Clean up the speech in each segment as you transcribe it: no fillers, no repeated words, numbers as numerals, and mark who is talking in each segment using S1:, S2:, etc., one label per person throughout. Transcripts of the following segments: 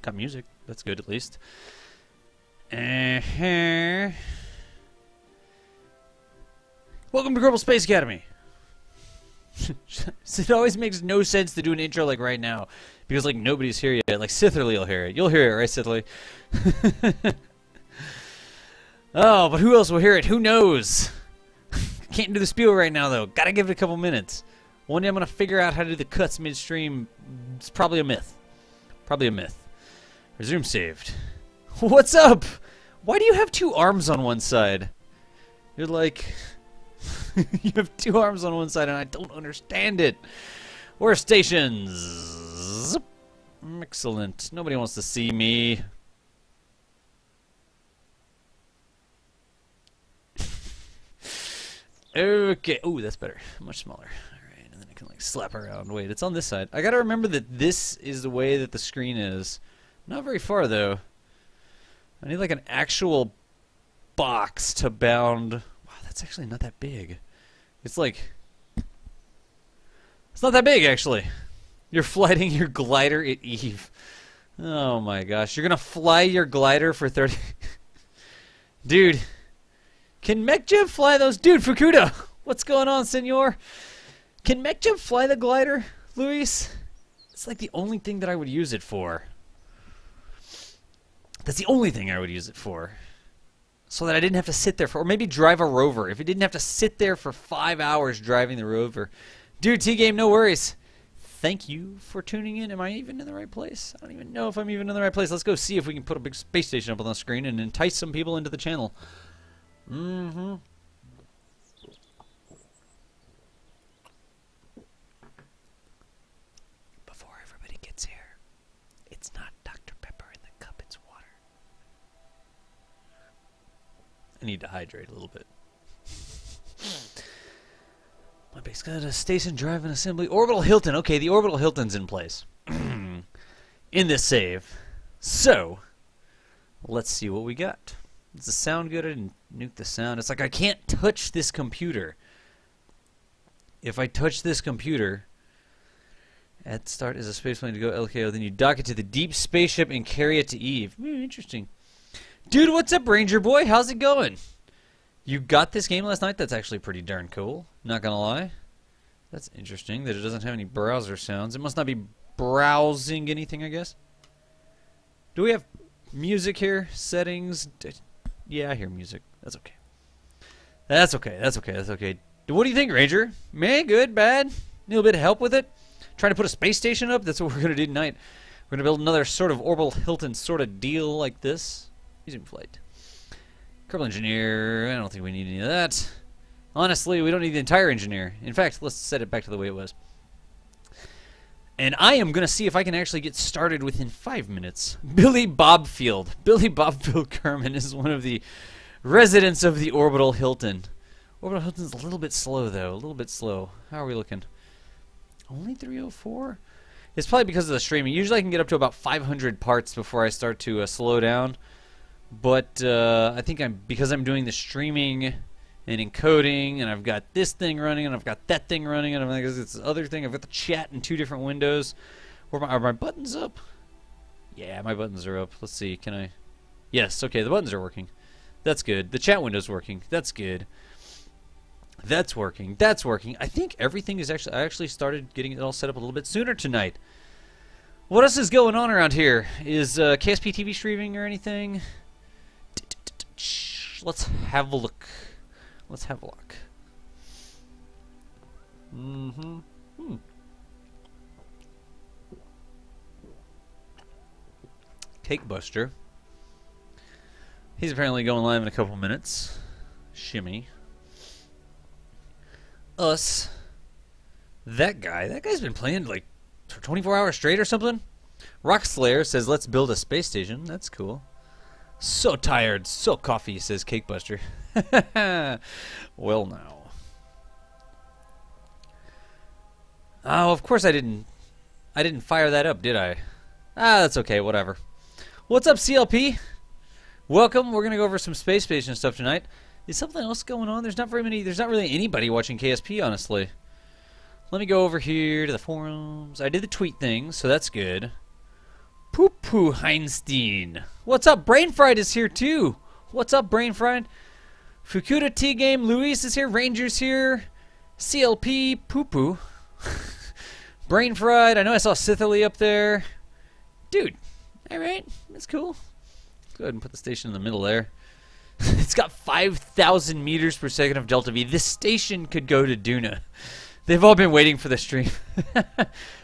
S1: got music. That's good, at least. Uh-huh. Welcome to Kerbal Space Academy. It always makes no sense to do an intro like right now, because like nobody's here yet. Like Sitherly will hear it. You'll hear it, right, Sitherly? Oh, but who else will hear it? Who knows? Can't do the spiel right now, though. Gotta give it a couple minutes. One day I'm gonna figure out how to do the cuts midstream. It's probably a myth. Probably a myth. Resume saved. What's up? Why do you have two arms on one side? You're like... you have two arms on one side and I don't understand it. Where stations? Excellent. Nobody wants to see me. Okay. Oh, that's better. Much smaller. Alright, and then I can like slap around. Wait, it's on this side. I gotta remember that this is the way that the screen is. Not very far though. I need like an actual box to bound. Wow, that's actually not that big. It's like... it's not that big, actually. You're flying your glider at Eve. Oh my gosh. You're gonna fly your glider for 30... Dude. Can MechJeb fly those? Dude, Fukuda! What's going on, senor? Can MechJeb fly the glider, Luis? It's like the only thing that I would use it for. That's the only thing I would use it for. So that I didn't have to sit there for... or maybe drive a rover. If it didn't have to sit there for 5 hours driving the rover. Dude, T-Game, no worries. Thank you for tuning in. Am I even in the right place? I don't even know if I'm even in the right place. Let's go see if we can put a big space station up on the screen and entice some people into the channel. Mm-hmm. Before everybody gets here, it's not Dr. Pepper in the cup, it's water. I need to hydrate a little bit. My base got a station drive and assembly. Orbital Hilton. Okay, the Orbital Hilton's in place. In this save. So, let's see what we got. Does the sound good? I didn't nuke the sound. It's like I can't touch this computer. If I touch this computer, at start is a spaceplane to go LKO, then you dock it to the deep spaceship and carry it to Eve. Interesting. Dude, what's up, Ranger Boy? How's it going? You got this game last night? That's actually pretty darn cool. Not gonna lie. That's interesting that it doesn't have any browser sounds. It must not be browsing anything, I guess. Do we have music here? Settings? Yeah, I hear music. That's okay. That's okay. That's okay. That's okay. What do you think, Ranger? Man, good, bad? Need a little bit of help with it? Trying to put a space station up? That's what we're gonna do tonight. We're gonna build another sort of Orbital Hilton sort of deal like this. Resume flight. Kerbal engineer. I don't think we need any of that. Honestly, we don't need the entire engineer. In fact, let's set it back to the way it was. And I am going to see if I can actually get started within 5 minutes. Billy Bobfield. Billy Bobfield Kerman is one of the residents of the Orbital Hilton. Orbital Hilton's a little bit slow, though. A little bit slow. How are we looking? Only 304? It's probably because of the streaming. Usually I can get up to about 500 parts before I start to slow down. But I think because I'm doing the streaming and encoding, and I've got this thing running, and I've got that thing running, and I've got this other thing. I've got the chat in 2 different windows. Are my buttons up? Yeah, my buttons are up. Let's see. Can I? Yes. Okay, the buttons are working. That's good. The chat window's working. That's good. That's working. That's working. I think everything is actually... I actually started getting it all set up a little bit sooner tonight. What else is going on around here? Is KSP TV streaming or anything? Let's have a look. Let's have a look. Cake Buster. He's apparently going live in a couple minutes. Shimmy. Us. That guy. That guy's been playing like for 24 hours straight or something. Rock Slayer says, let's build a space station. That's cool. So tired, so coffee, says Cake Buster. Well, now. Oh, of course I didn't fire that up, did I? Ah, that's okay, whatever. What's up, CLP? Welcome. We're gonna go over some space station stuff tonight. Is something else going on? There's not really anybody watching KSP, honestly. Let me go over here to the forums. I did the tweet thing, so that's good. Poo Poo Heinstein. What's up? Brain Fried is here too. What's up, Brain Fried? Fukuda T Game. Luis is here. Ranger's here. CLP. Poo Poo. Brain Fried. I know I saw Sithily up there. Dude. Alright. That's cool. Let's go ahead and put the station in the middle there. It's got 5,000 meters per second of delta V. This station could go to Duna. They've all been waiting for the stream.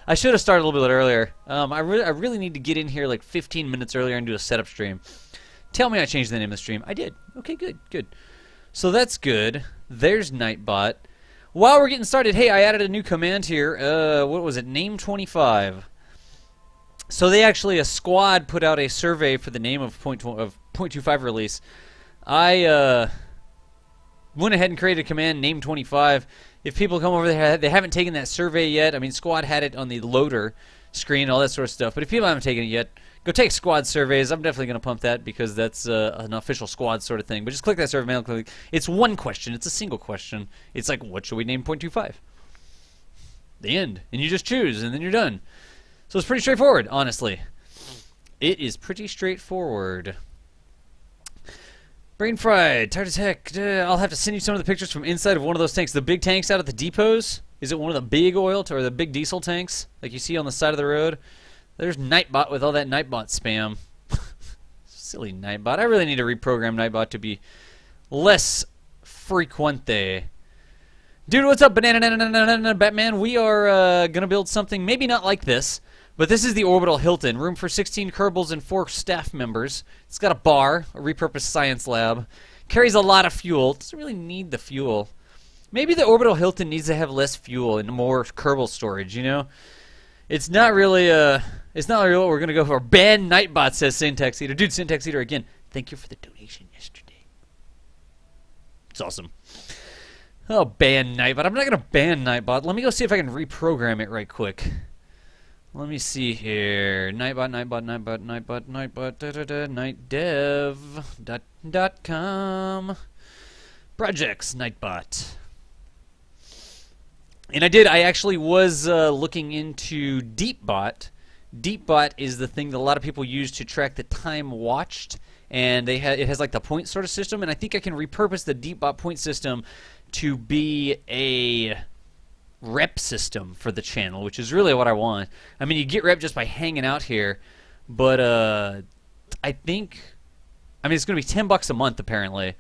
S1: I should have started a little bit earlier. I really need to get in here like 15 minutes earlier and do a setup stream. Tell me I changed the name of the stream. I did. Okay, good. So that's good. There's Nightbot. While we're getting started, hey, I added a new command here. What was it? Name 25. So they actually, a squad put out a survey for the name of 0.25 release. I went ahead and created a command, name 25. If people come over there, they haven't taken that survey yet. I mean, Squad had it on the loader screen, all that sort of stuff. But if people haven't taken it yet, go take Squad surveys. I'm definitely going to pump that because that's an official Squad sort of thing. But just click that survey mail. Click. It's one question. It's a single question. It's like, what should we name 0.25? The end. And you just choose, and then you're done. So it's pretty straightforward, honestly. It is pretty straightforward. Brain fried, tired as heck. I'll have to send you some of the pictures from inside of one of those tanks. The big tanks out at the depots. Is it one of the big oil or the big diesel tanks like you see on the side of the road? There's Nightbot with all that Nightbot spam. Silly Nightbot. I really need to reprogram Nightbot to be less frequente. Dude, what's up, Banana Batman? We are gonna build something maybe not like this. But this is the Orbital Hilton. Room for 16 Kerbals and 4 staff members. It's got a bar, a repurposed science lab. Carries a lot of fuel. Doesn't really need the fuel. Maybe the Orbital Hilton needs to have less fuel and more Kerbal storage, you know? It's not really what we're going to go for. Ban Nightbot, says Syntax Eater. Dude, Syntax Eater, again, thank you for the donation yesterday. It's awesome. Oh, ban Nightbot. I'm not going to ban Nightbot. Let me go see if I can reprogram it right quick. Let me see here. Nightbot, nightdev.com. Projects, Nightbot. And I actually was looking into DeepBot. DeepBot is the thing that a lot of people use to track the time watched. And it has like the point sort of system. And I think I can repurpose the DeepBot point system to be a rep system for the channel, which is really what I want. I mean, you get rep just by hanging out here, but I think, I mean, it's going to be $10 a month apparently.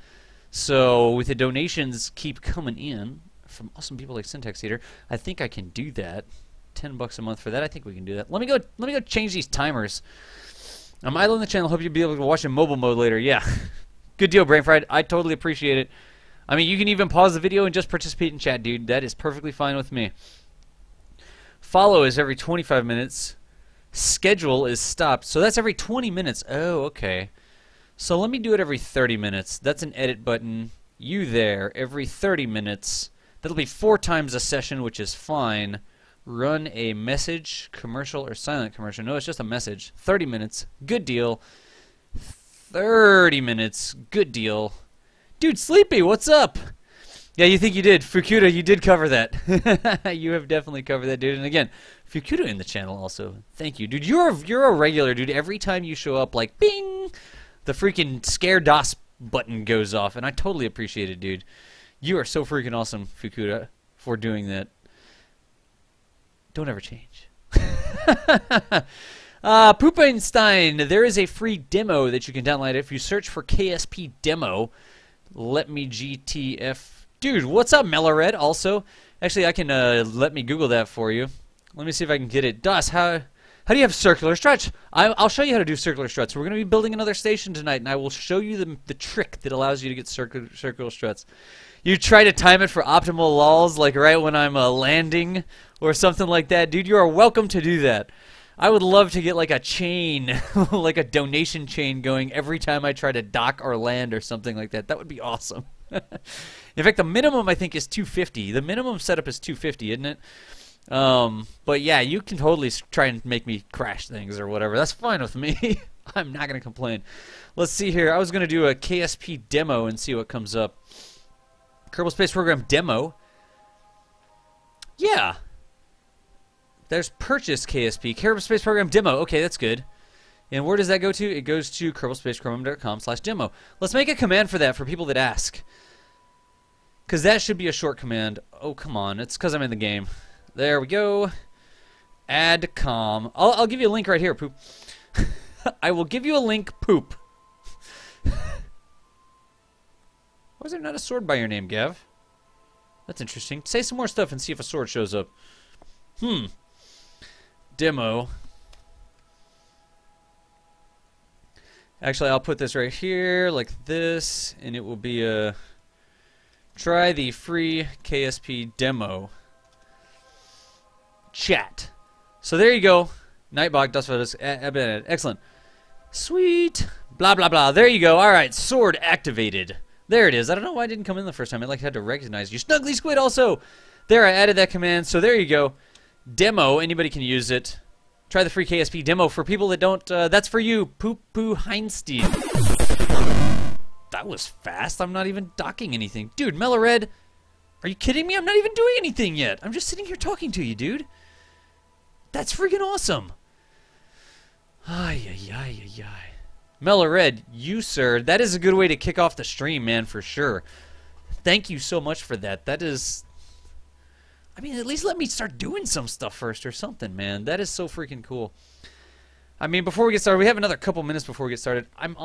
S1: So with the donations keep coming in from awesome people like Syntax Eater, I think I can do that. $10 a month for that. I think we can do that. Let me go change these timers. I'm idling the channel. Hope you'll be able to watch in mobile mode later. Yeah, good deal, Brain Fried. I totally appreciate it. I mean, you can even pause the video and just participate in chat, dude. That is perfectly fine with me. Follow is every 25 minutes. Schedule is stopped. So that's every 20 minutes. Oh, okay. So let me do it every 30 minutes. That's an edit button. You there, every 30 minutes. That'll be 4 times a session, which is fine. Run a message, commercial, or silent commercial. No, it's just a message. 30 minutes. Good deal. 30 minutes. Good deal. Dude, Sleepy, what's up? Yeah, you think you did. Fukuda, you did cover that. You have definitely covered that, dude. And again, Fukuda in the channel also. Thank you. Dude, you're a regular, dude. Every time you show up, like, bing, the freaking scare DOS button goes off. And I totally appreciate it, dude. You are so freaking awesome, Fukuda, for doing that. Don't ever change. Poopenstein, there is a free demo that you can download if you search for KSP demo. Let me GTF. Dude, what's up, Mellared? Also, actually, I can let me Google that for you. Let me see if I can get it. DOS, how do you have circular struts? I'll show you how to do circular struts. We're going to be building another station tonight, and I will show you the trick that allows you to get circular struts. You try to time it for optimal lulls, like right when I'm landing or something like that. Dude, you are welcome to do that. I would love to get like a chain, like a donation chain going every time I try to dock or land or something like that. That would be awesome. In fact, the minimum I think is 250. The minimum setup is 250, isn't it? But yeah, you can totally try and make me crash things or whatever. That's fine with me. I'm not going to complain. Let's see here. I was going to do a KSP demo and see what comes up. Kerbal Space Program demo. Yeah. There's purchase KSP. Kerbal Space Program demo. Okay, that's good. And where does that go to? It goes to kerbalspacechromium.com/demo. Let's make a command for that for people that ask. Because that should be a short command. Oh, come on. It's because I'm in the game. There we go. Add com. I'll give you a link right here, poop. I will give you a link, poop. Why is there not a sword by your name, Gav? That's interesting. Say some more stuff and see if a sword shows up. Demo. Actually, I'll put this right here like this, and it will be a try the free KSP demo chat. So there you go. Nightbot, dust photos, excellent. Sweet. Blah, blah, blah. There you go. All right, sword activated. There it is. I don't know why it didn't come in the first time. It like had to recognize you. Snuggly Squid also. There, I added that command. So there you go. Demo. Anybody can use it. Try the free KSP demo for people that don't. That's for you, Poop Poo Heinstein. That was fast. I'm not even docking anything. Dude, Melored, are you kidding me? I'm not even doing anything yet. I'm just sitting here talking to you, dude. That's freaking awesome. Ay, ay, ay, ay, ay. Melored, you, sir, that is a good way to kick off the stream, man, for sure. Thank you so much for that. That is... I mean, at least let me start doing some stuff first or something, man. That is so freaking cool. I mean, before we get started, we have another couple minutes before we get started. I'm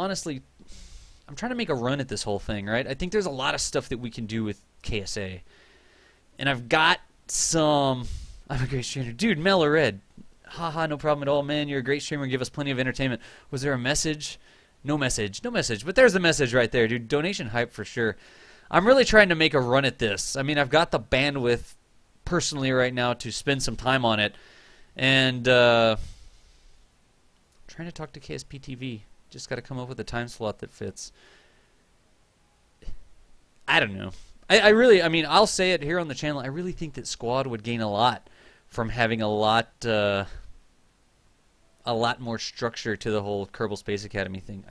S1: trying to make a run at this whole thing, right? I think there's a lot of stuff that we can do with KSA. And I've got some... I'm a great streamer. Dude, Melored. Haha, no problem at all, man. You're a great streamer and give us plenty of entertainment. Was there a message? No message. No message. But there's the message right there, dude. Donation hype for sure. I'm really trying to make a run at this. I mean, I've got the bandwidth personally right now to spend some time on it. And trying to talk to KSP TV. Just got to come up with a time slot that fits. I don't know. I mean, I'll say it here on the channel. I really think that Squad would gain a lot from having a lot more structure to the whole Kerbal Space Academy thing.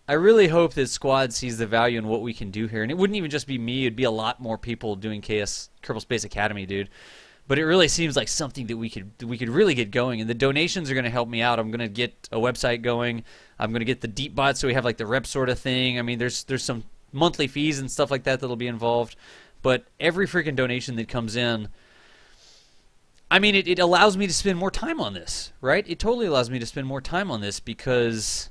S1: I really hope that Squad sees the value in what we can do here. And it wouldn't even just be me. It'd be a lot more people doing Kerbal Space Academy, dude. But it really seems like something that we could really get going. And the donations are going to help me out. I'm going to get a website going. I'm going to get the deep bot so we have like the rep sort of thing. I mean, there's some monthly fees and stuff like that that'll be involved. But every freaking donation that comes in, I mean, it allows me to spend more time on this, right? It totally allows me to spend more time on this because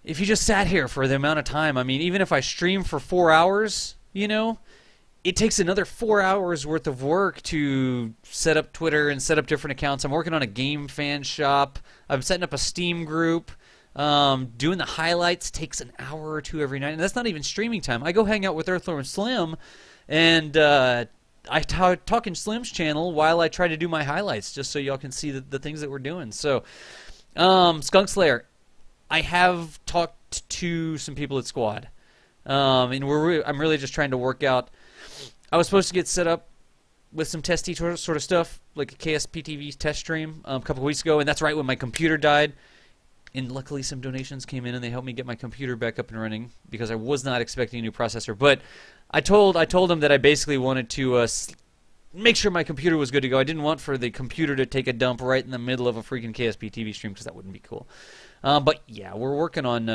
S1: if you just sat here for the amount of time, I mean, even if I stream for 4 hours, you know, it takes another 4 hours worth of work to set up Twitter and set up different accounts. I'm working on a game fan shop. I'm setting up a Steam group. Doing the highlights takes an hour or two every night, and that's not even streaming time. I go hang out with Earthworm and Slim, and I talk in Slim's channel while I try to do my highlights, just so y'all can see the things that we're doing. So, Skunk Slayer, I have talked to some people at Squad, and I'm really just trying to work out. I was supposed to get set up with some testy sort of stuff, like a KSPTV test stream a couple of weeks ago, and that's right when my computer died. And luckily some donations came in and they helped me get my computer back up and running because I was not expecting a new processor. But I told them that I basically wanted to make sure my computer was good to go. I didn't want for the computer to take a dump right in the middle of a freaking KSP TV stream because that wouldn't be cool. But yeah, we're working on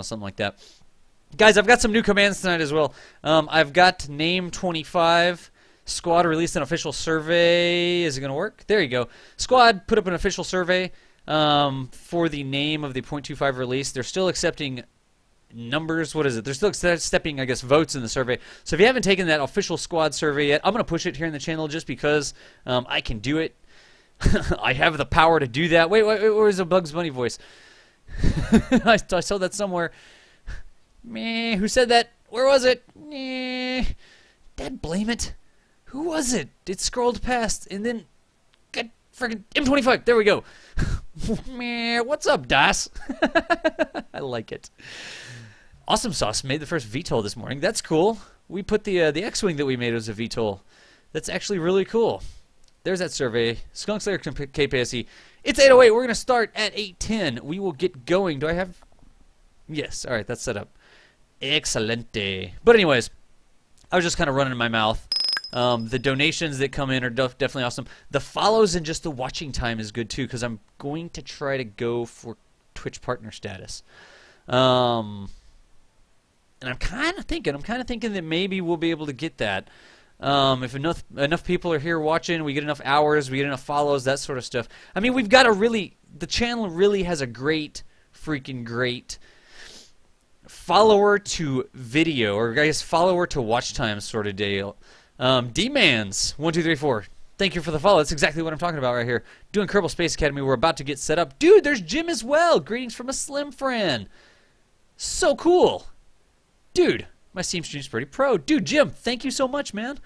S1: something like that. Guys, I've got some new commands tonight as well. I've got name 25. Squad released an official survey. Is it going to work? There you go. Squad put up an official survey. For the name of the .25 release. They're still accepting numbers. What is it? They're still accepting, I guess, votes in the survey. So if you haven't taken that official Squad survey yet, I'm going to push it here in the channel just because I can do it. I have the power to do that. Wait, where's the Bugs Bunny voice? I saw that somewhere. Meh, who said that? Where was it? Meh. Dad, blame it. Who was it? It scrolled past and then... God, friggin' M25. There we go. Man, what's up, Das? I like it. Awesome Sauce made the first VTOL this morning. That's cool. We put the X-Wing that we made as a VTOL. That's actually really cool. There's that survey. Skunk Slayer KPSE. It's 8:08. We're going to start at 8:10. We will get going. Do I have... Yes. All right, that's set up. Excelente. But anyways, I was just kind of running my mouth. The donations that come in are definitely awesome. The follows and just the watching time is good too, because I'm going to try to go for Twitch partner status. And I'm kind of thinking that maybe we'll be able to get that. If enough people are here watching, we get enough hours, we get enough follows, that sort of stuff. I mean, we've got the channel really has a freaking great follower to video, or I guess follower to watch time sort of deal. D-Mans 1 2 3 4. Thank you for the follow. That's exactly what I'm talking about right here. Doing Kerbal Space Academy. We're about to get set up. Dude, there's Jim as well. Greetings from a Slim friend. So cool. Dude, my Steam stream's pretty pro. Dude, Jim, thank you so much, man.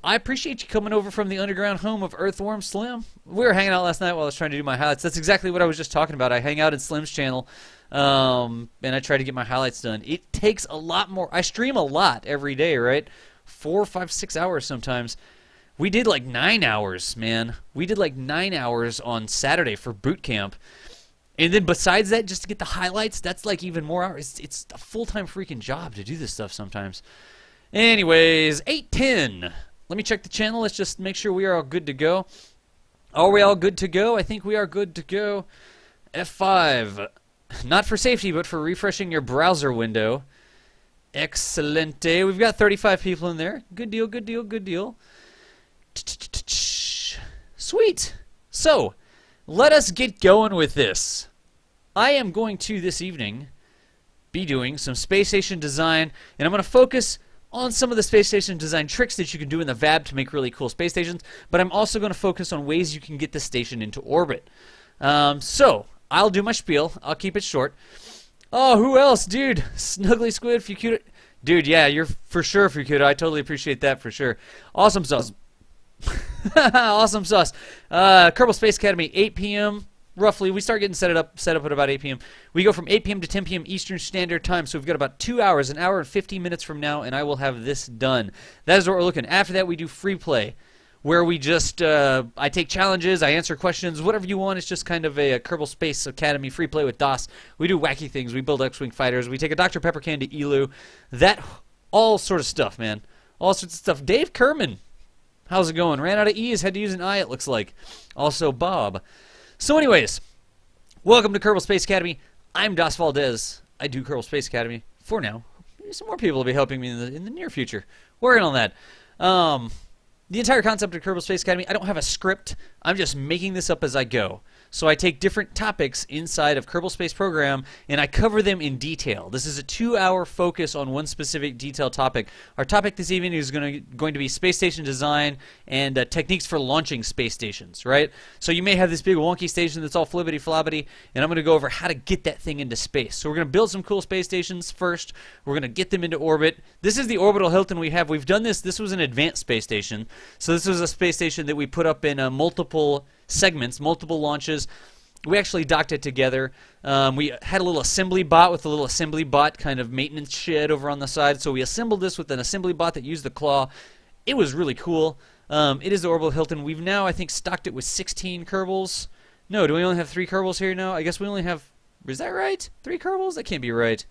S1: I appreciate you coming over from the underground home of Earthworm Slim. We were hanging out last night while I was trying to do my highlights. That's exactly what I was just talking about. I hang out in Slim's channel, and I try to get my highlights done. It takes a lot more. I stream a lot every day, right? 4, 5, 6 hours sometimes. We did like 9 hours, man. We did like 9 hours on Saturday for boot camp. And then besides that, just to get the highlights, that's like even more hours. It's a full-time freaking job to do this stuff sometimes. Anyways, 8:10. Let me check the channel. Let's just make sure we are all good to go. Are we all good to go? I think we are good to go. F5. Not for safety, but for refreshing your browser window. Excelente. We've got 35 people in there. Good deal, good deal, good deal. Sweet. So, let us get going with this. I am going to, this evening, be doing some space station design, and I'm going to focus on some of the space station design tricks that you can do in the VAB to make really cool space stations, but I'm also going to focus on ways you can get the station into orbit. So, I'll do my spiel. I'll keep it short. Oh, who else? Dude, Snuggly Squid, Fukuda. Dude, yeah, you're for sure, Fukuda. I totally appreciate that for sure. Awesome sauce. Awesome sauce. Kerbal Space Academy, 8 p.m. roughly. We start getting set up at about 8 p.m. We go from 8 p.m. to 10 p.m. Eastern Standard Time, so we've got about 2 hours, an hour and 15 minutes from now, and I will have this done. That is what we're looking. After that, we do free play, where we just, I take challenges, I answer questions, whatever you want. It's just kind of a Kerbal Space Academy free play with DOS. We do wacky things. We build X-Wing fighters. We take a Dr. Pepper can to Elu. That, all sort of stuff, man. All sorts of stuff. Dave Kerman. How's it going? Ran out of E's, had to use an I, it looks like. Also, Bob. So anyways, welcome to Kerbal Space Academy. I'm Das Valdez. I do Kerbal Space Academy for now. Maybe some more people will be helping me in the near future. Working on that. The entire concept of Kerbal Space Academy, I don't have a script. I'm just making this up as I go. So I take different topics inside of Kerbal Space Program and I cover them in detail. This is a 2-hour focus on one specific detailed topic. Our topic this evening is going to be space station design and techniques for launching space stations, right? So you may have this big wonky station that's all flibbity-flobbity, and I'm going to go over how to get that thing into space. So we're going to build some cool space stations first. We're going to get them into orbit. This is the Orbital Hilton we have. We've done this. This was an advanced space station. So this was a space station that we put up in multiple segments, multiple launches. We actually docked it together. We had a little assembly bot with a little assembly bot kind of maintenance shed over on the side. So we assembled this with an assembly bot that used the claw. It was really cool. It is the Orbital Hilton. We've now, I think, stocked it with 16 Kerbals. No, do we only have 3 Kerbals here now? I guess we only have, is that right? 3 Kerbals? That can't be right.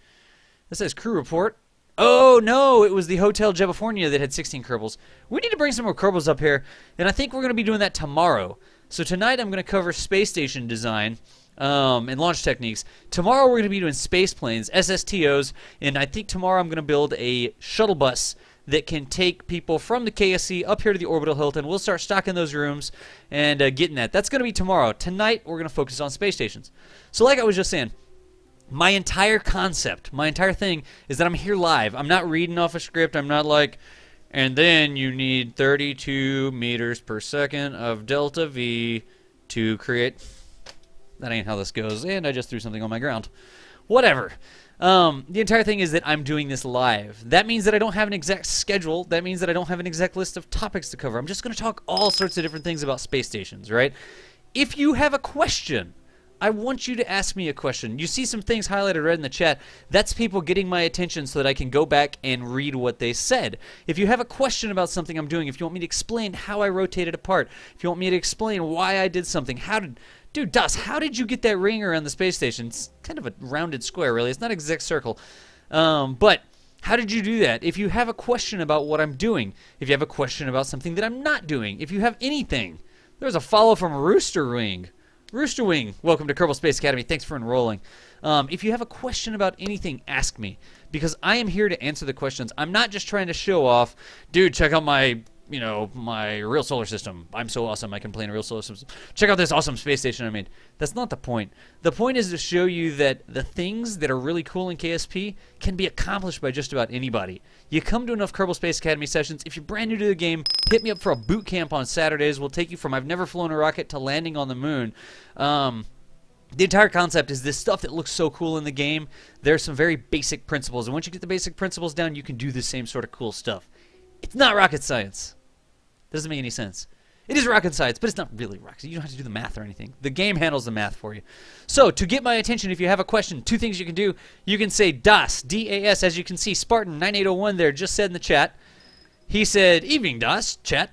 S1: This says crew report. Oh, no, it was the Hotel Jebafornia that had 16 Kerbals. We need to bring some more Kerbals up here, and I think we're going to be doing that tomorrow. So tonight I'm going to cover space station design and launch techniques. Tomorrow we're going to be doing space planes, SSTOs, and I think tomorrow I'm going to build a shuttle bus that can take people from the KSC up here to the Orbital Hilton. We'll start stocking those rooms and getting that. That's going to be tomorrow. Tonight we're going to focus on space stations. So like I was just saying, my entire concept, my entire thing is that I'm here live. I'm not reading off a script. I'm not like, and then you need 32 meters per second of delta V to create. That ain't how this goes. And I just threw something on my ground. Whatever. The entire thing is that I'm doing this live. That means that I don't have an exact schedule. That means that I don't have an exact list of topics to cover. I'm just going to talk all sorts of different things about space stations, right? If you have a question, I want you to ask me a question. You see some things highlighted red in the chat. That's people getting my attention so that I can go back and read what they said. If you have a question about something I'm doing, if you want me to explain how I rotated a part, if you want me to explain why I did something, dude, Das, how did you get that ring around the space station? It's kind of a rounded square, really. It's not an exact circle. But How did you do that? If you have a question about what I'm doing, if you have a question about something that I'm not doing, if you have anything. There's a follow from Rooster Wing. Rooster Wing, welcome to Kerbal Space Academy. Thanks for enrolling. If you have a question about anything, ask me, because I am here to answer the questions. I'm not just trying to show off, dude, check out my, you know, my real solar system. I'm so awesome, I can play in a real solar system. Check out this awesome space station I made. That's not the point. The point is to show you that the things that are really cool in KSP can be accomplished by just about anybody. You come to enough Kerbal Space Academy sessions. If you're brand new to the game, hit me up for a boot camp on Saturdays. We'll take you from I've never flown a rocket to landing on the moon. The entire concept is this stuff that looks so cool in the game. There's some very basic principles, and once you get the basic principles down, you can do the same sort of cool stuff. It's not rocket science. Doesn't make any sense. It is rocket science, but it's not really rocket science. You don't have to do the math or anything. The game handles the math for you. So, to get my attention, if you have a question, two things you can do. You can say DAS, D-A-S, as you can see. Spartan9801 there just said in the chat. He said, evening, DAS, chat.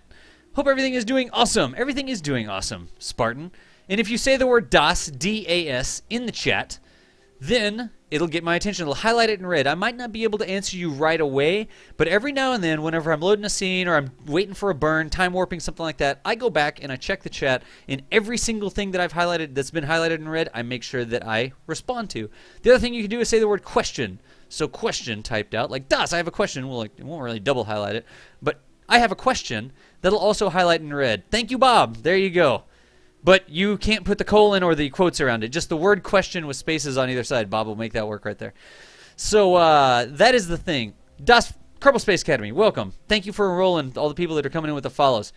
S1: Hope everything is doing awesome. Everything is doing awesome, Spartan. And if you say the word DAS, D-A-S, in the chat, then it'll get my attention. It'll highlight it in red. I might not be able to answer you right away, but every now and then, whenever I'm loading a scene or I'm waiting for a burn, time warping, something like that, I go back and I check the chat, and every single thing that I've highlighted that's been highlighted in red, I make sure that I respond to. The other thing you can do is say the word question. So question typed out, like DAS, I have a question. Well, it won't really double highlight it, but I have a question that'll also highlight in red. Thank you, Bob. There you go. But you can't put the colon or the quotes around it. Just the word question with spaces on either side. Bob will make that work right there. So that is the thing. DAS, Kerbal Space Academy, welcome. Thank you for enrolling all the people that are coming in with the follows.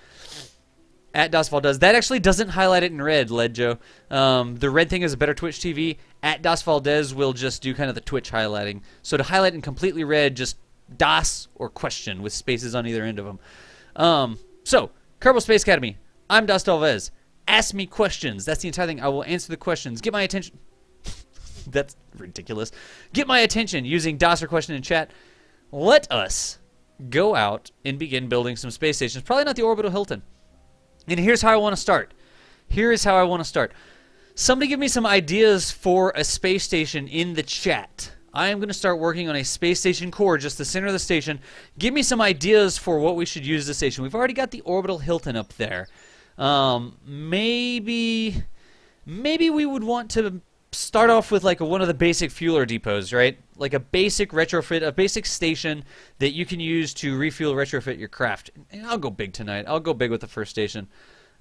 S1: At Das Valdez. That actually doesn't highlight it in red, Led Joe. The red thing is a better Twitch TV. At Das Valdez will just do kind of the Twitch highlighting. So to highlight in completely red, just DAS or question with spaces on either end of them. So, Kerbal Space Academy. I'm Das Valdez. Ask me questions. That's the entire thing. I will answer the questions. Get my attention. That's ridiculous. Get my attention using DAS or question in chat. Let us go out and begin building some space stations. Probably not the Orbital Hilton. And here's how I want to start. Here is how I want to start. Somebody give me some ideas for a space station in the chat. I am going to start working on a space station core, just the center of the station. Give me some ideas for what we should use the station. We've already got the Orbital Hilton up there. Maybe we would want to start off with like one of the basic fueler depots, right? Like a basic retrofit, a basic station that you can use to refuel, retrofit your craft. And I'll go big tonight. I'll go big with the first station.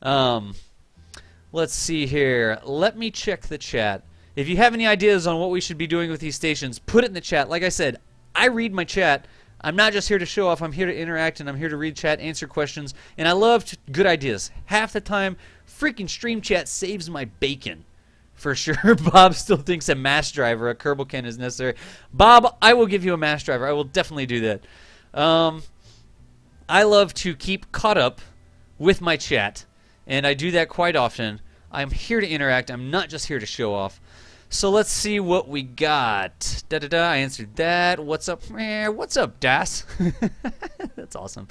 S1: Let's see here. Let me check the chat. If you have any ideas on what we should be doing with these stations, put it in the chat. Like I said, I read my chat. I'm not just here to show off. I'm here to interact, and I'm here to read chat, answer questions, and I love good ideas. Half the time, freaking stream chat saves my bacon. For sure, Bob still thinks a mass driver, a Kerbal can, is necessary. Bob, I will give you a mass driver. I will definitely do that. I love to keep caught up with my chat, and I do that quite often. I'm here to interact. I'm not just here to show off. So let's see what we got. Da-da-da, I answered that. What's up? What's up, Das? That's awesome.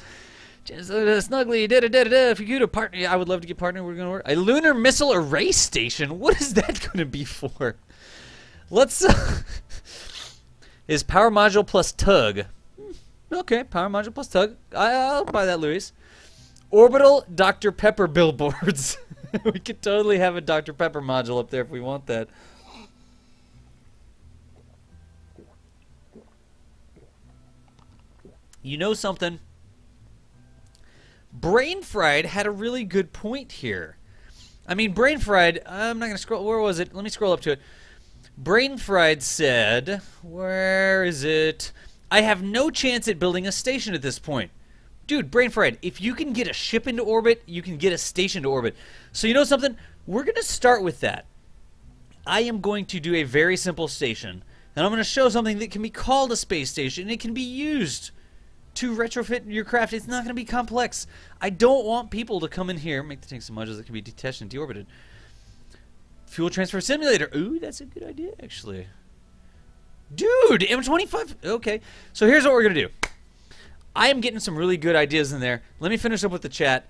S1: Just, Snuggly, da-da-da-da. If you could partner, I would love to get partnered. We're going to work. A lunar missile array station? What is that going to be for? Let's... is power module plus tug. Okay, power module plus tug. I'll buy that, Luis. Orbital Dr. Pepper billboards. We could totally have a Dr. Pepper module up there if we want that. You know something? Brain Fried had a really good point here. I mean, Brain Fried, I'm not going to scroll. Where was it? Let me scroll up to it. Brain Fried said, where is it? I have no chance at building a station at this point. Dude, Brain Fried, if you can get a ship into orbit, you can get a station to orbit. So you know something? We're going to start with that. I am going to do a very simple station, and I'm going to show something that can be called a space station, and it can be used to retrofit your craft. It's not going to be complex. I don't want people to come in here, make the tanks and modules that can be detached and deorbited. Fuel transfer simulator. Ooh, that's a good idea, actually. Dude, M25. Okay, so here's what we're going to do. I am getting some really good ideas in there. Let me finish up with the chat.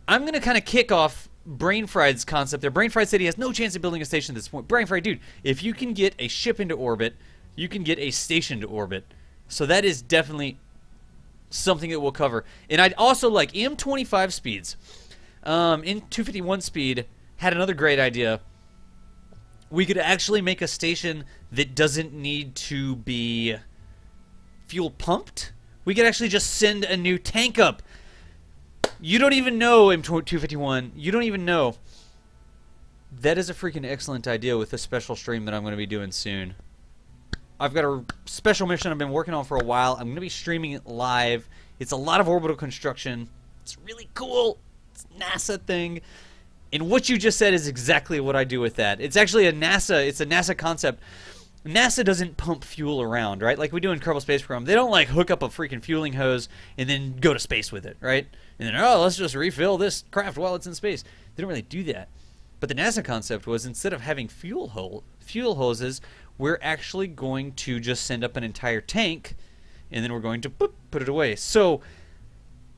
S1: I'm going to kind of kick off Brain Fried's concept there. Brain Fried said he has no chance of building a station at this point. Brain Fried, dude, if you can get a ship into orbit, you can get a station to orbit. So that is definitely something that we'll cover. And I'd also like M25 speeds. In 251 speed had another great idea. We could actually make a station that doesn't need to be fuel pumped. We could actually just send a new tank up. You don't even know, M251. You don't even know. That is a freaking excellent idea with a special stream that I'm going to be doing soon. I've got a special mission I've been working on for a while. I'm going to be streaming it live. It's a lot of orbital construction. It's really cool. It's a NASA thing. And what you just said is exactly what I do with that. It's actually a NASA concept. NASA doesn't pump fuel around, right? Like we do in Kerbal Space Program. They don't like hook up a freaking fueling hose and then go to space with it, right? And then, oh, let's just refill this craft while it's in space. They don't really do that. But the NASA concept was instead of having fuel hoses, we're actually going to just send up an entire tank and then we're going to boop, put it away. So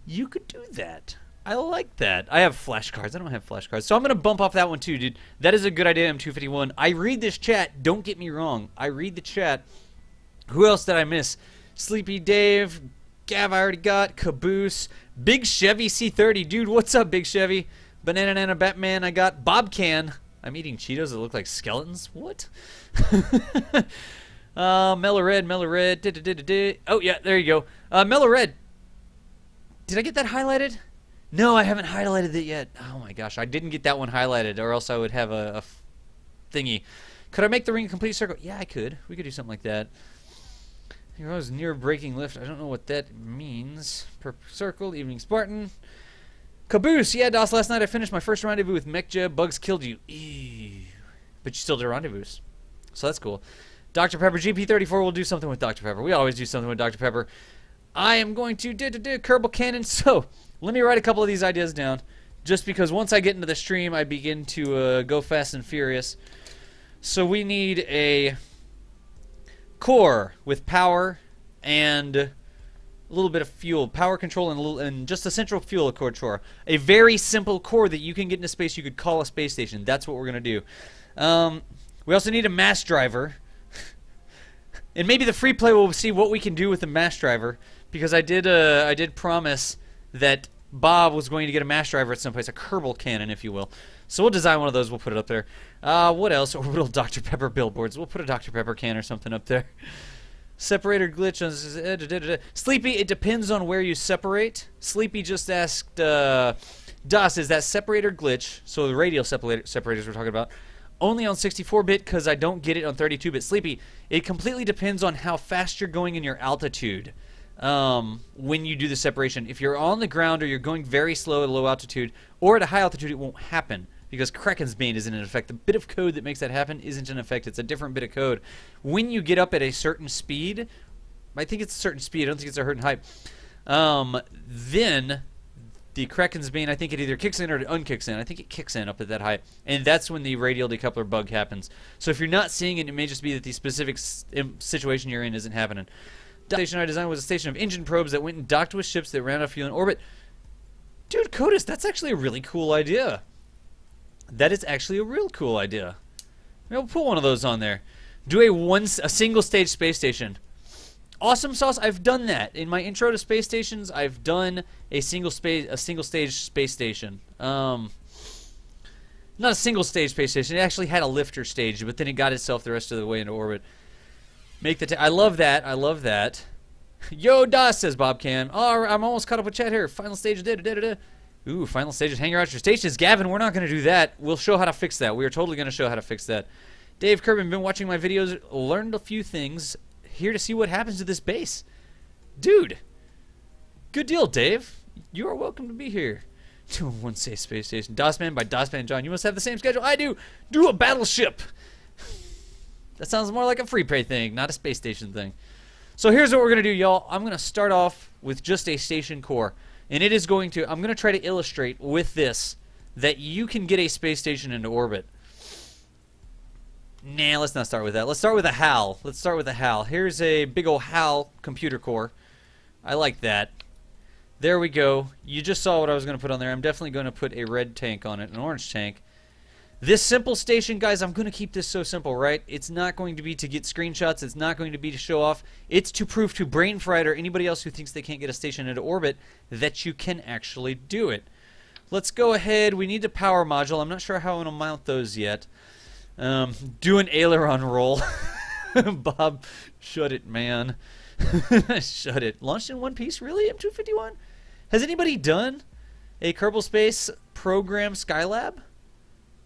S1: you could do that. I like that. I have flashcards. I don't have flashcards. So I'm going to bump off that one too, dude. That is a good idea, M251. I read this chat. Don't get me wrong. I read the chat. Who else did I miss? Sleepy Dave. Gav I already got. Caboose. Big Chevy C30. Dude, what's up, Big Chevy? Banana Nana Batman. I got Bob Can. I'm eating Cheetos that look like skeletons. What? Mellow Red. Oh, yeah. There you go. Mellow Red. Did I get that highlighted? No, I haven't highlighted it yet. Oh my gosh, I didn't get that one highlighted, or else I would have a thingy. Could I make the ring a complete circle? Yeah, I could. We could do something like that. Here I was near breaking lift. I don't know what that means. Per circle, evening Spartan. Caboose, yeah, DOS, last night I finished my first rendezvous with Mechja. Bugs killed you. Ew. But you still did rendezvous. So that's cool. Dr. Pepper, GP34 will do something with Dr. Pepper. We always do something with Dr. Pepper. I am going to do Kerbal Cannon, so let me write a couple of these ideas down, just because once I get into the stream, I begin to go fast and furious. So we need a core with power and a little bit of fuel, power control, and just a central fuel core. A very simple core that you can get into space. You could call a space station. That's what we're going to do. We also need a mass driver. And maybe the free play will see what we can do with the mass driver, because I did promise that Bob was going to get a mass driver at some place, a Kerbal cannon, if you will. So we'll design one of those. We'll put it up there. What else? Orbital Dr. Pepper billboards. We'll put a Dr. Pepper can or something up there. Separator glitch. Sleepy, it depends on where you separate. Sleepy just asked, DOS, is that separator glitch, so the radial separators we're talking about, only on 64-bit because I don't get it on 32-bit. Sleepy, it completely depends on how fast you're going in your altitude when you do the separation. If you're on the ground or you're going very slow at a low altitude or at a high altitude, it won't happen because Kraken's Bane isn't in effect. The bit of code that makes that happen isn't in effect. It's a different bit of code. When you get up at a certain speed, I think it's a certain speed. I don't think it's a certain height. Then the Kraken's Bane, I think it either kicks in or it unkicks in. I think it kicks in up at that height. And that's when the radial decoupler bug happens. So if you're not seeing it, it may just be that the specific situation you're in isn't happening. The station I designed was a station of engine probes that went and docked with ships that ran out of fuel in orbit. Dude, Codus, that's actually a really cool idea. That is actually a real cool idea. Maybe we'll put one of those on there. Do a single stage space station. Awesome sauce. I've done that in my intro to space stations. I've done a single stage space station. Not a single stage space station. It actually had a lifter stage, but then it got itself the rest of the way into orbit. Make the I love that. I love that. Yo, DOS, says Bob Can. Oh, I'm almost caught up with chat here. Final stage. Ooh, final stages. Hang out your stations. Gavin, we're not going to do that. We'll show how to fix that. We are totally going to show how to fix that. Dave Kerbal, been watching my videos, learned a few things. Here to see what happens to this base. Dude. Good deal, Dave. You are welcome to be here. To a one safe space station. DOSman by DOSman John. You must have the same schedule I do. Do a battleship. That sounds more like a free pay thing, not a space station thing. So here's what we're going to do, y'all. I'm going to start off with just a station core. And it is going to, I'm going to try to illustrate with this that you can get a space station into orbit. Nah, let's not start with that. Let's start with a HAL. Here's a big old HAL computer core. I like that. There we go. You just saw what I was going to put on there. I'm definitely going to put a red tank on it, an orange tank. This simple station, guys, I'm going to keep this so simple, right? It's not going to be to get screenshots. It's not going to be to show off. It's to prove to Brainfried or anybody else who thinks they can't get a station into orbit that you can actually do it. Let's go ahead. We need the power module. I'm not sure how I'm going to mount those yet. Do an aileron roll. Bob, shut it, man. Shut it. Launched in one piece? Really? M251? Has anybody done a Kerbal Space program Skylab?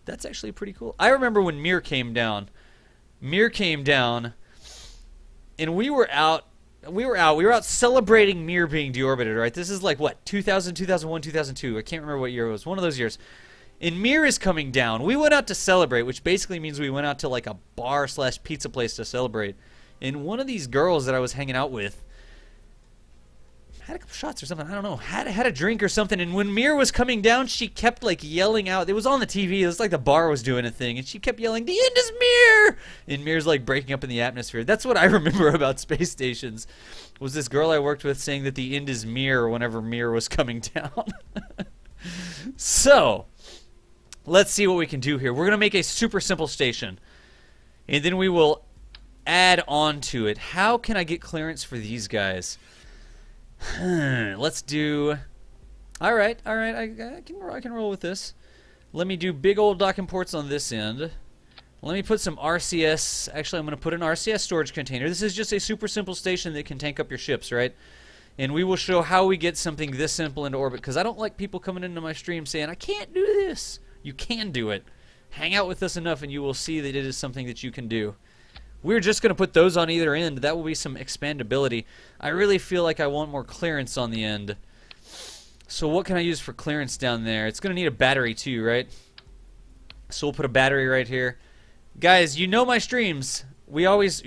S1: That's actually pretty cool. I remember when Mir came down. Mir came down, and we were out celebrating Mir being deorbited, right? This is like, what, 2000, 2001, 2002. I can't remember what year it was. One of those years. And Mir is coming down. We went out to celebrate, which basically means we went out to like a bar / pizza place to celebrate. And one of these girls that I was hanging out with had a couple shots or something. I don't know. Had a drink or something. And when Mir was coming down, she kept like yelling out. It was on the TV. It was like the bar was doing a thing. And she kept yelling, "The end is Mir!" And Mir's like breaking up in the atmosphere. That's what I remember about space stations. Was this girl I worked with saying that the end is Mir whenever Mir was coming down. So, let's see what we can do here. We're going to make a super simple station. And then we will add on to it. How can I get clearance for these guys? Let's do... Alright, I can roll with this. Let me do big old docking ports on this end. Let me put some RCS... Actually, I'm going to put an RCS storage container. This is just a super simple station that can tank up your ships, right? And we will show how we get something this simple into orbit, because I don't like people coming into my stream saying, I can't do this. You can do it. Hang out with us enough and you will see that it is something that you can do. We're just going to put those on either end. That will be some expandability. I really feel like I want more clearance on the end. So what can I use for clearance down there? It's going to need a battery too, right? So we'll put a battery right here. Guys, you know my streams. We always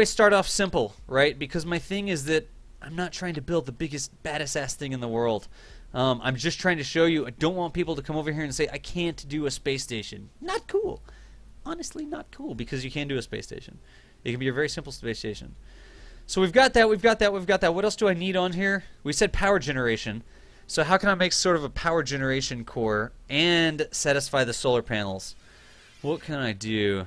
S1: start off simple, right? Because my thing is that I'm not trying to build the biggest, baddest ass thing in the world. I'm just trying to show you. I don't want people to come over here and say, I can't do a space station. Not cool. Honestly, not cool, because you can do a space station. It can be a very simple space station. So we've got that, we've got that, we've got that. What else do I need on here? We said power generation. So how can I make sort of a power generation core and satisfy the solar panels? What can I do?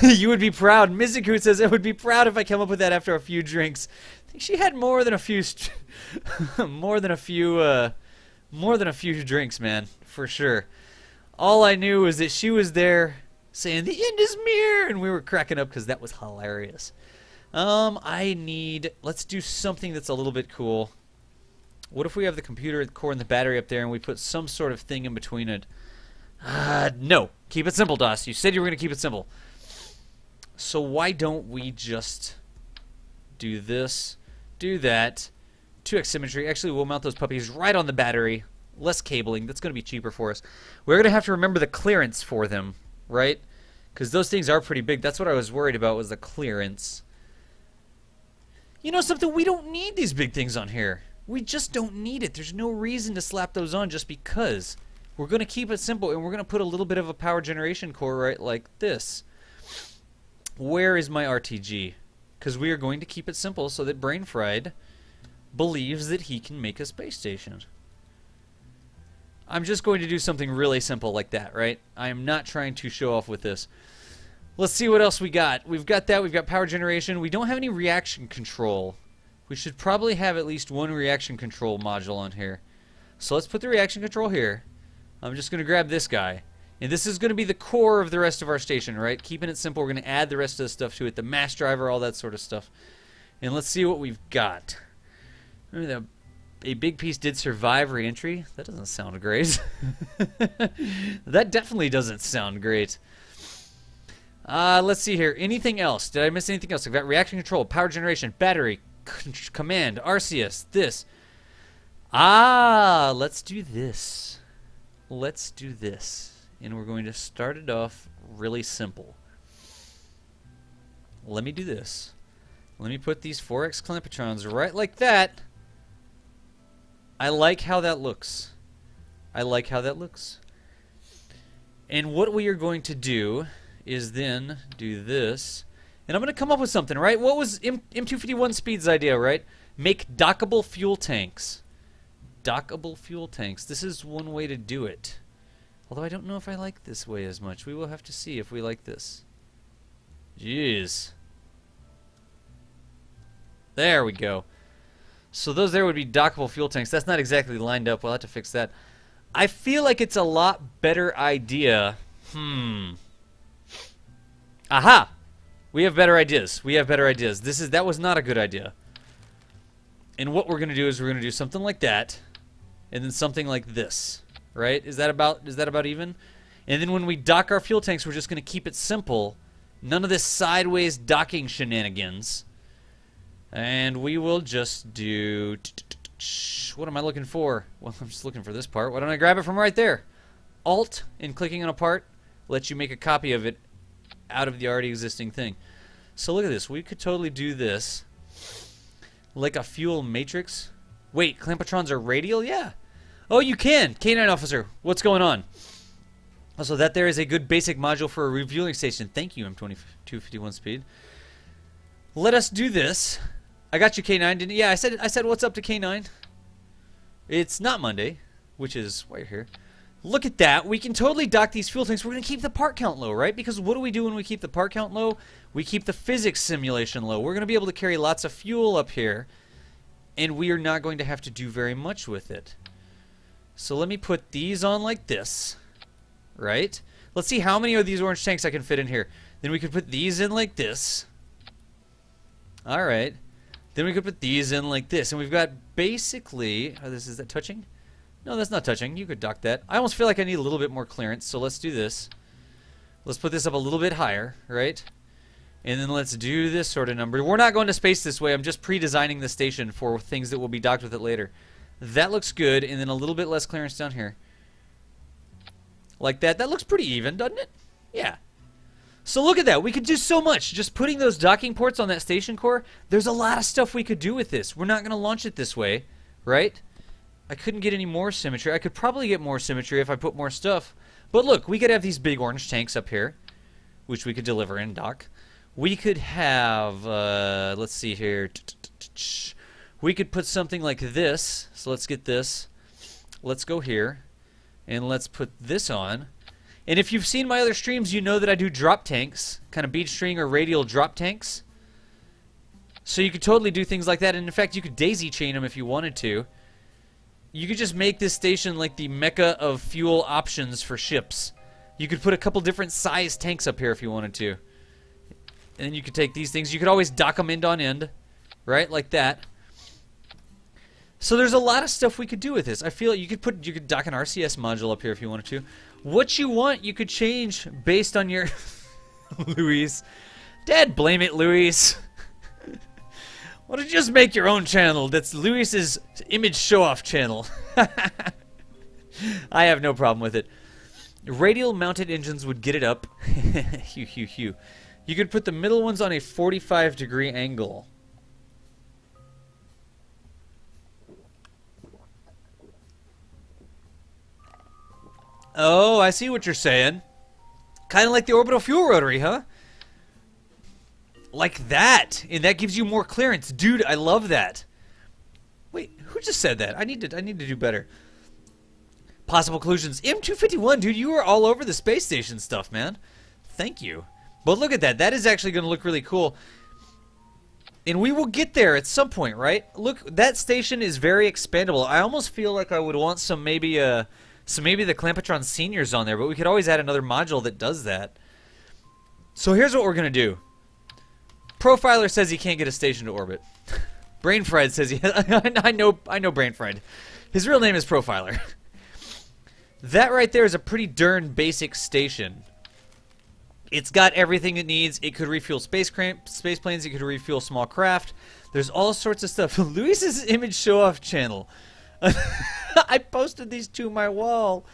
S1: You would be proud. Mizuku says, I would be proud if I come up with that after a few drinks. I think she had more than a few more than a few drinks, man, for sure. All I knew was that she was there saying, the end is Mir, and we were cracking up because that was hilarious. Let's do something that's a little bit cool. What if we have the computer core and the battery up there and we put some sort of thing in between it? No. Keep it simple, DOS. You said you were going to keep it simple. So why don't we just do this, do that, 2x symmetry. Actually, we'll mount those puppies right on the battery. Less cabling. That's going to be cheaper for us. We're going to have to remember the clearance for them, right? Because those things are pretty big. That's what I was worried about, was the clearance. You know something? We don't need these big things on here. We just don't need it. There's no reason to slap those on just because. We're going to keep it simple, and we're going to put a little bit of a power generation core right like this. Where is my RTG? Because we are going to keep it simple so that Brainfried believes that he can make a space station. I'm just going to do something really simple like that, right? I am not trying to show off with this. Let's see what else we got. We've got that. We've got power generation. We don't have any reaction control. We should probably have at least one reaction control module on here. So let's put the reaction control here. I'm just going to grab this guy. And this is going to be the core of the rest of our station, right? Keeping it simple, we're going to add the rest of the stuff to it. The mass driver, all that sort of stuff. And let's see what we've got. Remember that a big piece did survive re-entry? That doesn't sound great. That definitely doesn't sound great. Let's see here. Anything else? Did I miss anything else? I've got reaction control, power generation, battery, command, RCS, this. Let's do this. Let's do this. And we're going to start it off really simple. Let me do this. Let me put these 4x clampetrons right like that. I like how that looks. I like how that looks. And what we are going to do is then do this. And I'm going to come up with something, right? What was M251 Speed's idea, right? Make dockable fuel tanks. dockable fuel tanks. This is one way to do it. Although I don't know if I like this way as much. We will have to see if we like this. Jeez. There we go. So those there would be dockable fuel tanks. That's not exactly lined up. We'll have to fix that. I feel like it's a lot better idea. Aha! We have better ideas. We have better ideas. That was not a good idea. And what we're going to do is we're going to do something like that. And then something like this. Right? Is that about even? And then when we dock our fuel tanks, we're just going to keep it simple. None of this sideways docking shenanigans. And we will just do... What am I looking for? Well, I'm just looking for this part. Why don't I grab it from right there? Alt and clicking on a part lets you make a copy of it out of the already existing thing. So look at this. We could totally do this like a fuel matrix. Wait, Clampetrons are radial? Yeah. Oh, you can. K9 officer, what's going on? Also, that there is a good basic module for a refueling station. Thank you, M2251 speed. Let us do this. I got you, K9. Didn't? Yeah, I said what's up to K9. It's not Monday, which is why you're here. Look at that. We can totally dock these fuel tanks. We're going to keep the part count low, right? Because what do we do when we keep the part count low? We keep the physics simulation low. We're going to be able to carry lots of fuel up here, and we are not going to have to do very much with it. So let me put these on like this, right? Let's see how many of these orange tanks I can fit in here. Then we could put these in like this. All right. Then we could put these in like this. And we've got basically... is that touching? No, that's not touching. You could dock that. I almost feel like I need a little bit more clearance, so let's do this. Let's put this up a little bit higher, right? And then let's do this sort of number. We're not going to space this way. I'm just pre-designing the station for things that will be docked with it later. That looks good, and then a little bit less clearance down here. Like that. That looks pretty even, doesn't it? Yeah. So look at that. We could do so much. Just putting those docking ports on that station core, there's a lot of stuff we could do with this. We're not going to launch it this way, right? I couldn't get any more symmetry. I could probably get more symmetry if I put more stuff. But look, we could have these big orange tanks up here, which we could deliver and dock. We could have, let's see here. We could put something like this. So let's get this. Let's go here. And let's put this on. And if you've seen my other streams, you know that I do drop tanks. Kind of bead string or radial drop tanks. So you could totally do things like that. And in fact, you could daisy chain them if you wanted to. You could just make this station like the mecca of fuel options for ships. You could put a couple different size tanks up here if you wanted to. And then you could take these things. You could always dock them end on end. Right? Like that. So there's a lot of stuff we could do with this. I feel like you could dock an RCS module up here if you wanted to. What you want, you could change based on your... Luis. Dad, blame it, Luis. Why don't you just make your own channel? That's Luis's image show-off channel. I have no problem with it. Radial mounted engines would get it up. Hew, hew, hew. You could put the middle ones on a 45-degree angle. Oh, I see what you're saying. Kind of like the orbital fuel rotary, huh? Like that. And that gives you more clearance. Dude, I love that. Wait, who just said that? I need to do better. Possible collisions. M251, dude, you were all over the space station stuff, man. Thank you. But look at that. That is actually going to look really cool. And we will get there at some point, right? Look, that station is very expandable. I almost feel like I would want some maybe the Clampetron Seniors on there, but we could always add another module that does that. So here's what we're going to do. Profiler says he can't get a station to orbit. Brain Fried says he I know Brain Fried. His real name is Profiler. That right there is a pretty darn basic station. It's got everything it needs. It could refuel space planes. It could refuel small craft. There's all sorts of stuff. Luis's image show-off channel. I posted these to my wall.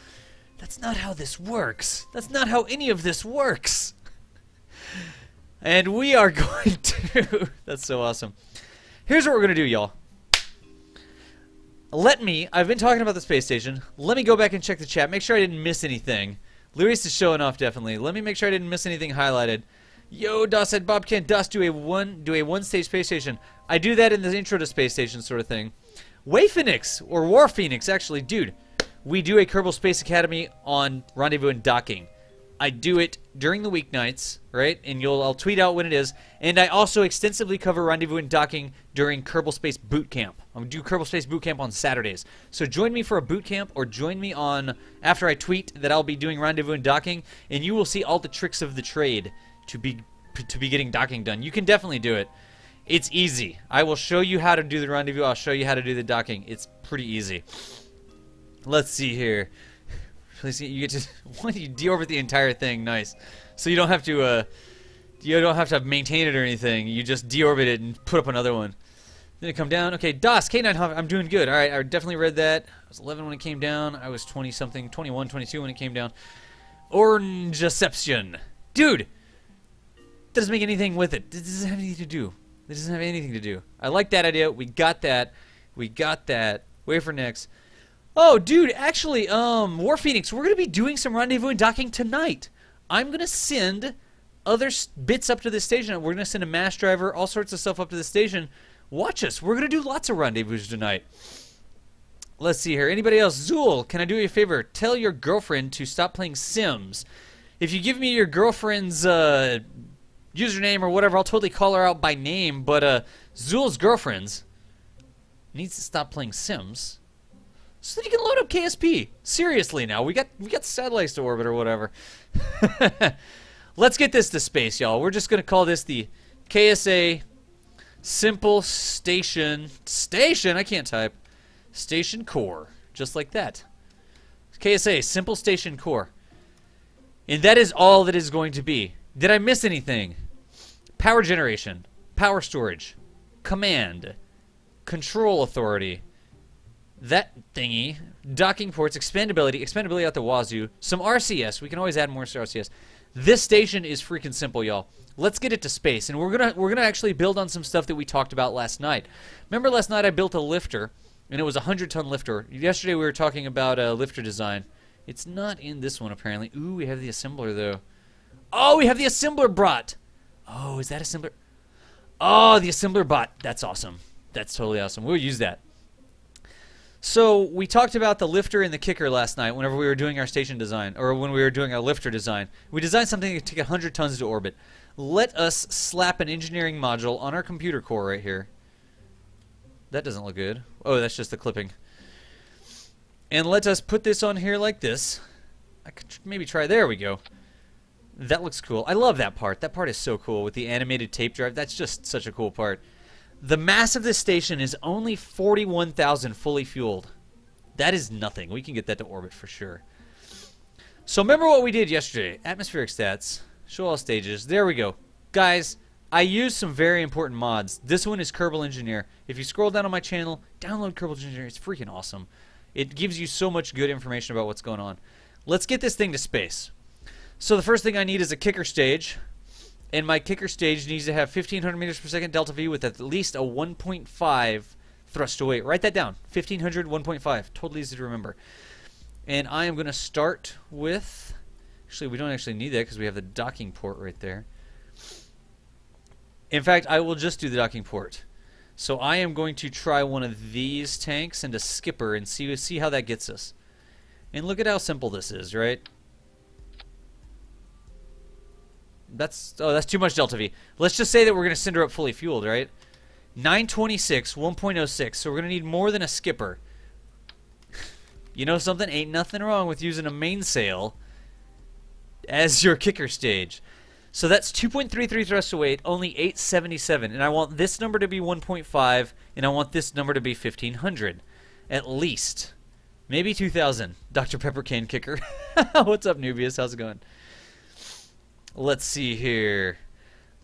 S1: That's not how this works. That's not how any of this works. And we are going to... That's so awesome. Here's what we're going to do, y'all. I've been talking about the space station. Let me go back and check the chat. Make sure I didn't miss anything. Luis is showing off, definitely. Let me make sure I didn't miss anything highlighted. Yo, Das said, Bob can't Das do a one-stage space station. I do that in the intro to space station sort of thing. Phoenix, or War Phoenix, actually. Dude, we do a Kerbal Space Academy on Rendezvous and Docking. I do it during the weeknights, right? And I'll tweet out when it is. And I also extensively cover Rendezvous and Docking during Kerbal Space Boot Camp. I'm going to do Kerbal Space Boot Camp on Saturdays. So join me for a boot camp, or join me on after I tweet that I'll be doing Rendezvous and Docking, and you will see all the tricks of the trade to be getting docking done. You can definitely do it. It's easy. I will show you how to do the rendezvous. I'll show you how to do the docking. It's pretty easy. Let's see here. You get to when you deorbit the entire thing. Nice. So you don't have to maintain it or anything. You just deorbit it and put up another one. Then it come down. Okay, DOS K9. I'm doing good. All right, I definitely read that. I was 11 when it came down. I was 20 something, 21, 22 when it came down. Orangeception, dude. That doesn't make anything with it. This doesn't have anything to do. This doesn't have anything to do. I like that idea. We got that. We got that. Wait for next. Oh, dude, actually, War Phoenix, we're going to be doing some rendezvous and docking tonight. I'm going to send other bits up to the station. We're going to send a mass driver, all sorts of stuff up to the station. Watch us. We're going to do lots of rendezvous tonight. Let's see here. Anybody else? Zool, can I do you a favor? Tell your girlfriend to stop playing Sims. If you give me your girlfriend's username or whatever, I'll totally call her out by name, but Zool's girlfriend's needs to stop playing Sims so that you can load up KSP. Seriously now, we got satellites to orbit or whatever. Let's get this to space, y'all. We're just gonna call this the KSA Simple Station I can't type. Station Core, just like that. KSA Simple Station Core. And that is all that is going to be. Did I miss anything? Power generation, power storage, command, control authority, that thingy, docking ports, expandability out the wazoo, some RCS. We can always add more RCS. This station is freaking simple, y'all. Let's get it to space, and we're gonna actually build on some stuff that we talked about last night. Remember last night I built a lifter, and it was a 100-ton lifter. Yesterday we were talking about a lifter design. It's not in this one apparently. Ooh, we have the assembler though. Oh, we have the assembler bot. Oh, is that assembler? Oh, the assembler bot. That's awesome. That's totally awesome. We'll use that. So we talked about the lifter and the kicker last night whenever we were doing our station design, or when we were doing our lifter design. We designed something to take 100 tons to orbit. Let us slap an engineering module on our computer core right here. That doesn't look good. Oh, that's just the clipping. And let us put this on here like this. I could maybe try. There we go. That looks cool. I love that part. That part is so cool with the animated tape drive. That's just such a cool part. The mass of this station is only 41,000 fully fueled. That is nothing. We can get that to orbit for sure. So remember what we did yesterday. Atmospheric stats. Show all stages. There we go. Guys, I used some very important mods. This one is Kerbal Engineer. If you scroll down on my channel, download Kerbal Engineer. It's freaking awesome. It gives you so much good information about what's going on. Let's get this thing to space. So the first thing I need is a kicker stage. And my kicker stage needs to have 1,500 meters per second delta V with at least a 1.5 thrust to weight. Write that down. 1,500, 1.5. Totally easy to remember. And I am going to start with... Actually, we don't actually need that because we have the docking port right there. In fact, I will just do the docking port. So I am going to try one of these tanks and a skipper and see how that gets us. And look at how simple this is, right? That's too much delta V. Let's just say that we're going to send her up fully fueled, right? 926, 1.06. So we're going to need more than a skipper. You know something? Ain't nothing wrong with using a mainsail as your kicker stage. So that's 2.33 thrust to weight, only 877. And I want this number to be 1.5, and I want this number to be 1,500. At least. Maybe 2,000. Dr. Pepper Can Kicker. What's up, Nubius? How's it going? Let's see here.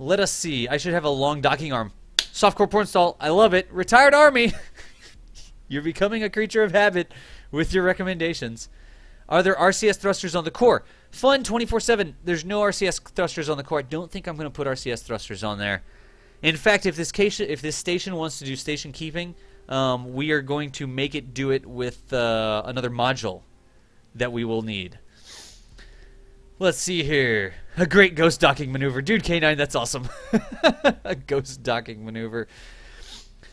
S1: Let us see. I should have a long docking arm. Softcore port install. I love it. Retired Army. You're becoming a creature of habit with your recommendations. Are there RCS thrusters on the core? Fun 24/7. There's no RCS thrusters on the core. I don't think I'm going to put RCS thrusters on there. In fact, if this station wants to do station keeping, we are going to make it do it with another module that we will need. Let's see here. A great ghost docking maneuver. Dude, K9, that's awesome. A ghost docking maneuver.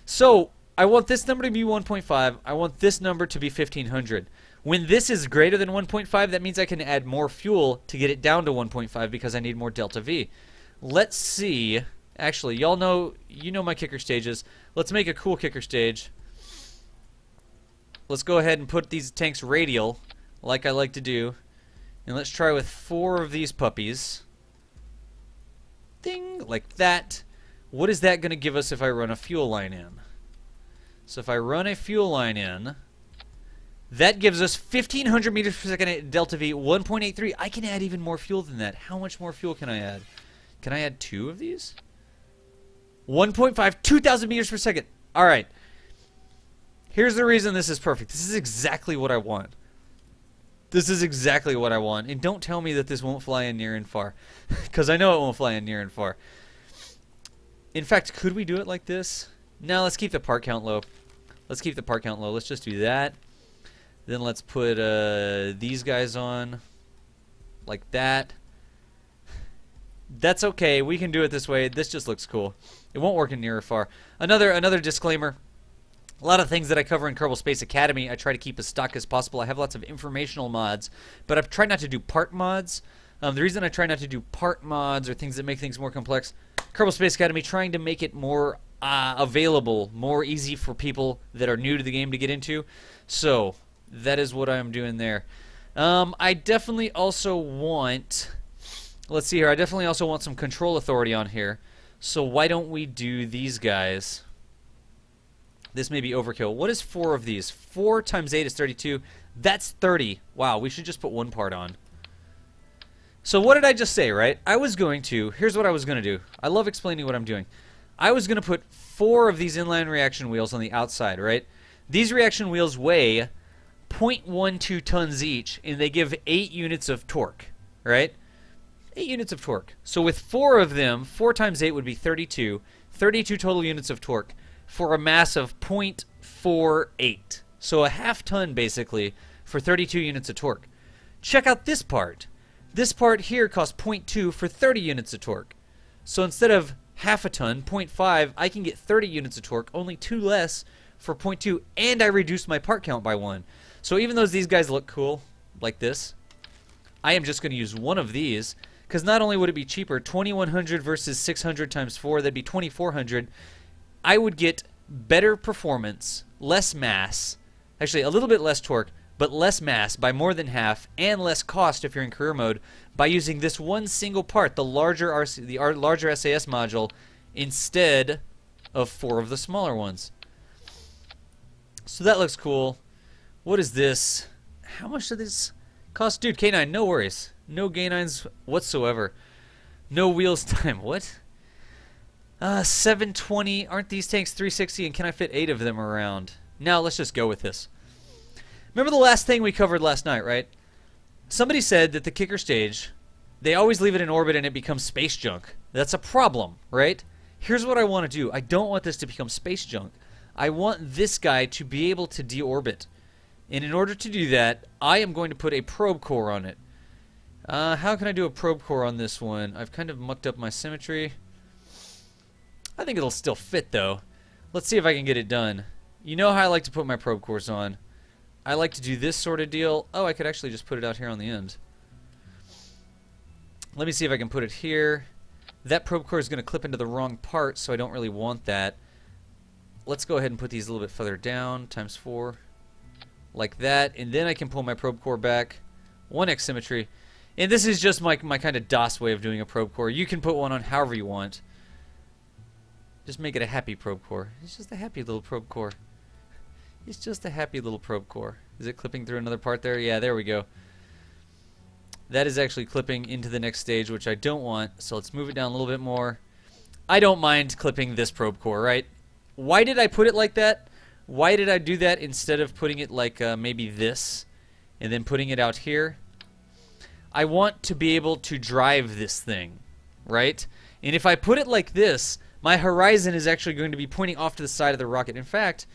S1: So, I want this number to be 1.5. I want this number to be 1500. When this is greater than 1.5, that means I can add more fuel to get it down to 1.5 because I need more delta V. Let's see. Actually, y'all know, you know my kicker stages. Let's make a cool kicker stage. Let's go ahead and put these tanks radial, like I like to do. And let's try with 4 of these puppies. Ding! Like that. What is that going to give us if I run a fuel line in? So if I run a fuel line in, that gives us 1,500 meters per second at delta V, 1.83. I can add even more fuel than that. How much more fuel can I add? Can I add 2 of these? 1.5, 2,000 meters per second. All right. Here's the reason this is perfect. This is exactly what I want. This is exactly what I want. And don't tell me that this won't fly in near and far. Because I know it won't fly in near and far. In fact, could we do it like this? No, let's keep the part count low. Let's keep the part count low. Let's just do that. Then let's put these guys on. Like that. That's okay. We can do it this way. This just looks cool. It won't work in near or far. Another disclaimer. A lot of things that I cover in Kerbal Space Academy, I try to keep as stock as possible. I have lots of informational mods, but I try not to do part mods. The reason I try not to do part mods or things that make things more complex, Kerbal Space Academy trying to make it more available, more easy for people that are new to the game to get into. So that is what I'm doing there. I definitely also want, let's see here, I definitely also want some control authority on here. So why don't we do these guys? This may be overkill. What is 4 of these? 4 times 8 is 32. That's 30. Wow, we should just put 1 part on. So what did I just say, right? I was going to, here's what I was going to do. I love explaining what I'm doing. I was going to put 4 of these inline reaction wheels on the outside, right? These reaction wheels weigh 0.12 tons each, and they give 8 units of torque, right? 8 units of torque. So with 4 of them, 4 times 8 would be 32. 32 total units of torque for a mass of 0.48. So a half ton, basically, for 32 units of torque. Check out this part. This part here costs 0.2 for 30 units of torque. So instead of half a ton, 0.5, I can get 30 units of torque, only 2 less for 0.2, and I reduced my part count by 1. So even though these guys look cool, like this, I am just going to use 1 of these, because not only would it be cheaper, 2,100 versus 600 times 4, that'd be 2,400. I would get better performance, less mass, actually a little bit less torque, but less mass by more than half, and less cost if you're in career mode by using this one single part, the larger larger SAS module, instead of 4 of the smaller ones. So that looks cool. What is this? How much did this cost? Dude, K9, no worries. No K9s whatsoever. No wheels time. What? 720. Aren't these tanks 360, and can I fit 8 of them around? Now let's just go with this. Remember the last thing we covered last night, right? Somebody said that the kicker stage, they always leave it in orbit and it becomes space junk. That's a problem, right? Here's what I want to do. I don't want this to become space junk. I want this guy to be able to deorbit. And in order to do that, I am going to put a probe core on it. How can I do a probe core on this one? I've kind of mucked up my symmetry. I think it'll still fit, though. Let's see if I can get it done. You know how I like to put my probe cores on. I like to do this sort of deal. Oh, I could actually just put it out here on the end. Let me see if I can put it here. That probe core is going to clip into the wrong part, so I don't really want that. Let's go ahead and put these a little bit further down, times 4. Like that, and then I can pull my probe core back. 1x symmetry. And this is just my kind of DOS way of doing a probe core. You can put one on however you want. Just make it a happy probe core. It's just a happy little probe core. It's just a happy little probe core. Is it clipping through another part there? Yeah, there we go. That is actually clipping into the next stage, which I don't want. So let's move it down a little bit more. I don't mind clipping this probe core, right? Why did I put it like that? Why did I do that instead of putting it like maybe this and then putting it out here? I want to be able to drive this thing, right? And if I put it like this, my horizon is actually going to be pointing off to the side of the rocket. In fact,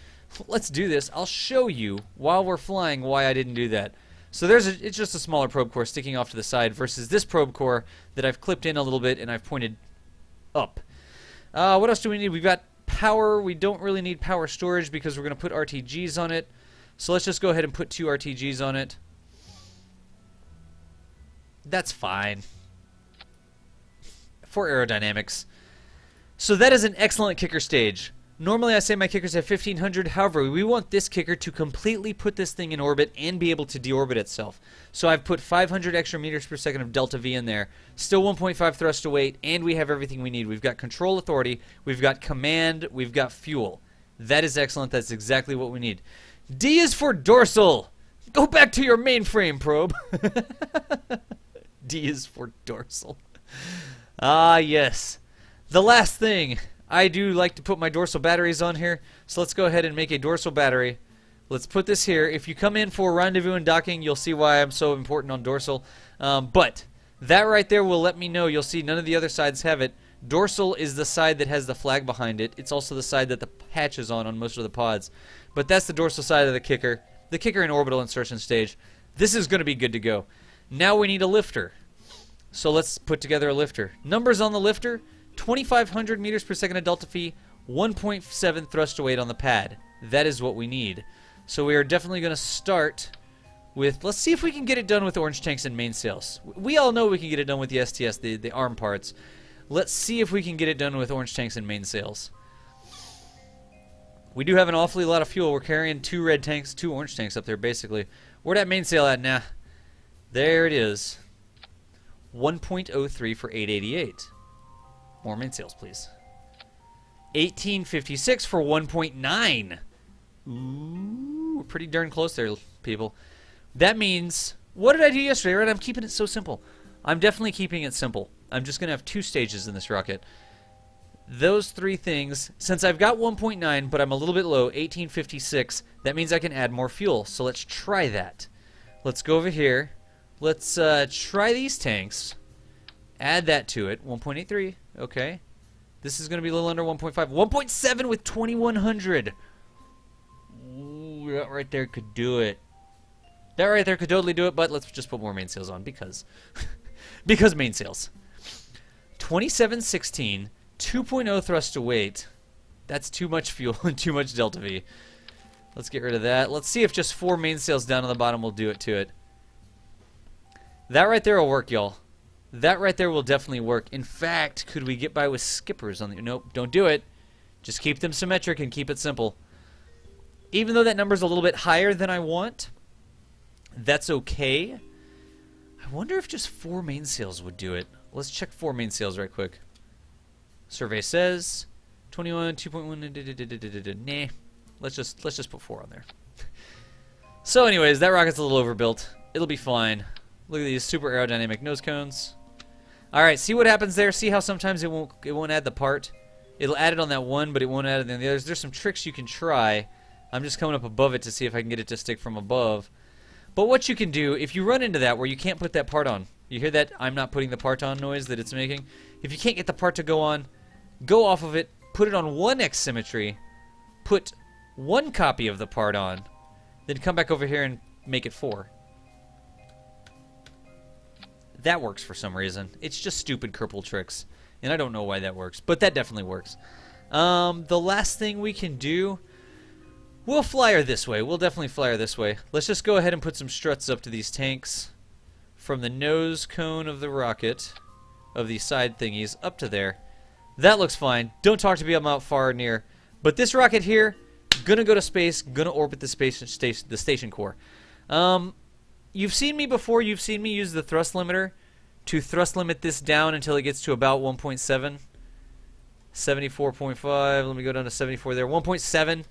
S1: let's do this. I'll show you while we're flying why I didn't do that. So it's just a smaller probe core sticking off to the side versus this probe core that I've clipped in a little bit and I've pointed up. What else do we need? We've got power. We don't really need power storage because we're going to put RTGs on it. So let's just go ahead and put 2 RTGs on it. That's fine. For aerodynamics. So that is an excellent kicker stage. Normally I say my kickers have 1500, however, we want this kicker to completely put this thing in orbit and be able to deorbit itself. So I've put 500 extra meters per second of delta V in there, still 1.5 thrust to weight, and we have everything we need. We've got control authority, we've got command, we've got fuel. That is excellent, that's exactly what we need. D is for dorsal! Go back to your mainframe, probe! D is for dorsal. Ah, yes. The last thing. I do like to put my dorsal batteries on here, so let's go ahead and make a dorsal battery. Let's put this here. If you come in for rendezvous and docking, you'll see why I'm so important on dorsal. But that right there will let me know. You'll see none of the other sides have it. Dorsal is the side that has the flag behind it. It's also the side that the hatch is on most of the pods. But that's the dorsal side of the kicker in orbital insertion stage. This is going to be good to go. Now we need a lifter. So let's put together a lifter. Numbers on the lifter. 2,500 meters per second of delta V, 1.7 thrust to weight on the pad. That is what we need. So we are definitely going to start with, let's see if we can get it done with orange tanks and mainsails. We all know we can get it done with the STS, the arm parts. Let's see if we can get it done with orange tanks and mainsails. We do have an awfully lot of fuel. We're carrying 2 red tanks, 2 orange tanks up there basically. Where that mainsail at now? There it is. 1.03 for 888. More mainsails, please. 1856 for 1.9. Ooh, we're pretty darn close there, people. That means, what did I do yesterday, right? I'm keeping it so simple. I'm definitely keeping it simple. I'm just going to have 2 stages in this rocket. Those 3 things, since I've got 1.9, but I'm a little bit low, 1856, that means I can add more fuel. So let's try that. Let's go over here. Let's try these tanks. Add that to it. 1.83. Okay. This is going to be a little under 1.5. 1.7 with 2,100. Ooh, that right there could do it. That right there could totally do it, but let's just put more mainsails on because because mainsails. 2716, 2.0 thrust to weight. That's too much fuel and too much delta V. Let's get rid of that. Let's see if just 4 mainsails down on the bottom will do it to it. That right there will work, y'all. That right there will definitely work. In fact, could we get by with skippers on the... Nope, don't do it. Just keep them symmetric and keep it simple. Even though that number's a little bit higher than I want, that's okay. I wonder if just 4 mainsails would do it. Let's check 4 mainsails right quick. Survey says 21, 2.1. Nah. Let's just put 4 on there. So anyways, that rocket's a little overbuilt. It'll be fine. Look at these super aerodynamic nose cones. Alright, see what happens there? See how sometimes it won't add the part? It'll add it on that one, but it won't add it on the others. There's some tricks you can try. I'm just coming up above it to see if I can get it to stick from above. But what you can do, if you run into that where you can't put that part on, you hear that I'm not putting the part on noise that it's making? If you can't get the part to go on, go off of it, put it on 1x symmetry, put 1 copy of the part on, then come back over here and make it 4. That works for some reason. It's just stupid Kerbal tricks. And I don't know why that works. But that definitely works. The last thing we can do... We'll fly her this way. We'll definitely fly her this way. Let's just go ahead and put some struts up to these tanks. From the nose cone of the rocket. Of these side thingies. Up to there. That looks fine. Don't talk to me about far or near. But this rocket here... Gonna go to space. Gonna orbit the station core. You've seen me before. You've seen me use the thrust limiter to thrust limit this down until it gets to about 1.7. 74.5. Let me go down to 74 there. 1.7.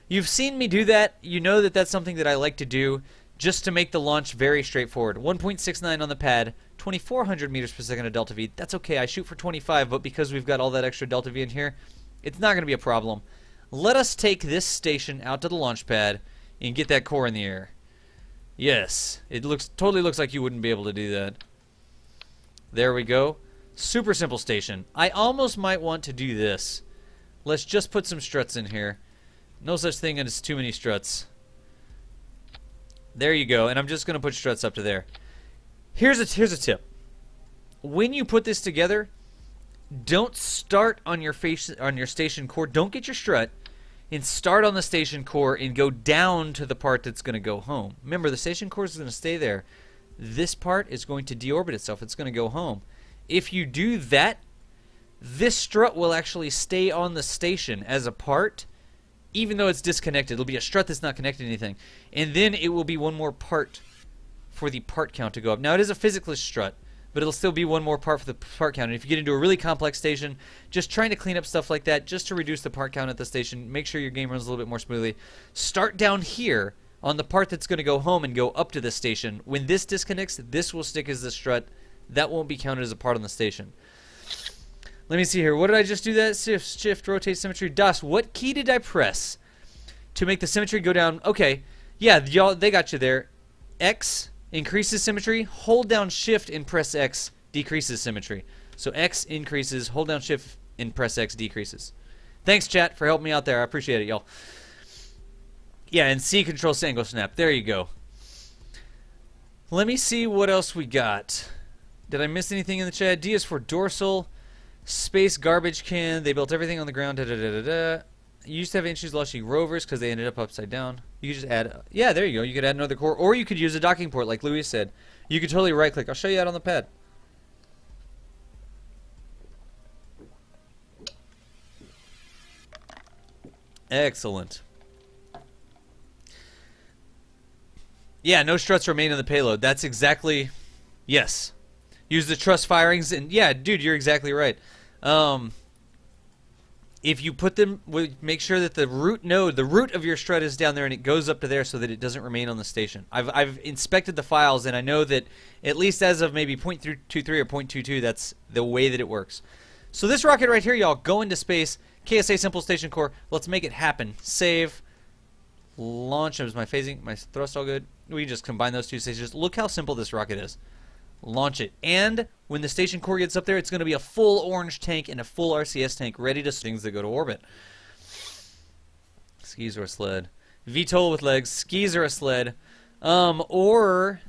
S1: You've seen me do that. You know that that's something that I like to do just to make the launch very straightforward. 1.69 on the pad. 2,400 meters per second of delta V. That's okay. I shoot for 25, but because we've got all that extra delta V in here, it's not going to be a problem. Let us take this station out to the launch pad and get that core in the air. Yes, it totally looks like you wouldn't be able to do that. There we go. Super simple station. I almost might want to do this. Let's just put some struts in here. No such thing as too many struts. There you go, and I'm just going to put struts up to there. Here's a tip. When you put this together, don't start on your station core. Don't get your strut and start on the station core and go down to the part that's going to go home. Remember, the station core is going to stay there. This part is going to deorbit itself. It's going to go home. If you do that, this strut will actually stay on the station as a part, even though it's disconnected. It'll be a strut that's not connected to anything. And then it will be one more part for the part count to go up. Now, it is a physicalist strut, but it'll still be one more part for the part count. And if you get into a really complex station, just trying to clean up stuff like that, just to reduce the part count at the station, make sure your game runs a little bit more smoothly. Start down here on the part that's going to go home and go up to the station. When this disconnects, this will stick as the strut. That won't be counted as a part on the station. Let me see here. What did I just do that? Shift, rotate, symmetry, DOS. What key did I press to make the symmetry go down? Okay. Yeah, y'all, they got you there. X increases symmetry. Hold down Shift and press X decreases symmetry. So X increases. Hold down Shift and press X decreases. Thanks, chat, for helping me out there. I appreciate it, y'all. Yeah, and C controls angle snap. There you go. Let me see what else we got. Did I miss anything in the chat? D is for dorsal. Space garbage can. They built everything on the ground. Da, da, da, da, da. You used to have ancient Lushy rovers because they ended up upside down. You could just add. Yeah, there you go. You could add another core, or you could use a docking port, like Louis said. You could totally right-click. I'll show you out on the pad. Excellent. Yeah, no struts remain in the payload. That's exactly. Yes. Use the truss firings, and yeah, dude, you're exactly right. If you put them, make sure that the root node, the root of your strut is down there and it goes up to there so that it doesn't remain on the station. I've inspected the files and I know that at least as of maybe 0.23 or 0.22, that's the way that it works. So this rocket right here, y'all, go into space, KSA simple station core. Let's make it happen. Save, launch. Is my phasing, my thrust all good? We just combine those two stages. Look how simple this rocket is. Launch it, and when the station core gets up there, it's going to be a full orange tank and a full RCS tank ready to things that go to orbit. Skis or a sled. VTOL with legs. Skis or a sled. Or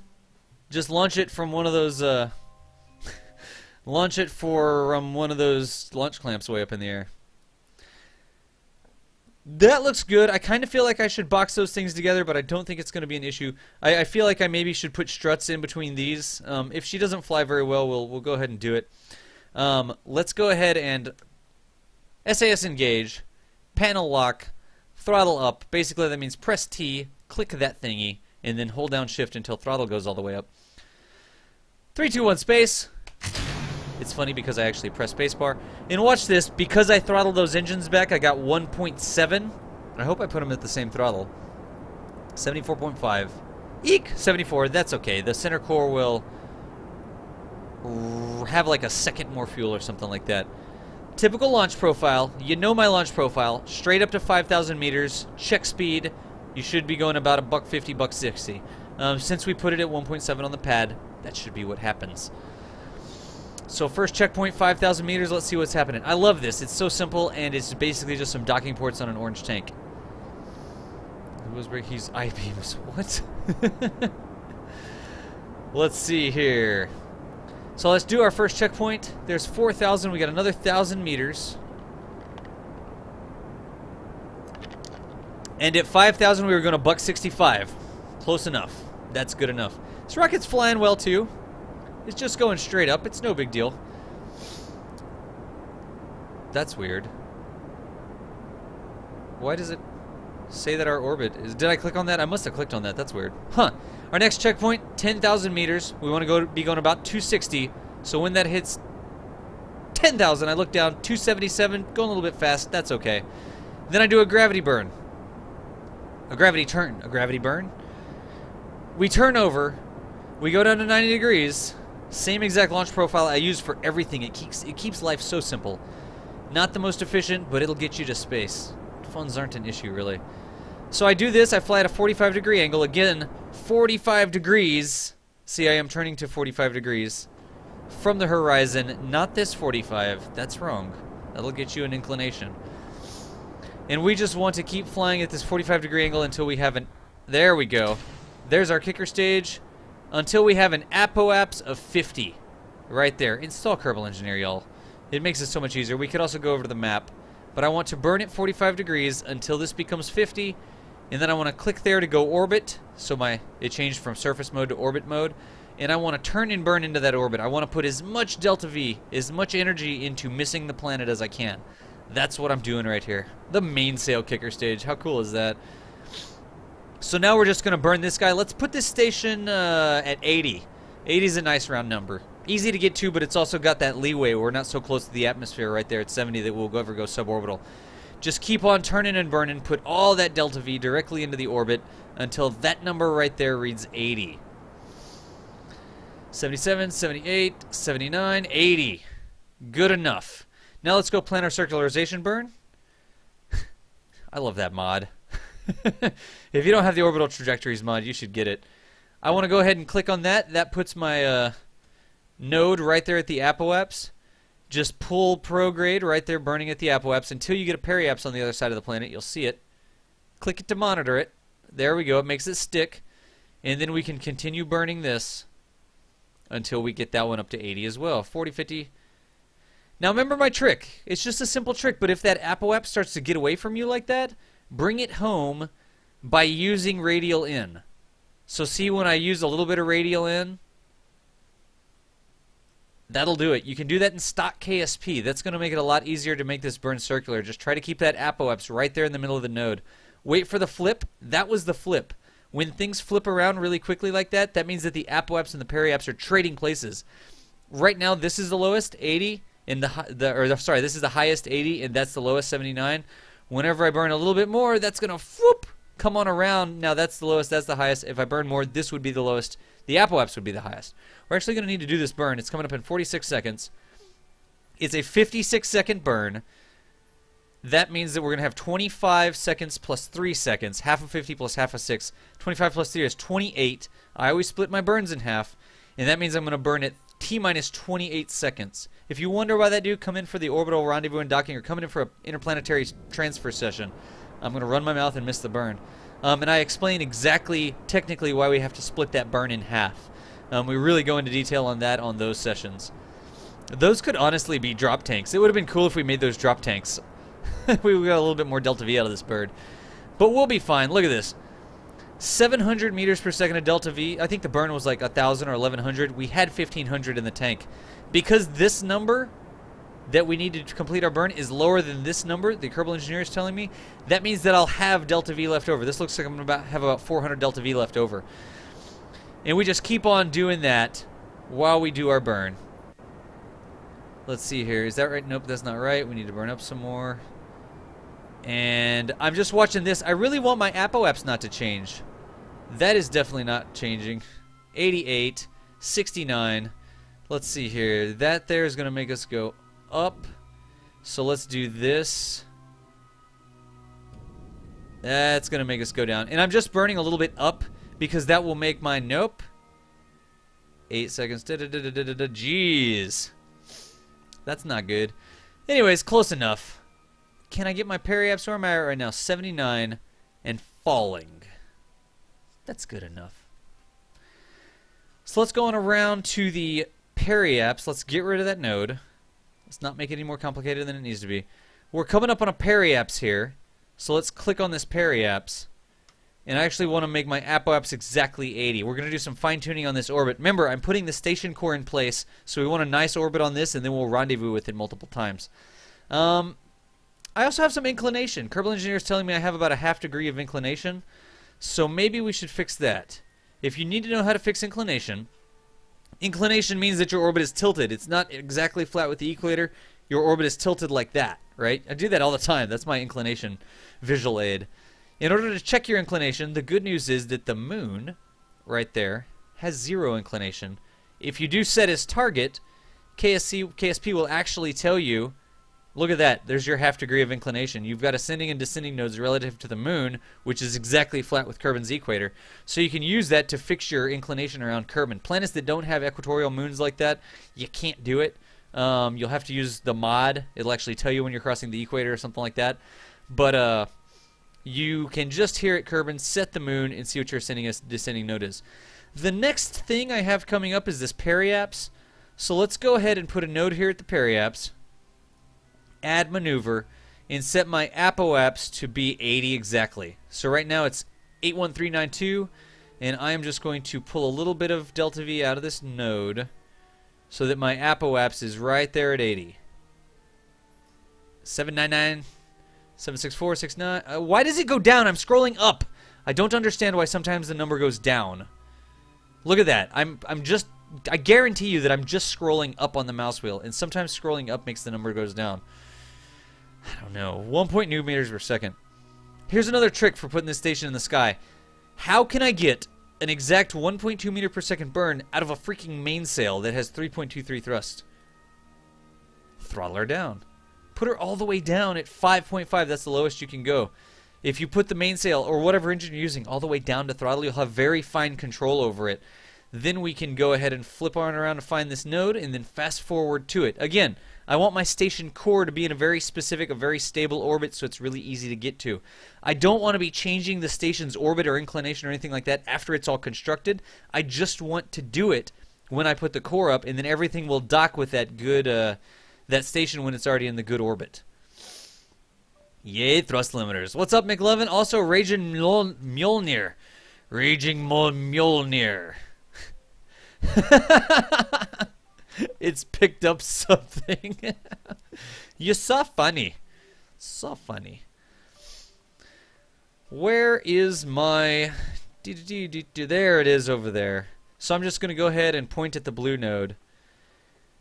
S1: just launch it from one of those. Launch it from one of those launch clamps way up in the air. That looks good. I kind of feel like I should box those things together, but I don't think it's going to be an issue. I feel like I maybe should put struts in between these. If she doesn't fly very well, we'll go ahead and do it. Let's go ahead and SAS engage, panel lock, throttle up. Basically, that means press T, click that thingy, and then hold down Shift until throttle goes all the way up. 3, 2, 1, space. It's funny because I actually pressed spacebar. And watch this, because I throttled those engines back, I got 1.7. I hope I put them at the same throttle. 74.5. Eek! 74, that's okay. The center core will have like a second more fuel or something like that. Typical launch profile. You know my launch profile. Straight up to 5,000 meters. Check speed. You should be going about $150, $160. Since we put it at 1.7 on the pad, that should be what happens. So first checkpoint, 5,000 meters. Let's see what's happening. I love this. It's so simple, and it's basically just some docking ports on an orange tank. He's I-beams. What? Let's see here. So let's do our first checkpoint. There's 4,000. We got another 1,000 meters. And at 5,000, we were going to $165. Close enough. That's good enough. This rocket's flying well, too. It's just going straight up. It's no big deal. That's weird. Why does it say that our orbit is... Did I click on that? I must have clicked on that. That's weird. Huh. Our next checkpoint, 10,000 meters. We want to be going about 260. So when that hits 10,000, I look down, 277. Going a little bit fast. That's okay. Then I do a gravity burn. A gravity turn. A gravity burn. We turn over. We go down to 90 degrees. Same exact launch profile I use for everything. It keeps life so simple. Not the most efficient, but it'll get you to space. Funds aren't an issue, really. So I do this. I fly at a 45-degree angle. Again, 45 degrees. See, I am turning to 45 degrees from the horizon. Not this 45. That's wrong. That'll get you an inclination. And we just want to keep flying at this 45-degree angle until we have an... There we go. There's our kicker stage. Until we have an apoapse of 50. Right there. Install Kerbal Engineer, y'all. It makes it so much easier. We could also go over to the map. But I want to burn it 45 degrees until this becomes 50. And then I want to click there to go orbit. So it changed from surface mode to orbit mode. And I want to turn and burn into that orbit. I want to put as much delta V, as much energy into missing the planet as I can. That's what I'm doing right here. The mainsail kicker stage. How cool is that? So now we're just going to burn this guy. Let's put this station at 80. 80 is a nice round number. Easy to get to, but it's also got that leeway. We're not so close to the atmosphere right there at 70 that we'll ever go suborbital. Just keep on turning and burning. Put all that delta V directly into the orbit until that number right there reads 80. 77, 78, 79, 80. Good enough. Now let's go plan our circularization burn. I love that mod. If you don't have the orbital trajectories mod, you should get it. I want to go ahead and click on that. That puts my node right there at the apoapse. Just pull prograde right there burning at the apoapse until you get a periapse on the other side of the planet. You'll see it. Click it to monitor it. There we go. It makes it stick. And then we can continue burning this until we get that one up to 80 as well. 40, 50. Now remember my trick. It's just a simple trick, but if that apoapse starts to get away from you like that, bring it home by using radial in. So see when I use a little bit of radial in? That'll do it. You can do that in stock KSP. That's going to make it a lot easier to make this burn circular. Just try to keep that apoapse right there in the middle of the node. Wait for the flip. That was the flip. When things flip around really quickly like that, that means that the apoapse and the periapse are trading places. Right now, this is the lowest, 80, and this is the highest, 80, and that's the lowest, 79. Whenever I burn a little bit more, that's going to whoop, come on around. Now that's the lowest, that's the highest. If I burn more, this would be the lowest. The apoapse would be the highest. We're actually going to need to do this burn. It's coming up in 46 seconds. It's a 56-second burn. That means that we're going to have 25 seconds plus 3 seconds. Half of 50 plus half of 6. 25 plus 3 is 28. I always split my burns in half. And that means I'm going to burn it T-minus 28 seconds. If you wonder why that do, come in for the orbital rendezvous and docking or come in for an interplanetary transfer session. I'm going to run my mouth and miss the burn. And I explain exactly, technically, why we have to split that burn in half. We really go into detail on that on those sessions. Those could honestly be drop tanks. It would have been cool if we made those drop tanks. We got a little bit more delta V out of this bird. But we'll be fine. Look at this. 700 meters per second of delta V. I think the burn was like 1,000 or 1,100. We had 1,500 in the tank. Because this number that we need to complete our burn is lower than this number, the Kerbal engineer is telling me, that means that I'll have delta V left over. This looks like I'm going to have about 400 delta V left over. And we just keep on doing that while we do our burn. Let's see here. Is that right? Nope, that's not right. We need to burn up some more. And I'm just watching this. I really want my apoapse not to change. That is definitely not changing. 88, 69. Let's see here. That there is going to make us go up. So let's do this. That's going to make us go down. And I'm just burning a little bit up because that will make my nope. 8 seconds. Jeez. That's not good. Anyways, close enough. Can I get my periapse? Where am I at right now? 79 and falling. That's good enough. So let's go on around to the periapse. Let's get rid of that node. Let's not make it any more complicated than it needs to be. We're coming up on a periapse here. So let's click on this periapse. And I actually want to make my apoapse exactly 80. We're going to do some fine-tuning on this orbit. Remember, I'm putting the station core in place, so we want a nice orbit on this, and then we'll rendezvous with it multiple times. I also have some inclination. Kerbal engineer is telling me I have about a ½ degree of inclination, so maybe we should fix that. If you need to know how to fix inclination, inclination means that your orbit is tilted. It's not exactly flat with the equator. Your orbit is tilted like that, right? I do that all the time. That's my inclination visual aid. In order to check your inclination, the good news is that the moon, right there, has 0 inclination. If you do set as target, KSP will actually tell you, look at that, there's your ½ degree of inclination. You've got ascending and descending nodes relative to the moon, which is exactly flat with Kerbin's equator. So you can use that to fix your inclination around Kerbin. Planets that don't have equatorial moons like that, you can't do it. You'll have to use the mod. It'll actually tell you when you're crossing the equator or something like that. But you can just here at Kerbin set the moon and see what your ascending and descending node is. The next thing I have coming up is this periapse. So let's go ahead and put a node here at the periapse. add maneuver and set my apoapse to be 80 exactly. So right now it's 81392, and I am just going to pull a little bit of delta V out of this node so that my apoapse is right there at 80. 799, 76469. Why does it go down? I'm scrolling up. I don't understand why sometimes the number goes down. Look at that. I guarantee you that I'm just scrolling up on the mouse wheel, and sometimes scrolling up makes the number goes down. I don't know. 1.2 meters per second. Here's another trick for putting this station in the sky. How can I get an exact 1.2 meter per second burn out of a freaking mainsail that has 3.23 thrust? Throttle her down. Put her all the way down at 5.5. That's the lowest you can go. If you put the mainsail or whatever engine you're using all the way down to throttle, you'll have very fine control over it. Then we can go ahead and flip on around to find this node and then fast forward to it. Again, I want my station core to be in a very specific, a very stable orbit so it's really easy to get to. I don't want to be changing the station's orbit or inclination or anything like that after it's all constructed. I just want to do it when I put the core up, and then everything will dock with that good, that station when it's already in the good orbit. Yay, thrust limiters. What's up, McLovin? Also, Raging Mjolnir. Raging Mjolnir. It's picked up something. You're so funny. So funny. Where is my... There it is over there. So I'm just going to go ahead and point at the blue node.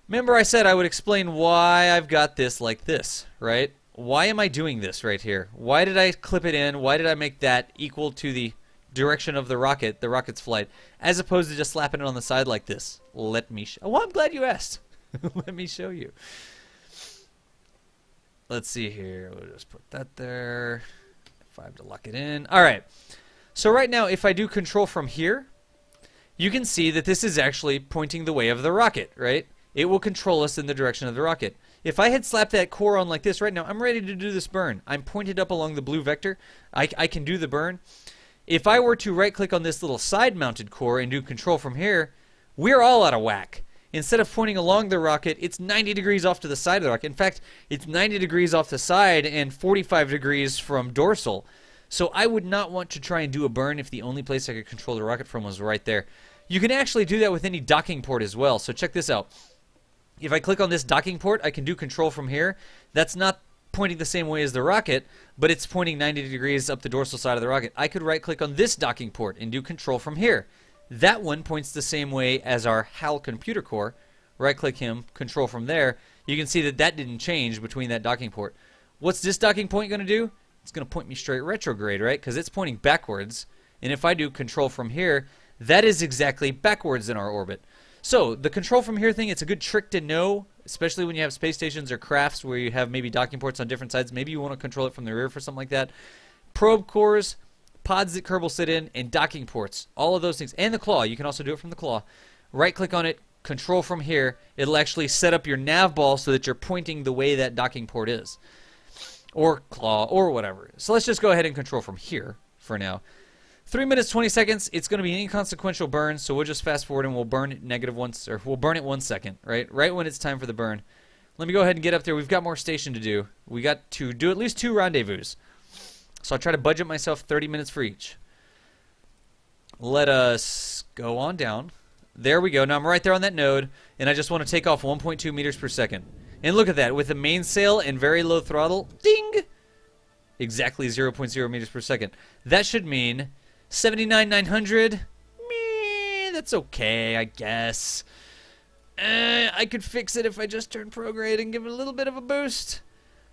S1: Remember I said I would explain why I've got this like this, right? Why am I doing this right here? Why did I clip it in? Why did I make that equal to the direction of the rocket's flight, as opposed to just slapping it on the side like this? Let me oh, I'm glad you asked. Let me show you. Let's see here. We'll just put that there. 5 to lock it in. Alright. So right now, if I do control from here, you can see that this is actually pointing the way of the rocket, right? It will control us in the direction of the rocket. If I had slapped that core on like this right now, I'm ready to do this burn. I'm pointed up along the blue vector. I can do the burn. If I were to right-click on this little side-mounted core and do control from here, we're all out of whack. Instead of pointing along the rocket, it's 90 degrees off to the side of the rocket. In fact, it's 90 degrees off the side and 45 degrees from dorsal. So I would not want to try and do a burn if the only place I could control the rocket from was right there. You can actually do that with any docking port as well. So check this out. If I click on this docking port, I can do control from here. That's not pointing the same way as the rocket, but it's pointing 90 degrees up the dorsal side of the rocket. I could right-click on this docking port and do control from here. That one points the same way as our HAL computer core. Right-click him, control from there. You can see that that didn't change between that docking port. What's this docking point going to do? It's going to point me straight retrograde, right? Because it's pointing backwards. And if I do control from here, that is exactly backwards in our orbit. So the control from here thing, it's a good trick to know, especially when you have space stations or crafts where you have maybe docking ports on different sides. Maybe you want to control it from the rear for something like that. Probe cores, pods that Kerbal sit in, and docking ports. All of those things. And the claw. You can also do it from the claw. Right-click on it, control from here. It'll actually set up your nav ball so that you're pointing the way that docking port is. Or claw, or whatever. So let's just go ahead and control from here for now. 3 minutes, 20 seconds. It's going to be an inconsequential burn, so we'll just fast forward and we'll burn it we'll burn it 1 second, right? Right when it's time for the burn. Let me go ahead and get up there. We've got more station to do. We got to do at least 2 rendezvous. So I'll try to budget myself 30 minutes for each. Let us go on down. There we go. Now I'm right there on that node, and I just want to take off 1.2 meters per second. And look at that. With the mainsail and very low throttle, ding! Exactly 0.0 meters per second. That should mean 79,900. Meh, that's okay, I guess. I could fix it if I just turn prograde and give it a little bit of a boost.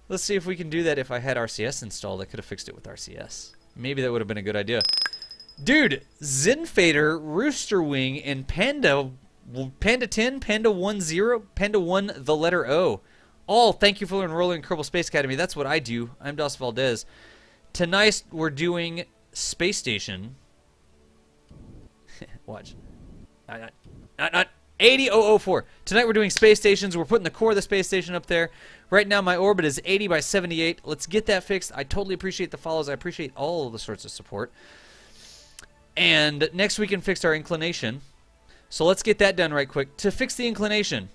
S1: Let's see if we can do that. If I had RCS installed, I could have fixed it with RCS. Maybe that would have been a good idea. Dude, Zenfader, Rooster Wing, and Panda 10, Panda 10, Panda 1, the letter O. All thank you for enrolling in Kerbal Space Academy. That's what I do. I'm Dos Valdez. Tonight we're doing Space Station. Watch. 80004. Tonight we're doing space stations. We're putting the core of the space station up there. Right now my orbit is 80 by 78. Let's get that fixed. I totally appreciate the follows. I appreciate all of the sorts of support. And next we can fix our inclination. So let's get that done right quick. To fix the inclination,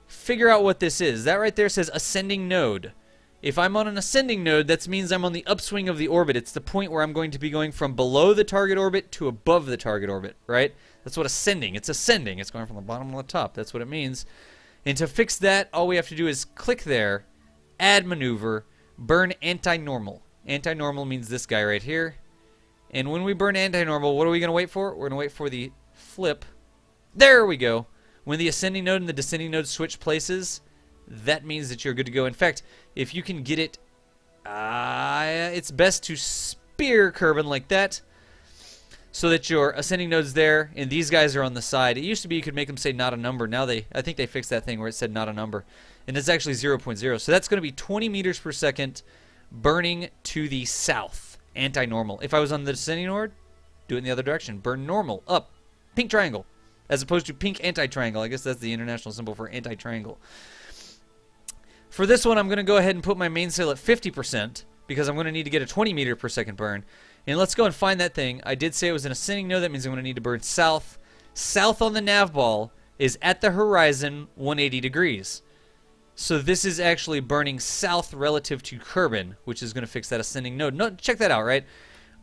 S1: figure out what this is. That right there says ascending node. If I'm on an ascending node, that means I'm on the upswing of the orbit. It's the point where I'm going to be going from below the target orbit to above the target orbit, right? That's what ascending. It's ascending. It's going from the bottom to the top. That's what it means. And to fix that, all we have to do is click there, add maneuver, burn anti-normal. Anti-normal means this guy right here. And when we burn anti-normal, what are we going to wait for? We're going to wait for the flip. There we go. When the ascending node and the descending node switch places, that means that you're good to go. In fact, if you can get it, it's best to spear Kerbal like that so that your ascending node's there and these guys are on the side. It used to be you could make them say not a number. Now I think they fixed that thing where it said not a number. And it's actually 0.0. So that's going to be 20 meters per second burning to the south. Anti-normal. If I was on the descending node, do it in the other direction. Burn normal. Up. Pink triangle. As opposed to pink anti-triangle. I guess that's the international symbol for anti-triangle. For this one, I'm going to go ahead and put my mainsail at 50% because I'm going to need to get a 20 meter per second burn. And let's go and find that thing. I did say it was an ascending node. That means I'm going to need to burn south. South on the nav ball is at the horizon 180 degrees. So this is actually burning south relative to Kerbal, which is going to fix that ascending node. No, check that out, right?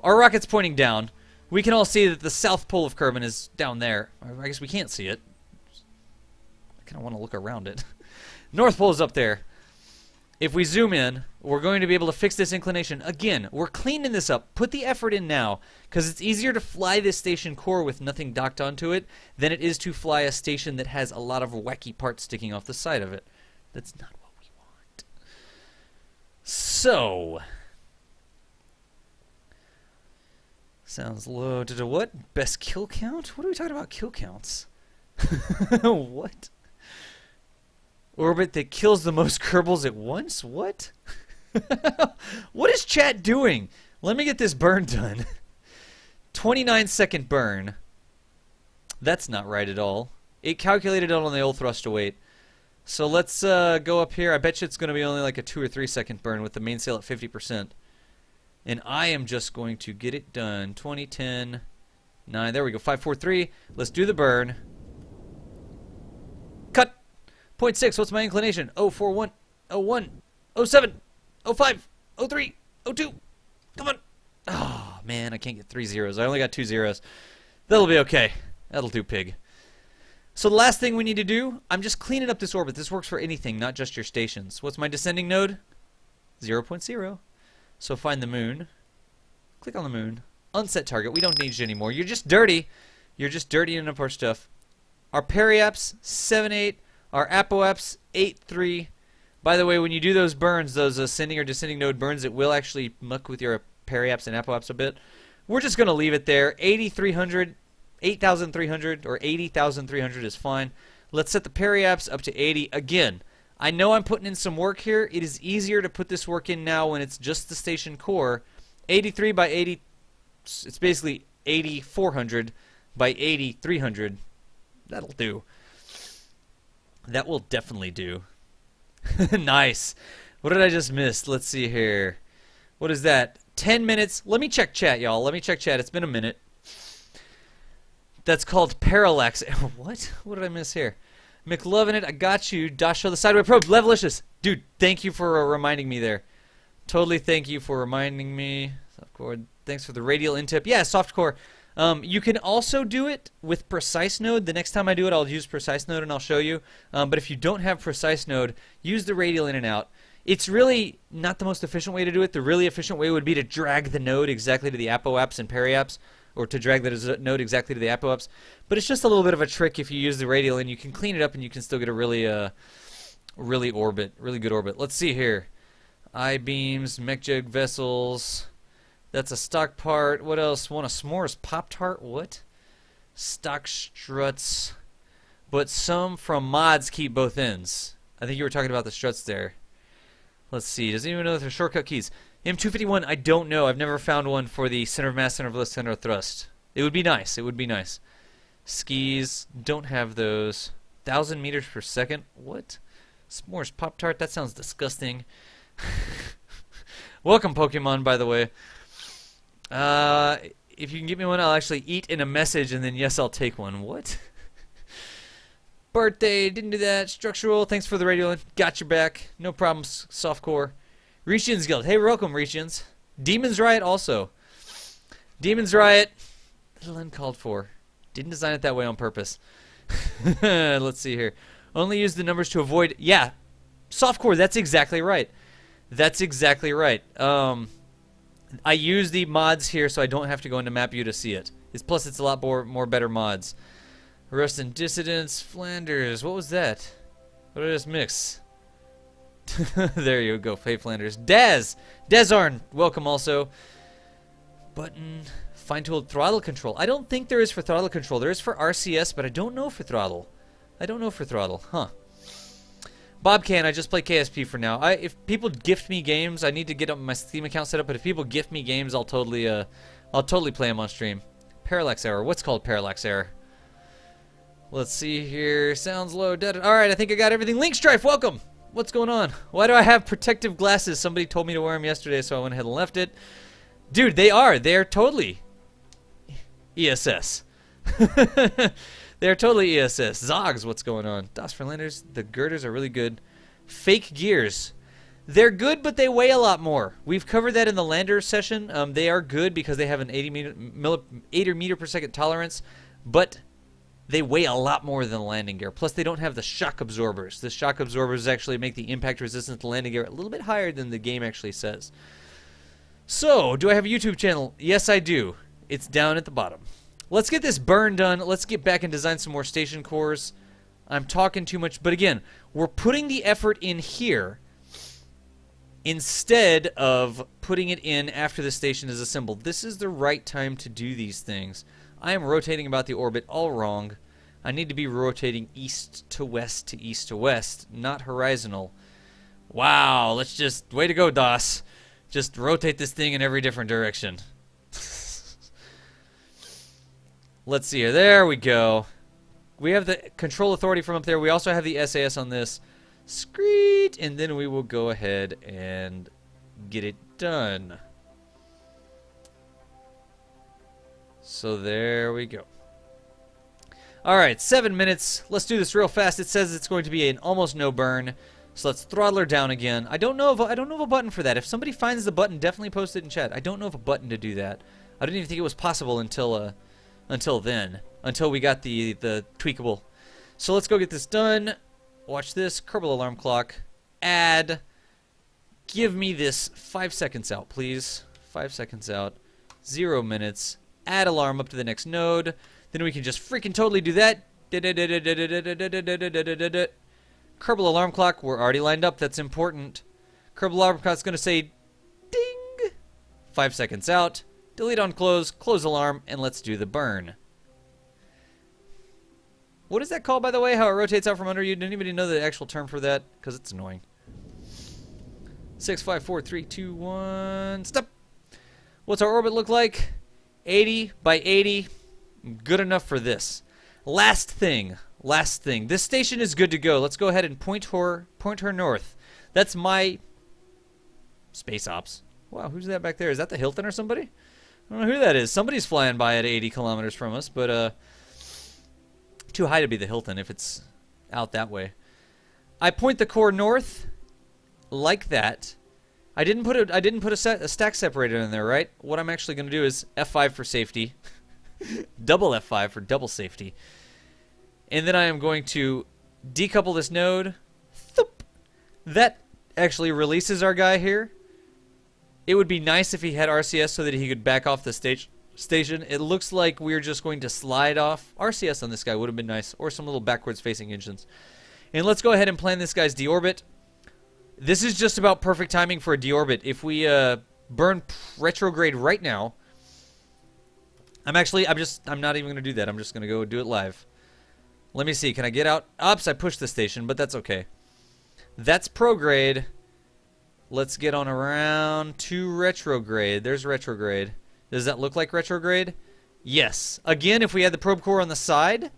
S1: Our rocket's pointing down. We can all see that the south pole of Kerbal is down there. I guess we can't see it. I kind of want to look around it. North pole is up there. If we zoom in, we're going to be able to fix this inclination. Again, we're cleaning this up. Put the effort in now, because it's easier to fly this station core with nothing docked onto it than it is to fly a station that has a lot of wacky parts sticking off the side of it. That's not what we want. So, sounds low. What? Best kill count? What are we talking about kill counts? What? Orbit that kills the most Kerbals at once? What? What is chat doing? Let me get this burn done. 29-second burn. That's not right at all. It calculated it on the old thrust to weight. So let's go up here. I bet you it's going to be only like a 2 or 3 second burn with the mainsail at 50%. And I am just going to get it done. 20, 10, 9. There we go. 5, 4, 3. Let's do the burn. Cut. 0.6. What's my inclination? 041, 01, 07, 05, 03, 02. Come on. Oh, man. I can't get 3 zeros. I only got 2 zeros. That'll be okay. That'll do, pig. So the last thing we need to do, I'm just cleaning up this orbit. This works for anything, not just your stations. What's my descending node? 0.0. So find the moon. Click on the moon. Unset target. We don't need you anymore. You're just dirty. You're just dirtying up our stuff. Our periaps, 7.8. Our apoaps, 8.3. By the way, when you do those burns, those ascending or descending node burns, it will actually muck with your periaps and apoaps a bit. We're just going to leave it there. 8,300. 8,300 or 80,300 is fine. Let's set the periaps up to 80. Again, I know I'm putting in some work here. It is easier to put this work in now when it's just the station core. 83 by 80, it's basically 8,400 by 8,300. That'll do. That will definitely do. Nice. What did I just miss? Let's see here. What is that? 10 minutes. Let me check chat, y'all. Let me check chat. It's been a minute. That's called parallax. What? What did I miss here? McLovin it. I got you. Dasho the sideway probe. Levelicious. Dude, thank you for reminding me there. Totally thank you for reminding me. Softcore. Thanks for the radial intip. Yeah, softcore. You can also do it with precise node. The next time I do it, I'll use precise node and I'll show you. But if you don't have precise node, use the radial in and out. It's really not the most efficient way to do it. The really efficient way would be to drag the node exactly to the apoaps and periaps, or to drag the node exactly to the apoaps. But it's just a little bit of a trick if you use the radial, and you can clean it up and you can still get a really really good orbit. Let's see here. I-beams, mech-jug vessels. That's a stock part. What else? Want a s'mores Pop-Tart? What? Stock struts. But some from mods keep both ends. I think you were talking about the struts there. Let's see. Does anyone know if there's shortcut keys? M251, I don't know. I've never found one for the center of mass, center of lift, center of thrust. It would be nice. It would be nice. Skis, don't have those. 1,000 meters per second? What? S'mores Pop-Tart? That sounds disgusting. Welcome, Pokemon, by the way. If you can get me one, I'll actually eat in a message, and then yes, I'll take one. What? Birthday, didn't do that. Structural, thanks for the radio. Got your back. No problems, softcore. Rishian's Guild. Hey, welcome, Rishians. Demon's Riot also. Demon's Riot. A little uncalled for. Didn't design it that way on purpose. Let's see here. Only use the numbers to avoid... Yeah. Softcore, that's exactly right. That's exactly right. I use the mods here so I don't have to go into map view to see it. Plus, it's a lot more better mods. Rust and Dissidents, Flanders. What was that? What did I just mix? There you go, Faye Flanders. Dazarn, welcome also. Button, fine tool, throttle control. I don't think there is for throttle control. There is for RCS, but I don't know for throttle. Huh. Bob can. I just play KSP for now. If people gift me games, I need to get up my Steam account set up. But if people gift me games, I'll totally play them on stream. Parallax error. What's called parallax error? Let's see here. Sounds low. Dead. All right, I think I got everything. Link Strife, welcome. What's going on? Why do I have protective glasses? Somebody told me to wear them yesterday, so I went ahead and left it. Dude, they are totally ESS. They're totally ESS. Zogs, what's going on? Das Verlanders, the girders are really good. Fake gears. They're good, but they weigh a lot more. We've covered that in the lander session. They are good because they have an 80 meter per second tolerance, but they weigh a lot more than the landing gear. Plus, they don't have the shock absorbers. The shock absorbers actually make the impact resistance to the landing gear a little bit higher than the game actually says. So, do I have a YouTube channel? Yes, I do. It's down at the bottom. Let's get this burn done. Let's get back and design some more station cores. I'm talking too much, but again, we're putting the effort in here instead of putting it in after the station is assembled. This is the right time to do these things. I am rotating about the orbit all wrong. I need to be rotating east to west, not horizontal. Wow, let's just, way to go, DOS. Just rotate this thing in every different direction. Let's see here. There we go. We have the control authority from up there. We also have the SAS on this. Screet! And then we will go ahead and get it done. So there we go. Alright, 7 minutes. Let's do this real fast. It says it's going to be an almost no burn. So let's throttle her down again. I don't know of a button for that. If somebody finds the button, definitely post it in chat. I don't know of a button to do that. I didn't even think it was possible until we got the tweakable. So let's go get this done. Watch this. Kerbal alarm clock. Add. Give me this 5 seconds out, please. 5 seconds out. 0 minutes. Add alarm up to the next node. Then we can just freaking totally do that. Kerbal alarm clock. We're already lined up. That's important. Kerbal alarm clock's going to say ding. 5 seconds out. Delete on close. Close alarm. And let's do the burn. What is that called, by the way? How it rotates out from under you? Did anybody know the actual term for that? Because it's annoying. 6, 5, 4, 3, 2, 1. Stop. What's our orbit look like? 80 by 80. Good enough for this. Last thing. This station is good to go. Let's go ahead and point her north. That's my space ops. Wow, who's that back there? Is that the Hilton or somebody? I don't know who that is. Somebody's flying by at 80 kilometers from us, but too high to be the Hilton if it's out that way. I point the core north like that. I didn't put a stack separator in there, right? What I'm actually going to do is F5 for safety. Double F5 for double safety. And then I am going to decouple this node. Thoop. That actually releases our guy here. It would be nice if he had RCS so that he could back off the station. It looks like we're just going to slide off. RCS on this guy would have been nice, or some little backwards facing engines. And let's go ahead and plan this guy's deorbit. This is just about perfect timing for a deorbit. If we burn retrograde right now, I'm not even going to do that. I'm just going to go do it live. Let me see. Can I get out? Oops, I pushed the station, but that's okay. That's prograde. Let's get on around to retrograde. There's retrograde. Does that look like retrograde? Yes. Again, if we had the probe core on the side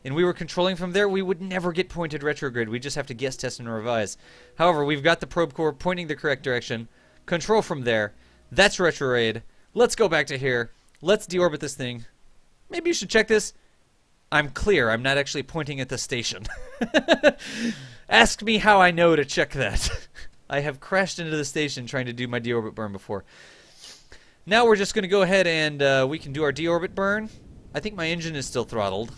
S1: and we were controlling from there, we would never get pointed retrograde. We just have to guess, test, and revise. However, we've got the probe core pointing the correct direction. Control from there. That's retrograde. Let's go back to here. Let's deorbit this thing. Maybe you should check this. I'm clear. I'm not actually pointing at the station. Ask me how I know to check that. I have crashed into the station trying to do my deorbit burn before. Now we're just going to go ahead and we can do our deorbit burn. I think my engine is still throttled.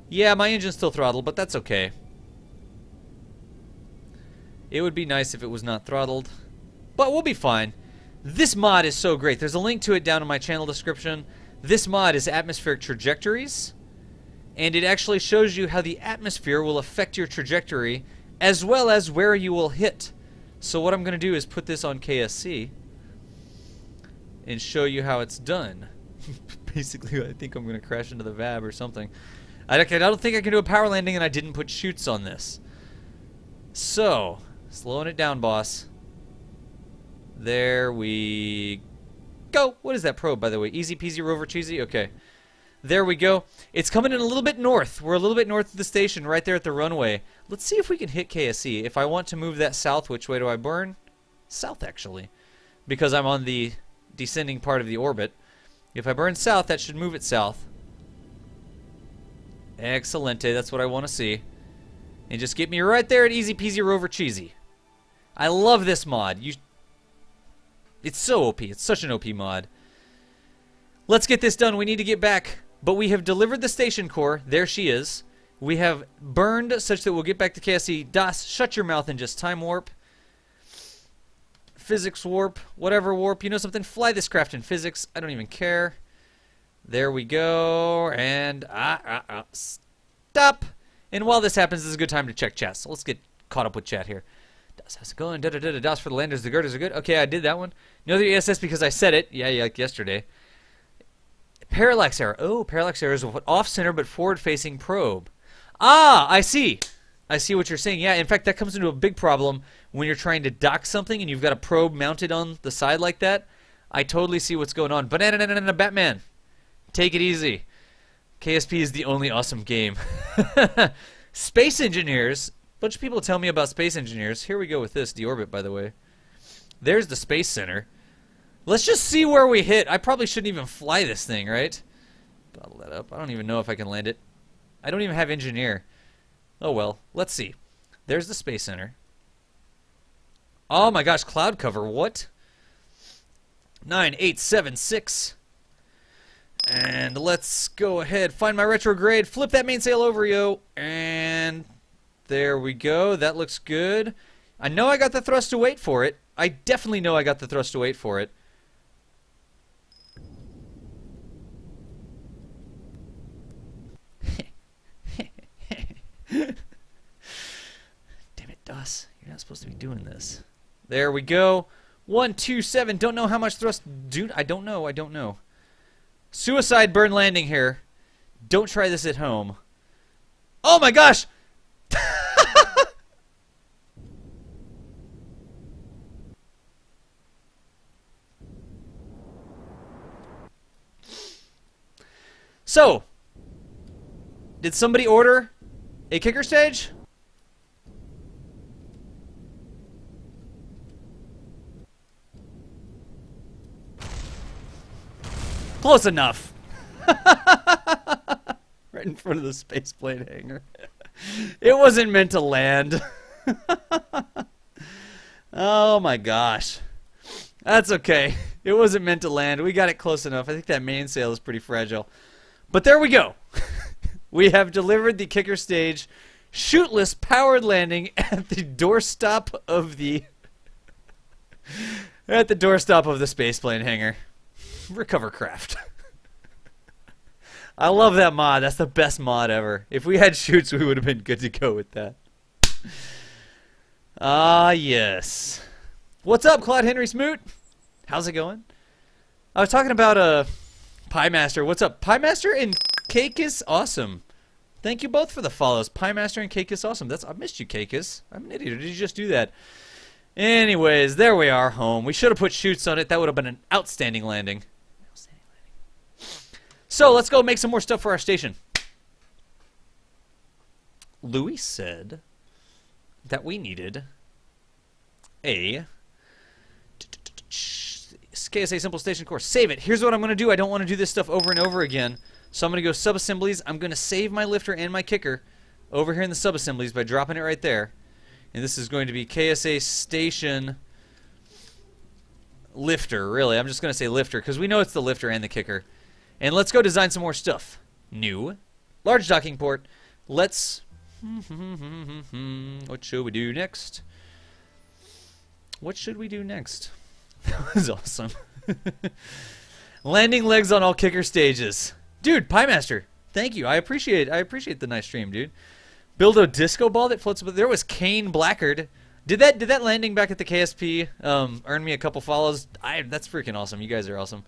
S1: Yeah, my engine's still throttled, but that's okay. It would be nice if it was not throttled, but we'll be fine. This mod is so great. There's a link to it down in my channel description. This mod is atmospheric trajectories, and it actually shows you how the atmosphere will affect your trajectory as well as where you will hit. So what I'm going to do is put this on KSC and show you how it's done. Basically, I think I'm going to crash into the VAB or something. I don't think I can do a power landing, and I didn't put chutes on this. So, slowing it down, boss. There we go. What is that probe, by the way? Easy peasy rover cheesy? Okay. There we go. It's coming in a little bit north. We're a little bit north of the station, right there at the runway. Let's see if we can hit KSC. If I want to move that south, which way do I burn? South, actually. Because I'm on the descending part of the orbit. If I burn south, that should move it south. Excelente. That's what I want to see. And just get me right there at easy peasy rover cheesy. I love this mod. It's so OP. It's such an OP mod. Let's get this done. We need to get back. But we have delivered the station core. There she is. We have burned such that we'll get back to KSC. DOS, shut your mouth and just time warp. Physics warp. Whatever warp. You know something? Fly this craft in physics. I don't even care. There we go. And stop. And while this happens, this is a good time to check chat. So let's get caught up with chat here. DOS, how's it going? DOS for the landers. The girders are good. Okay, I did that one. Know the ESS because I said it. Yeah, like yesterday. Parallax error. Oh, parallax error is off-center but forward-facing probe. Ah, I see. I see what you're saying. Yeah, in fact, that comes into a big problem when you're trying to dock something and you've got a probe mounted on the side like that. I totally see what's going on. Banana Batman. Take it easy. KSP is the only awesome game. Space Engineers. A bunch of people tell me about Space Engineers. Here we go with this. Deorbit, by the way. There's the Space Center. Let's just see where we hit. I probably shouldn't even fly this thing, right? Bottle that up. I don't even know if I can land it. I don't even have engineer. Oh well. Let's see. There's the Space Center. Oh my gosh, cloud cover. What? 9876. And let's go ahead. Find my retrograde. Flip that mainsail over, yo. And there we go. That looks good. I know I got the thrust to weight for it. I definitely know I got the thrust to weight for it. Damn it, DOS. You're not supposed to be doing this. There we go. 127. Don't know how much thrust. Dude, I don't know. I don't know. Suicide burn landing here. Don't try this at home. Oh my gosh! So, did somebody order a kicker stage? Close enough. Right in front of the spaceplane hangar. It wasn't meant to land. Oh my gosh. That's okay. It wasn't meant to land. We got it close enough. I think that mainsail is pretty fragile. But there we go. We have delivered the kicker stage. Chute-less powered landing at the doorstop of the spaceplane hangar. Recover craft. I love that mod. That's the best mod ever. If we had chutes, we would have been good to go with that. Ah, yes. What's up, Claude Henry Smoot? How's it going? I was talking about Pie Master. What's up, Pie Master and Cake is awesome. Thank you both for the follows. Pie Master and Cake is awesome. I missed you, Cakeis. I'm an idiot. Or did you just do that? Anyways, there we are, home. We should have put chutes on it. That would have been an outstanding landing. So let's go make some more stuff for our station. Louis said that we needed a KSA simple station core. Save it. Here's what I'm going to do. I don't want to do this stuff over and over again. So I'm going to go sub-assemblies. I'm going to save my lifter and my kicker over here in the sub-assemblies by dropping it right there. And this is going to be KSA Station Lifter, really. I'm just going to say lifter because we know it's the lifter and the kicker. And let's go design some more stuff. New. Large docking port. Let's... What should we do next? What should we do next? That was awesome. Landing legs on all kicker stages. Dude, Pie Master, thank you. I appreciate the nice stream, dude. Build a disco ball that floats. But there was Kane Blackard. Did that landing back at the KSP earn me a couple follows? That's freaking awesome. You guys are awesome.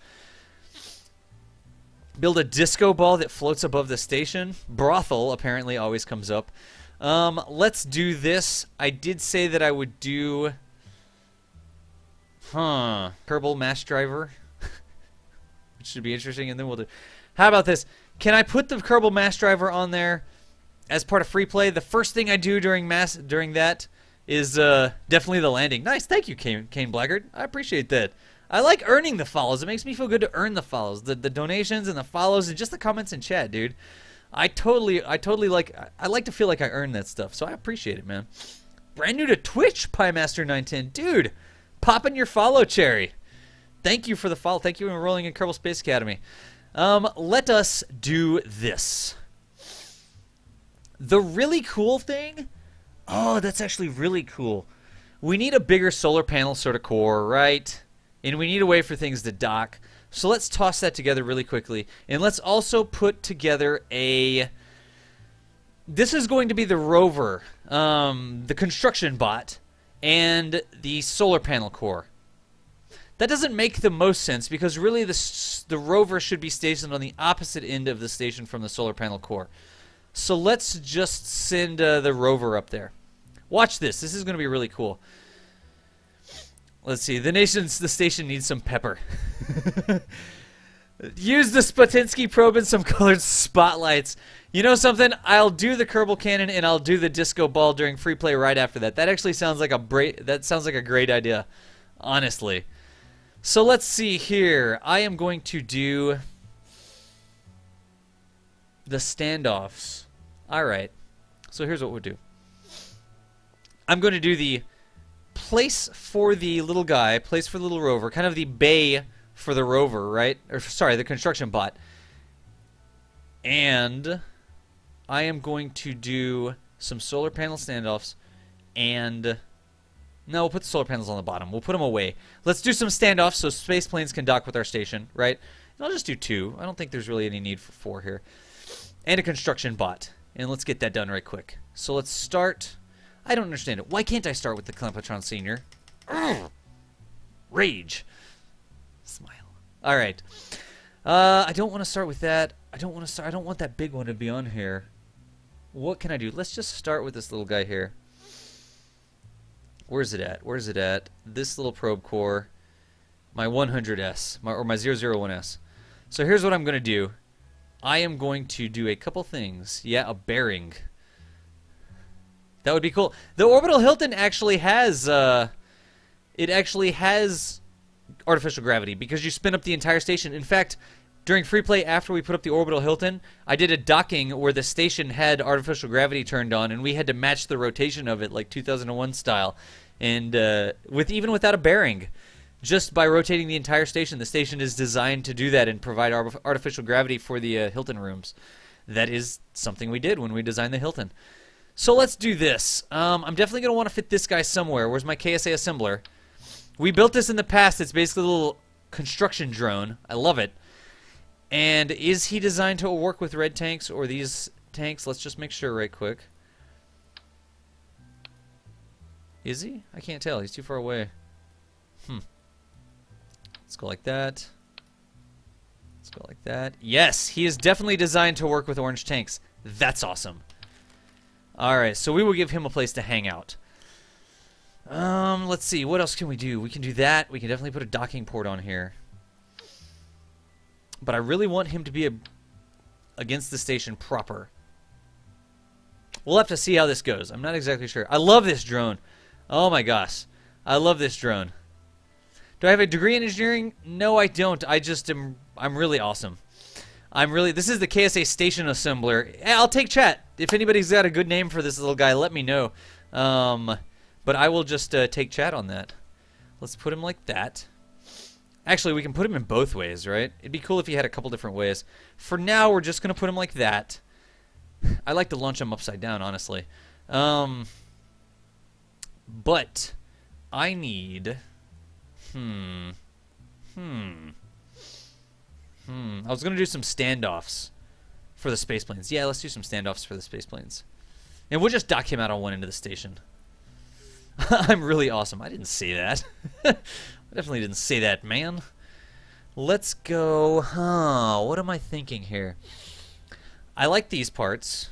S1: Build a disco ball that floats above the station. Brothel apparently always comes up. Let's do this. I did say that I would do... Kerbal Mash Driver. Which should be interesting, and then we'll do... How about this? Can I put the Kerbal Mash Driver on there as part of free play? The first thing I do during that is definitely the landing. Nice, thank you, Kane Blackard. I appreciate that. I like earning the follows. It makes me feel good to earn the follows, the donations and the follows, and just the comments in chat, dude. I totally like. I like to feel like I earn that stuff, so I appreciate it, man. Brand new to Twitch, PieMaster910, dude. Popping your follow, cherry. Thank you for the follow. Thank you for enrolling in Kerbal Space Academy. Let us do this. The really cool thing. Oh, that's actually really cool. We need a bigger solar panel sort of core, right? And we need a way for things to dock. So let's toss that together really quickly. And let's also put together a... This is going to be the rover, the construction bot, and the solar panel core. That doesn't make the most sense because really the rover should be stationed on the opposite end of the station from the solar panel core. So let's just send the rover up there. Watch this. This is going to be really cool. Let's see. The station needs some pepper. Use the Sputinsky probe and some colored spotlights. You know something? I'll do the Kerbal cannon and I'll do the disco ball during free play right after that. That actually sounds like a great idea, honestly. So let's see here. I am going to do the standoffs. All right. So here's what we'll do. I'm going to do the place for the little guy, place for the little rover, kind of the bay for the rover, right? Or sorry, the construction bot. And I am going to do some solar panel standoffs and... No, we'll put the solar panels on the bottom. We'll put them away. Let's do some standoffs so space planes can dock with our station, right? And I'll just do 2. I don't think there's really any need for 4 here. And a construction bot. And let's get that done right quick. So let's start... I don't understand it. Why can't I start with the Clampatron Senior? Urgh. Rage. Smile. All right. I don't want to start with that. I don't want that big one to be on here. What can I do? Let's just start with this little guy here. Where's it at? Where's it at? This little probe core. My 100S. Or my 001S. So here's what I'm going to do. I am going to do a couple things. Yeah, a bearing. That would be cool. The Orbital Hilton actually has... it actually has artificial gravity because you spin up the entire station. In fact, during free play after we put up the Orbital Hilton, I did a docking where the station had artificial gravity turned on and we had to match the rotation of it like 2001 style. And even without a bearing, just by rotating the entire station, the station is designed to do that and provide artificial gravity for the Hilton rooms. That is something we did when we designed the Hilton. So let's do this. I'm definitely going to want to fit this guy somewhere. Where's my KSA assembler? We built this in the past. It's basically a little construction drone. I love it. And is he designed to work with red tanks or these tanks? Let's just make sure right quick. Is he? I can't tell. He's too far away. Let's go like that. Let's go like that. Yes, he is definitely designed to work with orange tanks. That's awesome. Alright, so we will give him a place to hang out. Let's see. What else can we do? We can do that. We can definitely put a docking port on here. But I really want him to be against the station proper. We'll have to see how this goes. I'm not exactly sure. I love this drone. Oh my gosh. I love this drone. Do I have a degree in engineering? No, I don't. I'm really awesome. This is the KSA station assembler. I'll take chat. If anybody's got a good name for this little guy, let me know. But I will just take chat on that. Let's put him like that. Actually, we can put him in both ways, right? It'd be cool if he had a couple different ways. For now, we're just going to put him like that. I like to launch him upside down, honestly. But I need... I was going to do some standoffs for the space planes. Yeah, let's do some standoffs for the space planes. And we'll just dock him out on one end of the station. I'm really awesome. I didn't say that. I definitely didn't say that, man. Let's go... what am I thinking here? I like these parts.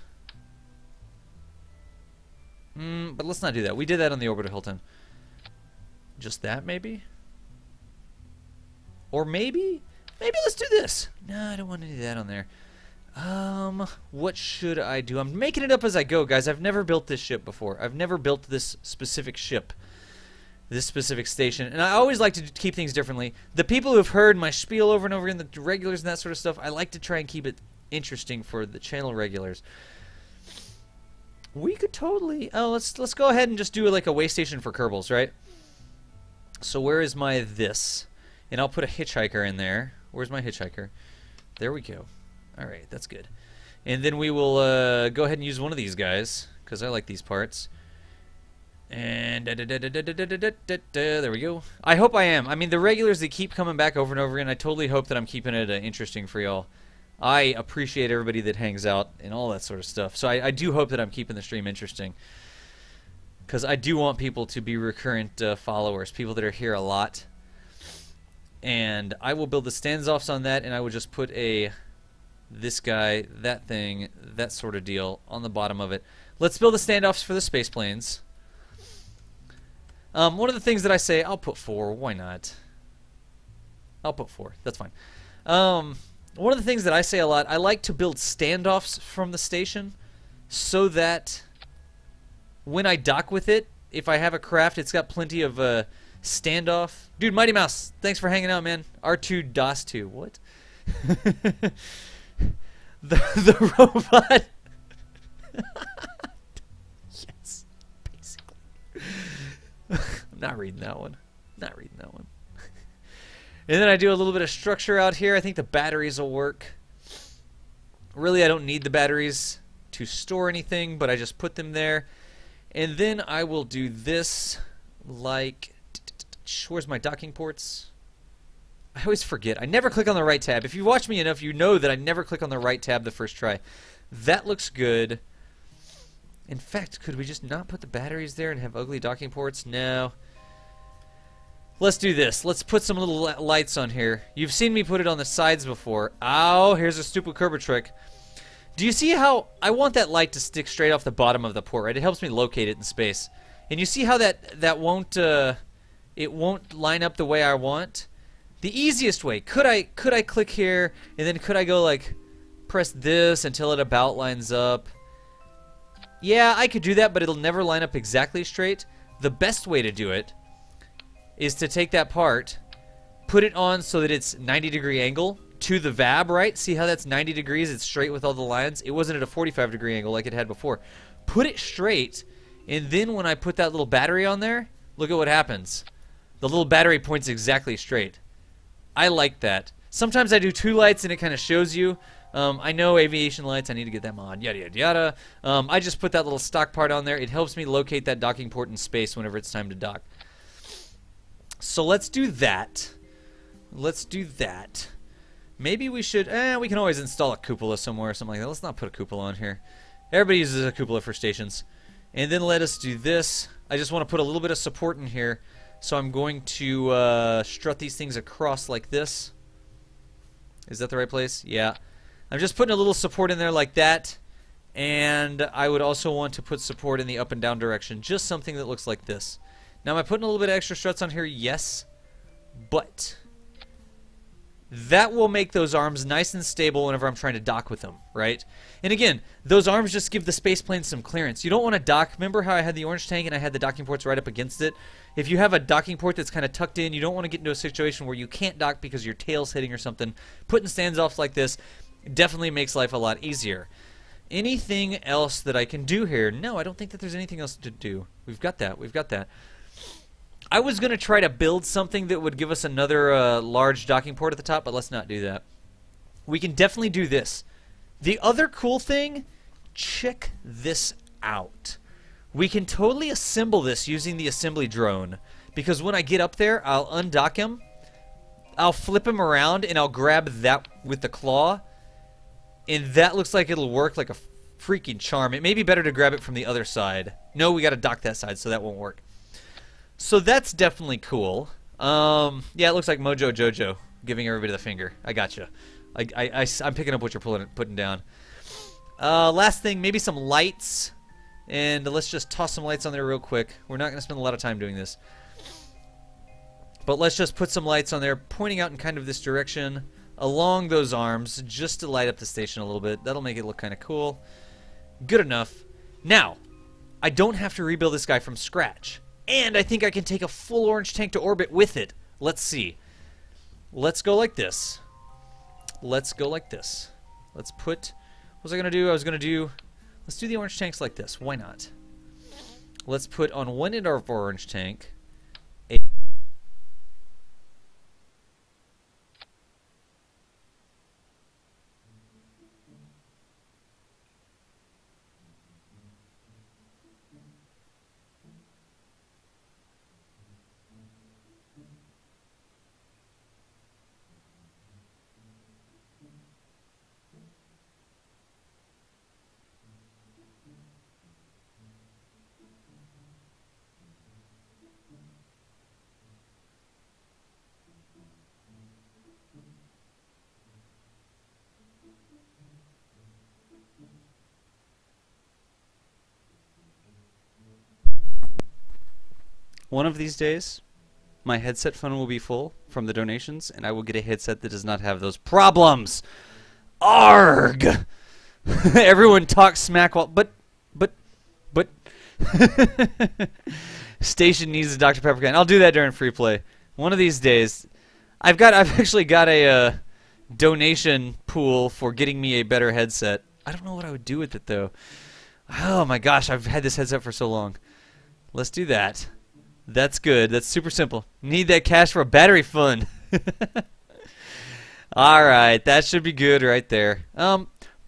S1: But let's not do that. We did that on the Orbital Hilton. Just that, maybe? Or maybe? Maybe let's do this. No, I don't want to do that on there. What should I do? I'm making it up as I go, guys. I've never built this ship before. I've never built this specific ship. This specific station. And I always like to keep things differently. The people who have heard my spiel over and over again, the regulars and that sort of stuff, I like to try and keep it interesting for the channel regulars. We could totally... Oh, let's go ahead and just do like a way station for Kerbals, right? So where is my this? And I'll put a hitchhiker in there. Where's my hitchhiker? There we go. Alright, that's good. And then we will go ahead and use one of these guys, because I like these parts. And there we go. I hope I am. I mean, the regulars, they keep coming back over and over again. I totally hope that I'm keeping it interesting for y'all. I appreciate everybody that hangs out and all that sort of stuff. So I do hope that I'm keeping the stream interesting. Because I do want people to be recurrent followers, people that are here a lot. And I will build the standoffs on that, and I will just put a... this guy, that thing, that sort of deal on the bottom of it. Let's build the standoffs for the space planes. One of the things that I say, I'll put 4. Why not? I'll put 4. That's fine. One of the things that I say a lot, I like to build standoffs from the station so that when I dock with it, if I have a craft, it's got plenty of standoff. Dude, Mighty Mouse, thanks for hanging out, man. R2 DOS 2. What? The robot. Yes, basically. I'm not reading that one. Not reading that one. And then I do a little bit of structure out here. I think the batteries will work. Really, I don't need the batteries to store anything, but I just put them there. And then I will do this like... Where's my docking ports? I always forget. I never click on the right tab. If you watch me enough, you know that I never click on the right tab the first try. That looks good. In fact, could we just not put the batteries there and have ugly docking ports? No. Let's do this. Let's put some little lights on here. You've seen me put it on the sides before. Oh, here's a stupid Kerbal trick. Do you see how I want that light to stick straight off the bottom of the port, right? It helps me locate it in space. And you see how that won't it won't line up the way I want? The easiest way, could I click here and then could I go like press this until it about lines up? Yeah, I could do that, but it'll never line up exactly straight. The best way to do it is to take that part, put it on so that it's 90-degree angle to the VAB, right? See how that's 90 degrees? It's straight with all the lines. It wasn't at a 45-degree angle like it had before. Put it straight, and then when I put that little battery on there, look at what happens. The little battery points exactly straight. I like that. Sometimes I do 2 lights and it kind of shows you. I know aviation lights, I need to get them on, yada yada yada. I just put that little stock part on there. It helps me locate that docking port in space whenever it's time to dock. So let's do that. Let's do that. Maybe we should, we can always install a cupola somewhere or something like that. Let's not put a cupola on here. Everybody uses a cupola for stations. And then let us do this. I just want to put a little bit of support in here. So I'm going to strut these things across like this. Is that the right place? Yeah. I'm just putting a little support in there like that. And I would also want to put support in the up and down direction. Just something that looks like this. Now, am I putting a little bit of extra struts on here? Yes. But that will make those arms nice and stable whenever I'm trying to dock with them, right? And again, those arms just give the space plane some clearance. You don't want to dock. Remember how I had the orange tank and I had the docking ports right up against it? If you have a docking port that's kind of tucked in, you don't want to get into a situation where you can't dock because your tail's hitting or something. Putting standoffs like this definitely makes life a lot easier. Anything else that I can do here? No, I don't think that there's anything else to do. We've got that. We've got that. I was going to try to build something that would give us another large docking port at the top, but let's not do that. We can definitely do this. The other cool thing, check this out. We can totally assemble this using the assembly drone, because when I get up there, I'll undock him, I'll flip him around, and I'll grab that with the claw, and that looks like it'll work like a freaking charm. It may be better to grab it from the other side. No, we got to dock that side, so that won't work. So that's definitely cool. Yeah, it looks like Mojo Jojo giving everybody the finger. I gotcha. I'm picking up what you're putting down. Last thing, maybe some lights. And let's just toss some lights on there real quick. We're not going to spend a lot of time doing this. But let's just put some lights on there, pointing out in kind of this direction, along those arms, just to light up the station a little bit. That'll make it look kind of cool. Good enough. Now, I don't have to rebuild this guy from scratch. And I think I can take a full orange tank to orbit with it. Let's see. Let's go like this. Let's go like this. Let's put... What was I going to do? I was going to do... Let's do the orange tanks like this. Why not? Let's put on one end of our orange tank a... One of these days, my headset fund will be full from the donations, and I will get a headset that does not have those problems. Arg! Everyone talks smack while... But... Station needs a Dr. Pepper can. I'll do that during free play. One of these days. I've actually got a donation pool for getting me a better headset. I don't know what I would do with it, though. Oh my gosh, I've had this headset for so long. Let's do that. That's good. That's super simple. Need that cash for a battery fund. Alright, that should be good right there.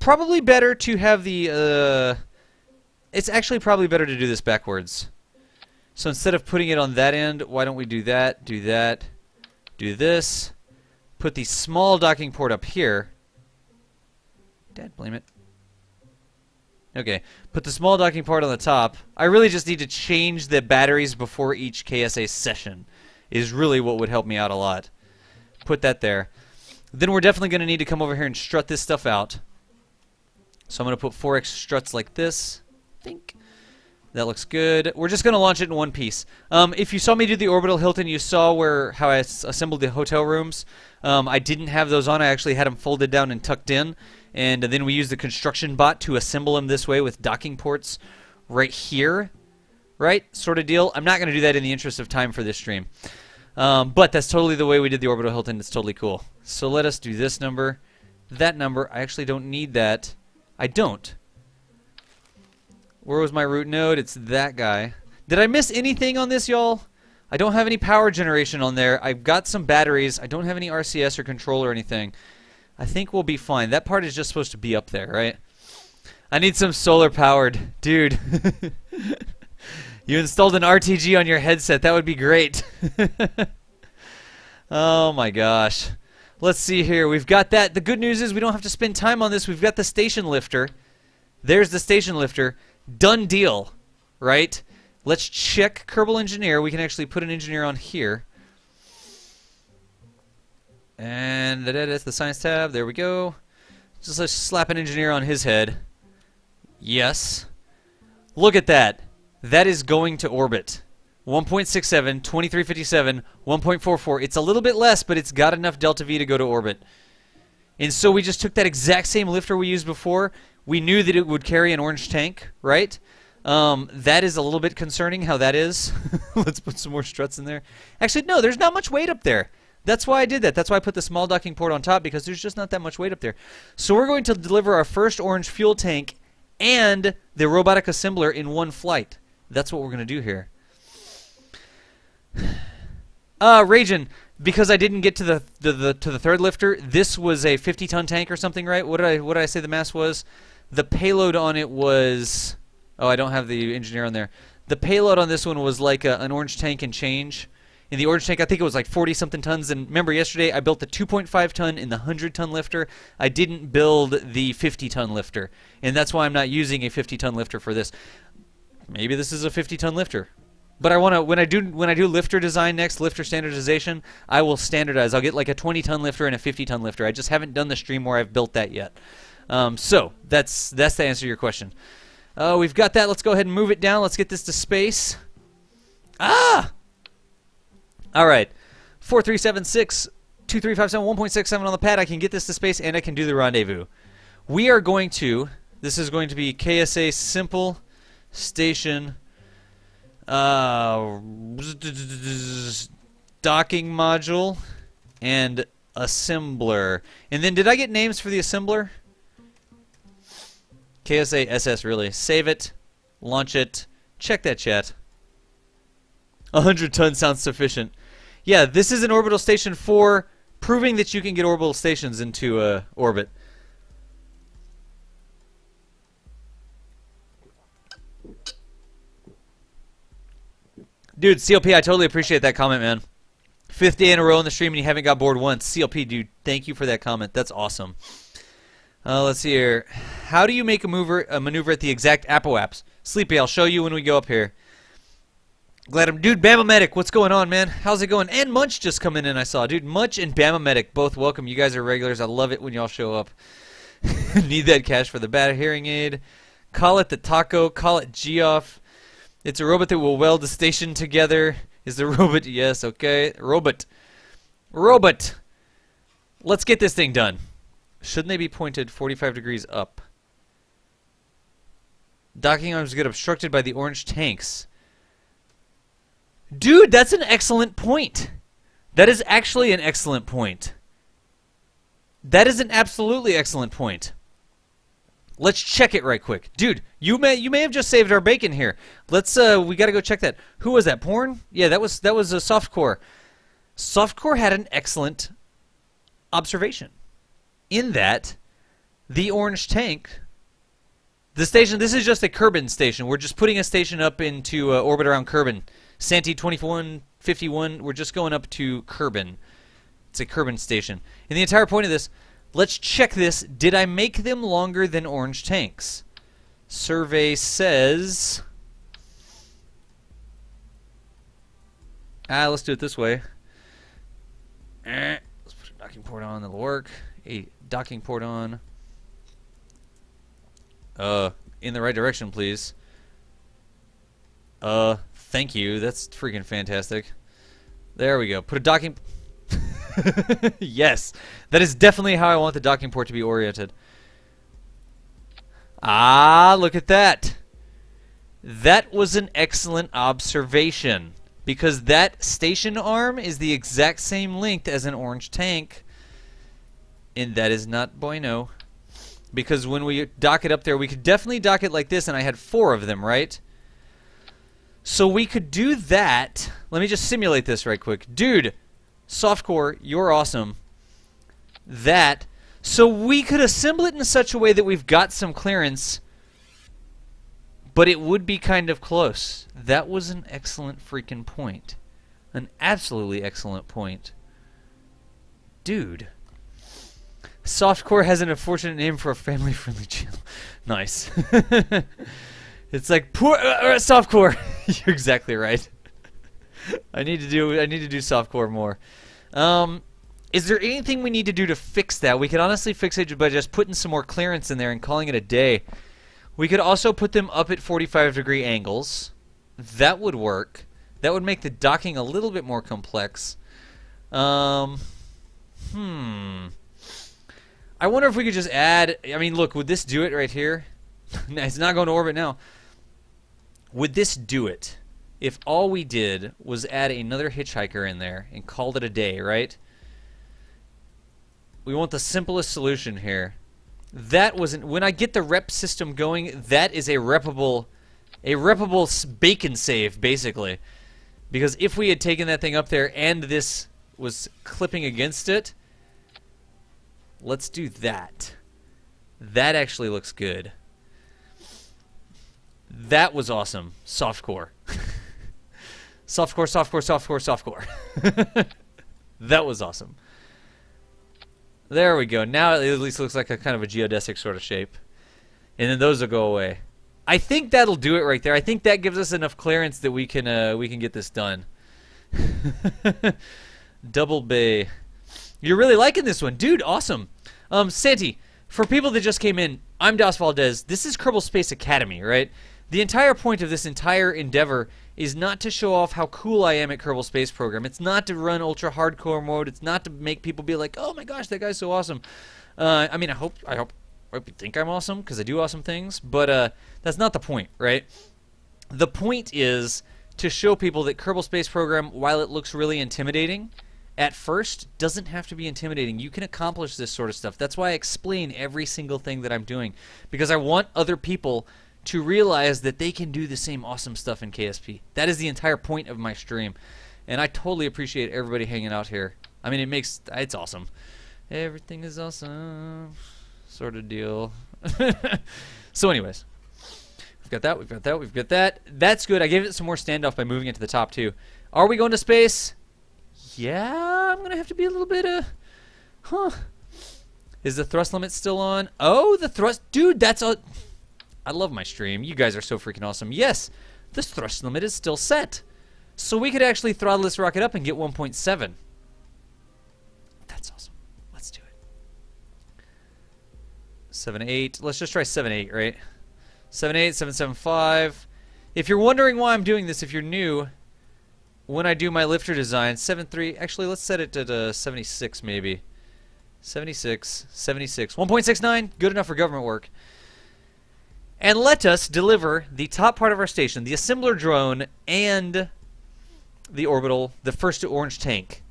S1: Probably better to have the... It's actually probably better to do this backwards. So instead of putting it on that end, why don't we do that, do this, put the small docking port up here. Dad, blame it. Okay, put the small docking port on the top. I really just need to change the batteries before each KSA session is really what would help me out a lot. Put that there. Then we're definitely going to need to come over here and strut this stuff out. So I'm going to put 4x struts like this. I think that looks good. We're just going to launch it in one piece. If you saw me do the Orbital Hilton, you saw how I assembled the hotel rooms. I didn't have those on. I actually had them folded down and tucked in. And then we used the construction bot to assemble them this way with docking ports right here. Right? Sort of deal. I'm not going to do that in the interest of time for this stream. But that's totally the way we did the Orbital Hilton. It's totally cool. So let us do this number. That number. I actually don't need that. I don't. Where was my root node? It's that guy. Did I miss anything on this, y'all? I don't have any power generation on there. I've got some batteries. I don't have any RCS or control or anything. I think we'll be fine. That part is just supposed to be up there, right? I need some solar powered. Dude. You installed an RTG on your headset. That would be great. Oh my gosh. Let's see here. We've got that. The good news is we don't have to spend time on this. We've got the station lifter. There's the station lifter. Done deal, right? Let's check Kerbal Engineer. We can actually put an engineer on here. And that's the science tab. There we go. Just let's slap an engineer on his head. Yes. Look at that. That is going to orbit. 1.67, 2357, 1.44. It's a little bit less, but it's got enough delta V to go to orbit. And so we just took that exact same lifter we used before. We knew that it would carry an orange tank, right? That is a little bit concerning how that is. Let's put some more struts in there. Actually, no, there's not much weight up there. That's why I did that. That's why I put the small docking port on top, because there's just not that much weight up there. So we're going to deliver our first orange fuel tank and the robotic assembler in one flight. That's what we're going to do here. Ragin, because I didn't get to the third lifter, this was a 50-ton tank or something, right? What did I say the mass was? The payload on it was... Oh, I don't have the engineer on there. The payload on this one was like an orange tank and change. In the orange tank, I think it was like 40-something tons. And remember, yesterday I built the 2.5-ton and the 100-ton lifter. I didn't build the 50-ton lifter, and that's why I'm not using a 50-ton lifter for this. Maybe this is a 50-ton lifter. But I want to when I do lifter design next, lifter standardization, I will standardize. I'll get like a 20-ton lifter and a 50-ton lifter. I just haven't done the stream where I've built that yet. So that's the answer to your question. We've got that. Let's go ahead and move it down. Let's get this to space. Ah! All right. 4376 2357 1.67 on the pad. I can get this to space and I can do the rendezvous. We are going to. This is going to be KSA simple station. Docking module and assembler. And then did I get names for the assembler? KSA SS really. Save it. Launch it. Check that chat. 100 tons sounds sufficient. Yeah, this is an orbital station for proving that you can get orbital stations into orbit. Dude, CLP, I totally appreciate that comment, man. 5th day in a row in the stream and you haven't got bored once. CLP, dude, thank you for that comment. That's awesome. Let's see here. How do you make a maneuver at the exact apoaps? Sleepy, I'll show you when we go up here. Glad I'm... Dude, Bama Medic, what's going on, man? How's it going? And Munch just coming in, I saw. Dude, Munch and Bama Medic, both welcome. You guys are regulars. I love it when y'all show up. Need that cash for the bad hearing aid. Call it the taco. Call it Geoff. It's a robot that will weld the station together. Is the robot? Yes, okay. Robot. Robot. Let's get this thing done. Shouldn't they be pointed 45 degrees up? Docking arms get obstructed by the orange tanks. Dude, that's an excellent point. That is actually an excellent point. That is an absolutely excellent point. Let's check it right quick. Dude, you may have just saved our bacon here. Let's we got to go check that. Who was that? Porn? Yeah, that was a Softcore. Softcore had an excellent observation. In that the orange tank, the station, this is just a Kerbin station. We're just putting a station up into orbit around Kerbin. Santee 2151, we're just going up to Kerbin. It's a Kerbin station. And the entire point of this, let's check this. Did I make them longer than orange tanks? Survey says... let's do it this way. Let's put a docking port on. That'll work. A docking port on. In the right direction, please. Thank you. That's freaking fantastic. There we go. Put a docking... Yes. That is definitely how I want the docking port to be oriented. Ah, look at that. That was an excellent observation. Because that station arm is the exact same length as an orange tank. And that is not bueno. Because when we dock it up there, we could definitely dock it like this, and I had 4 of them, right? So we could do that. Let me just simulate this right quick. Dude, Softcore, you're awesome. That. So we could assemble it in such a way that we've got some clearance, but it would be kind of close. That was an excellent freaking point. An absolutely excellent point. Dude. Softcore has an unfortunate name for a family-friendly channel. Nice. It's like poor Softcore. You're exactly right. I need to do Softcore more. Is there anything we need to do to fix that? We could honestly fix it by just putting some more clearance in there and calling it a day. We could also put them up at 45-degree angles. That would work. That would make the docking a little bit more complex. I wonder if we could just add... I mean, look, would this do it right here? It's not going to orbit now. Would this do it if all we did was add another hitchhiker in there and called it a day, right? We want the simplest solution here. That wasn't... When I get the rep system going, that is a repable bacon save, basically. Because if we had taken that thing up there and this was clipping against it... Let's do that. That actually looks good. That was awesome. Softcore. Softcore, softcore, softcore, softcore. That was awesome. There we go. Now it at least looks like a kind of a geodesic sort of shape. And then those will go away. I think that'll do it right there. I think that gives us enough clearance that we can get this done. Double bay. You're really liking this one. Dude, awesome. Santi, for people that just came in, I'm Das Valdez. This is Kerbal Space Academy, right? The entire point of this entire endeavor is not to show off how cool I am at Kerbal Space Program. It's not to run ultra hardcore mode. It's not to make people be like, oh my gosh, that guy's so awesome. I mean, I hope you think I'm awesome because I do awesome things, but that's not the point, right? The point is to show people that Kerbal Space Program, while it looks really intimidating at first, doesn't have to be intimidating. You can accomplish this sort of stuff. That's why I explain every single thing that I'm doing, because I want other people to realize that they can do the same awesome stuff in KSP. That is the entire point of my stream, and I totally appreciate everybody hanging out here. I mean, it's awesome. Everything is awesome, sort of deal. So anyways, we've got that, we've got that, we've got that. That's good. I gave it some more standoff by moving it to the top too. Are we going to space? Yeah, I'm gonna have to be a little bit Is the thrust limit still on? Oh, the thrust, dude, that's a... I love my stream. You guys are so freaking awesome. Yes, the thrust limit is still set. So we could actually throttle this rocket up and get 1.7. That's awesome. Let's do it. 7.8. Let's just try 7.8, right? 7.8, 7.75. If you're wondering why I'm doing this, if you're new, when I do my lifter design, 7.3. Actually, let's set it to 76 maybe. 76, 76. 1.69. Good enough for government work. And let us deliver the top part of our station, the assembler drone, and the orbital, the first orange tank,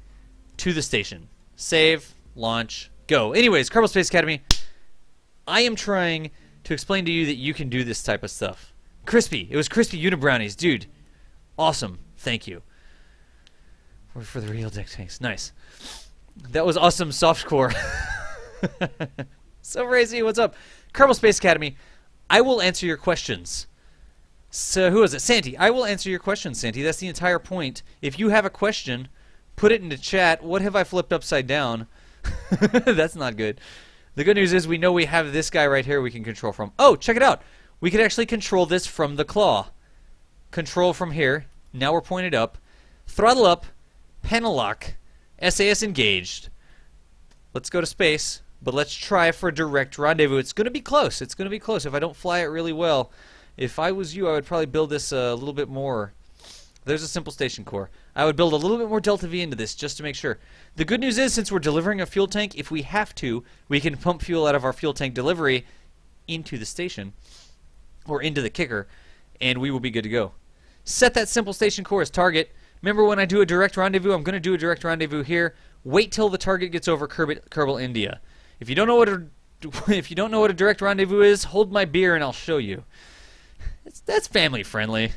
S1: to the station. Save, launch, go. Anyways, Kerbal Space Academy, I am trying to explain to you that you can do this type of stuff. Crispy. It was crispy unibrownies. Dude, awesome. Thank you. For the real deck tanks. Nice. That was awesome softcore. So crazy. What's up? Kerbal Space Academy. I will answer your questions. So who is it? Santi. I will answer your questions, Santi. That's the entire point. If you have a question, put it into chat. What have I flipped upside down? That's not good. The good news is we know we have this guy right here we can control from. Oh, check it out. We can actually control this from the claw. Control from here. Now we're pointed up. Throttle up. Panel lock. SAS engaged. Let's go to space. But let's try for direct rendezvous. It's going to be close. It's going to be close if I don't fly it really well. If I was you, I would probably build this a little bit more. There's a simple station core. I would build a little bit more Delta V into this just to make sure. The good news is, since we're delivering a fuel tank, if we have to, we can pump fuel out of our fuel tank delivery into the station or into the kicker, and we will be good to go. Set that simple station core as target. Remember, when I do a direct rendezvous, I'm going to do a direct rendezvous here. Wait till the target gets over Kerbal, India. If you don't know what a direct rendezvous is, hold my beer and I'll show you. That's family friendly.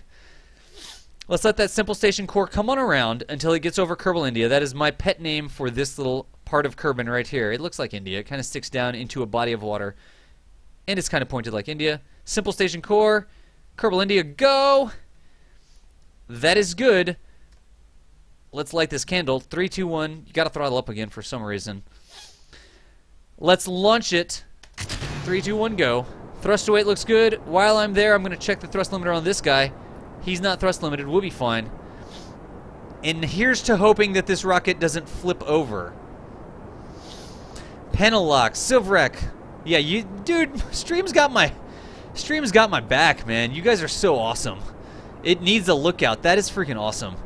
S1: Let's let that simple station core come on around until it gets over Kerbal, India. That is my pet name for this little part of Kerbin right here. It looks like India. It kind of sticks down into a body of water, and it's kind of pointed like India. Simple station core, Kerbal, India, go. That is good. Let's light this candle. 3, 2, 1. You got to throttle up again for some reason. Let's launch it. 3, 2, 1, go. Thrust to weight looks good. While I'm there, I'm going to check the thrust limiter on this guy. He's not thrust limited. We'll be fine. And here's to hoping that this rocket doesn't flip over. Panel lock. Silverek. Yeah, you, dude, stream's got my back, man. You guys are so awesome. It needs a lookout. That is freaking awesome.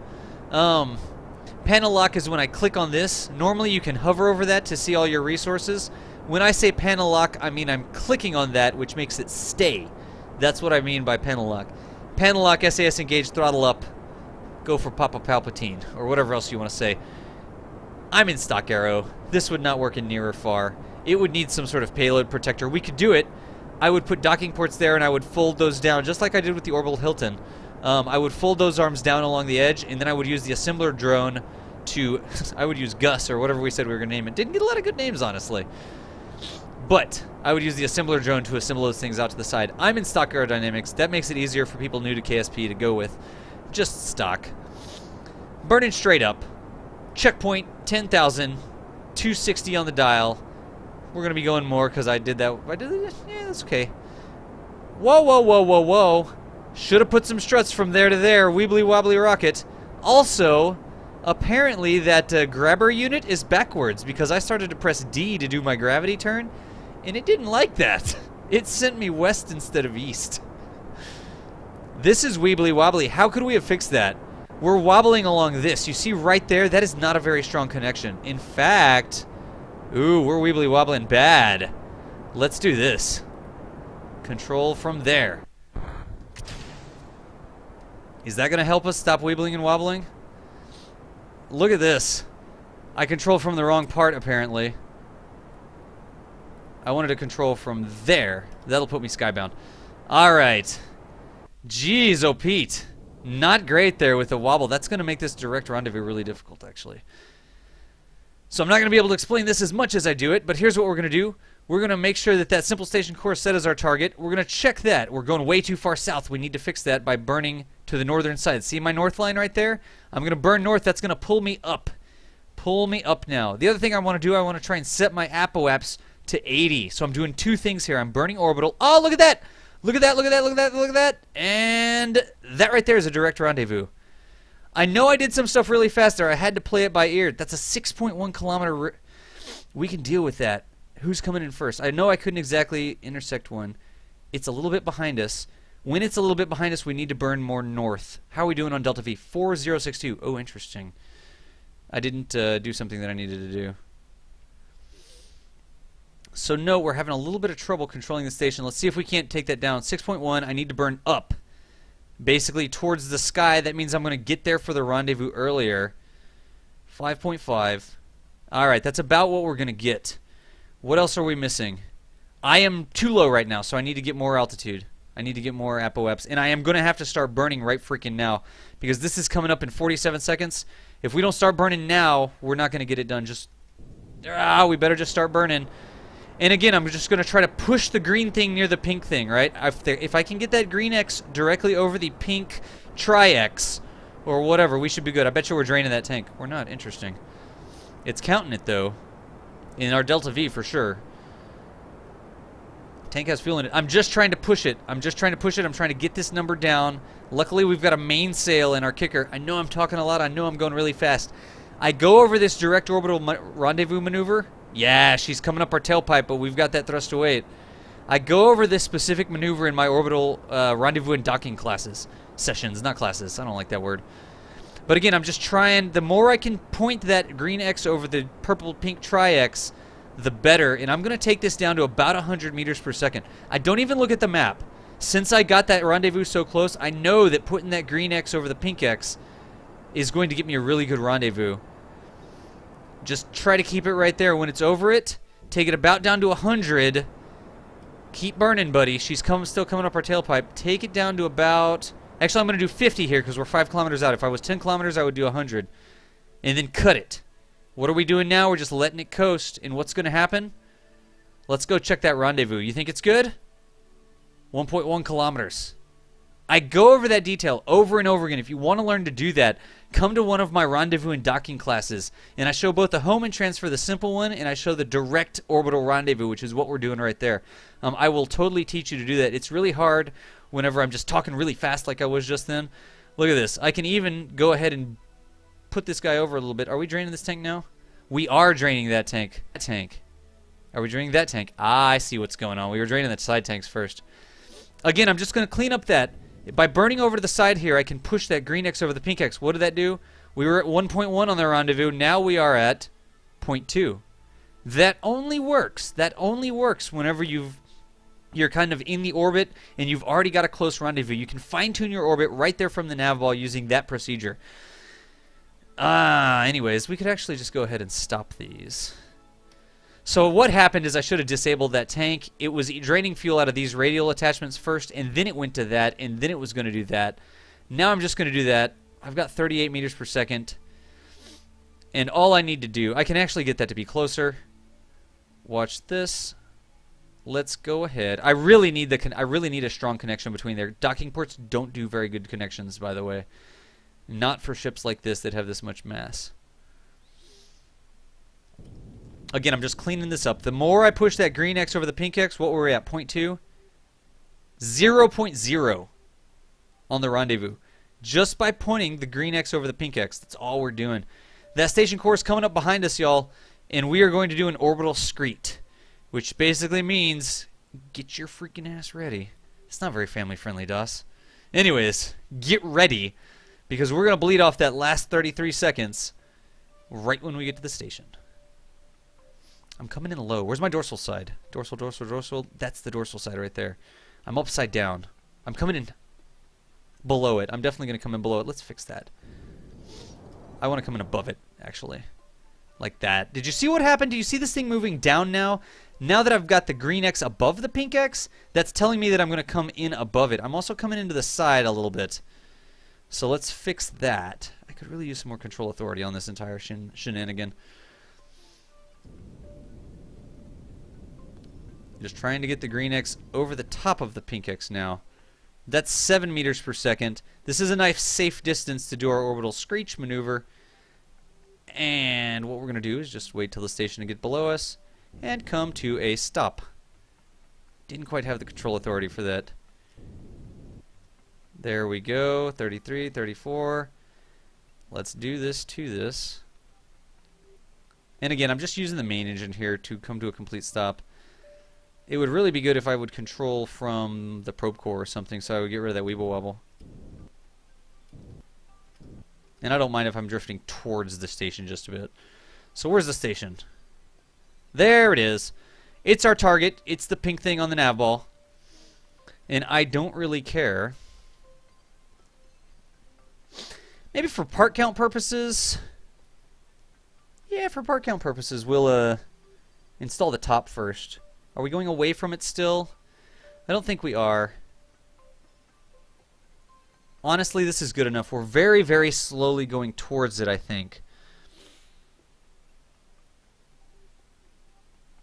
S1: Panel lock is when I click on this. Normally you can hover over that to see all your resources. When I say panel lock, I mean I'm clicking on that, which makes it stay. That's what I mean by panel lock. Panel lock, SAS engaged, throttle up. Go for Papa Palpatine, or whatever else you want to say. I'm in stock arrow. This would not work in near or far. It would need some sort of payload protector. We could do it. I would put docking ports there and I would fold those down just like I did with the Orbital Hilton. I would fold those arms down along the edge, and then I would use the assembler drone to... I would use Gus or whatever we said we were going to name it. Didn't get a lot of good names, honestly. But I would use the assembler drone to assemble those things out to the side. I'm in stock aerodynamics. That makes it easier for people new to KSP to go with. Just stock. Burning straight up. Checkpoint 10,000. 260 on the dial. We're going to be going more because I did that. Yeah, that's okay. Whoa, whoa, whoa, whoa, whoa. Should have put some struts from there to there. Weebly wobbly rocket. Also, apparently that grabber unit is backwards because I started to press D to do my gravity turn, and it didn't like that. It sent me west instead of east. This is weebly wobbly. How could we have fixed that? We're wobbling along this. You see right there? That is not a very strong connection. In fact, ooh, we're weebly wobbling bad. Let's do this. Control from there. Is that going to help us stop weebling and wobbling? Look at this. I control from the wrong part, apparently. I wanted to control from there. That'll put me skybound. Alright. Jeez, oh Pete. Not great there with the wobble. That's going to make this direct rendezvous really difficult, actually. So I'm not going to be able to explain this as much as I do it, but here's what we're going to do. We're going to make sure that that simple station course set as our target. We're going to check that. We're going way too far south. We need to fix that by burning to the northern side. See my north line right there? I'm going to burn north. That's going to pull me up. Pull me up now. The other thing I want to do, I want to try and set my apoaps to 80. So I'm doing two things here. I'm burning orbital. Oh, look at that! Look at that, look at that, look at that, look at that. And that right there is a direct rendezvous. I know I did some stuff really fast there. I had to play it by ear. That's a 6.1 kilometer... We can deal with that. Who's coming in first? I know I couldn't exactly intersect one. It's a little bit behind us. When it's a little bit behind us, we need to burn more north. How are we doing on Delta V? 4062. Oh, interesting. I didn't do something that I needed to do. So no, we're having a little bit of trouble controlling the station. Let's see if we can't take that down. 6.1, I need to burn up. Basically towards the sky. That means I'm going to get there for the rendezvous earlier. 5.5. Alright, that's about what we're going to get. What else are we missing? I am too low right now, so I need to get more altitude. I need to get more apoaps. And I am going to have to start burning right freaking now. Because this is coming up in 47 seconds. If we don't start burning now, we're not going to get it done. We better just start burning. And again, I'm just going to try to push the green thing near the pink thing, right? If I can get that green X directly over the pink tri-X, or whatever, we should be good. I bet you we're draining that tank. We're not. Interesting. It's counting it, though. In our Delta V, for sure. Tank has fuel in it. I'm just trying to push it. I'm just trying to push it. I'm trying to get this number down. Luckily, we've got a mainsail in our kicker. I know I'm talking a lot. I know I'm going really fast. I go over this direct orbital rendezvous maneuver. Yeah, she's coming up our tailpipe, but we've got that thrust to weight. I go over this specific maneuver in my orbital rendezvous and docking sessions, not classes. I don't like that word. But again, I'm just trying. The more I can point that green X over the purple-pink tri-X, the better. And I'm going to take this down to about 100 meters per second. I don't even look at the map. Since I got that rendezvous so close, I know that putting that green X over the pink X is going to get me a really good rendezvous. Just try to keep it right there. When it's over it, take it about down to 100. Keep burning, buddy. She's still coming up our tailpipe. Take it down to about... Actually, I'm going to do 50 here because we're 5 kilometers out. If I was 10 kilometers, I would do 100. And then cut it. What are we doing now? We're just letting it coast. And what's going to happen? Let's go check that rendezvous. You think it's good? 1.1 kilometers. I go over that detail over and over again. If you want to learn to do that, come to one of my rendezvous and docking classes. And I show both the home and transfer, the simple one, and I show the direct orbital rendezvous, which is what we're doing right there. I will totally teach you to do that. It's really hard whenever I'm just talking really fast like I was just then. Look at this. I can even go ahead and put this guy over a little bit. Are we draining this tank now? We are draining that tank. Are we draining that tank? Ah, I see what's going on. We were draining the side tanks first. Again, I'm just going to clean up that. By burning over to the side here, I can push that green X over the pink X. What did that do? We were at 1.1 on the rendezvous. Now we are at 0.2. That only works. That only works whenever you're kind of in the orbit and you've already got a close rendezvous. You can fine-tune your orbit right there from the nav ball using that procedure. Anyways, we could actually just go ahead and stop these. So what happened is I should have disabled that tank. It was draining fuel out of these radial attachments first, and then it went to that, and then it was going to do that. Now I'm just going to do that. I've got 38 meters per second. And all I need to do, I can actually get that to be closer. Watch this. Let's go ahead. I really need a strong connection between there. Docking ports don't do very good connections, by the way. Not for ships like this that have this much mass. Again, I'm just cleaning this up. The more I push that green X over the pink X, what were we at? 0.2? 0.0 on the rendezvous. Just by pointing the green X over the pink X. That's all we're doing. That station core is coming up behind us, y'all. And we are going to do an orbital screet. Which basically means, get your freaking ass ready. It's not very family friendly, DOS. Anyways, get ready. Because we're going to bleed off that last 33 seconds right when we get to the station. I'm coming in low. Where's my dorsal side? Dorsal, dorsal, dorsal. That's the dorsal side right there. I'm upside down. I'm coming in below it. I'm definitely going to come in below it. Let's fix that. I want to come in above it, actually. Like that. Did you see what happened? Do you see this thing moving down now? Now that I've got the green X above the pink X, that's telling me that I'm going to come in above it. I'm also coming into the side a little bit. So let's fix that. I could really use some more control authority on this entire shenanigan. Just trying to get the green X over the top of the pink X now. That's 7 meters per second. This is a nice safe distance to do our orbital screech maneuver. And what we're going to do is just wait till the station to get below us and come to a stop. Didn't quite have the control authority for that. There we go. 33, 34. Let's do this to this. And again, I'm just using the main engine here to come to a complete stop. It would really be good if I would control from the probe core or something, so I would get rid of that weeble wobble. And I don't mind if I'm drifting towards the station just a bit. So where's the station? There it is. It's our target. It's the pink thing on the nav ball. And I don't really care. Maybe for part count purposes. Yeah, for part count purposes, we'll install the top first. Are we going away from it still? I don't think we are. Honestly, this is good enough. We're very, very slowly going towards it, I think.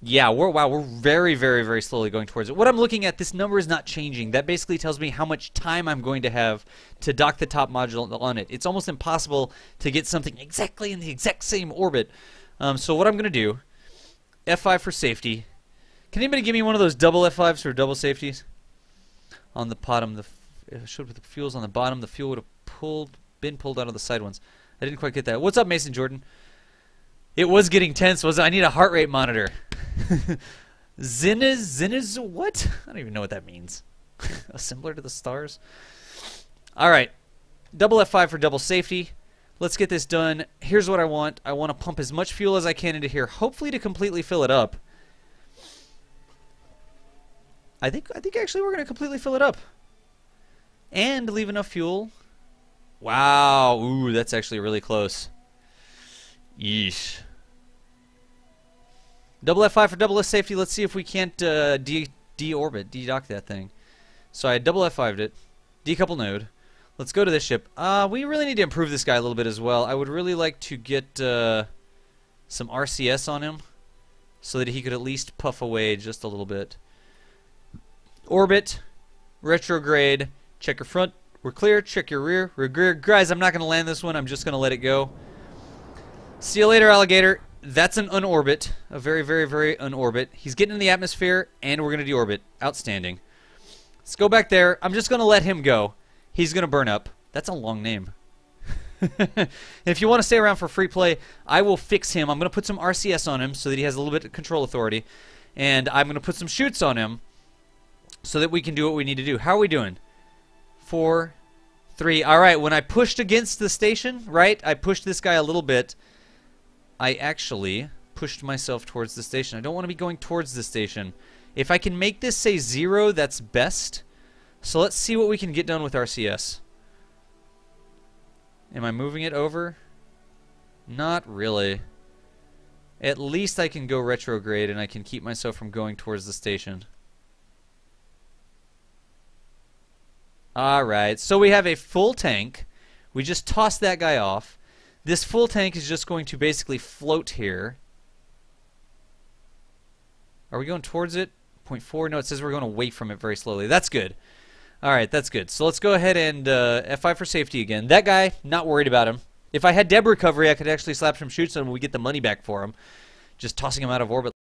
S1: Yeah, we're very, very, very slowly going towards it. What I'm looking at, this number is not changing. That basically tells me how much time I'm going to have to dock the top module on it. It's almost impossible to get something exactly in the exact same orbit. So what I'm going to do, F5 for safety. Can anybody give me one of those double F5s for double safeties? On the bottom, the fuel's on the bottom. The fuel would have been pulled out of the side ones. I didn't quite get that. What's up, Mason Jordan? It was getting tense. I need a heart rate monitor. Zinniz, what? I don't even know what that means. Assembler to the stars. All right, double F5 for double safety. Let's get this done. Here's what I want. I want to pump as much fuel as I can into here, hopefully to completely fill it up. I think actually we're going to completely fill it up. And leave enough fuel. Wow. Ooh, that's actually really close. Yeesh. Double F5 for double S safety. Let's see if we can't de-orbit, de-dock that thing. So I double F5'd it. Decouple node. Let's go to this ship. We really need to improve this guy a little bit as well. I would really like to get some RCS on him so that he could at least puff away just a little bit. Orbit, retrograde, check your front, we're clear, check your rear, we're clear. Guys, I'm not going to land this one, I'm just going to let it go. See you later, alligator. That's an unorbit, a very, very, very unorbit. He's getting in the atmosphere, and we're going to deorbit. Outstanding. Let's go back there. I'm just going to let him go. He's going to burn up. That's a long name. If you want to stay around for free play, I will fix him. I'm going to put some RCS on him so that he has a little bit of control authority, and I'm going to put some chutes on him so that we can do what we need to do. How are we doing? 4, 3. All right, when I pushed against the station, right, I pushed this guy a little bit. I actually pushed myself towards the station. I don't want to be going towards the station. If I can make this say 0, that's best. So let's see what we can get done with RCS. Am I moving it over? Not really. At least I can go retrograde and I can keep myself from going towards the station. Alright, so we have a full tank. We just tossed that guy off. This full tank is just going to basically float here. Are we going towards it? 0.4? No, it says we're going away from it very slowly. That's good. Alright, that's good. So let's go ahead and F5 for safety again. That guy, not worried about him. If I had deb recovery, I could actually slap some shoots on him and we get the money back for him. Just tossing him out of orbit.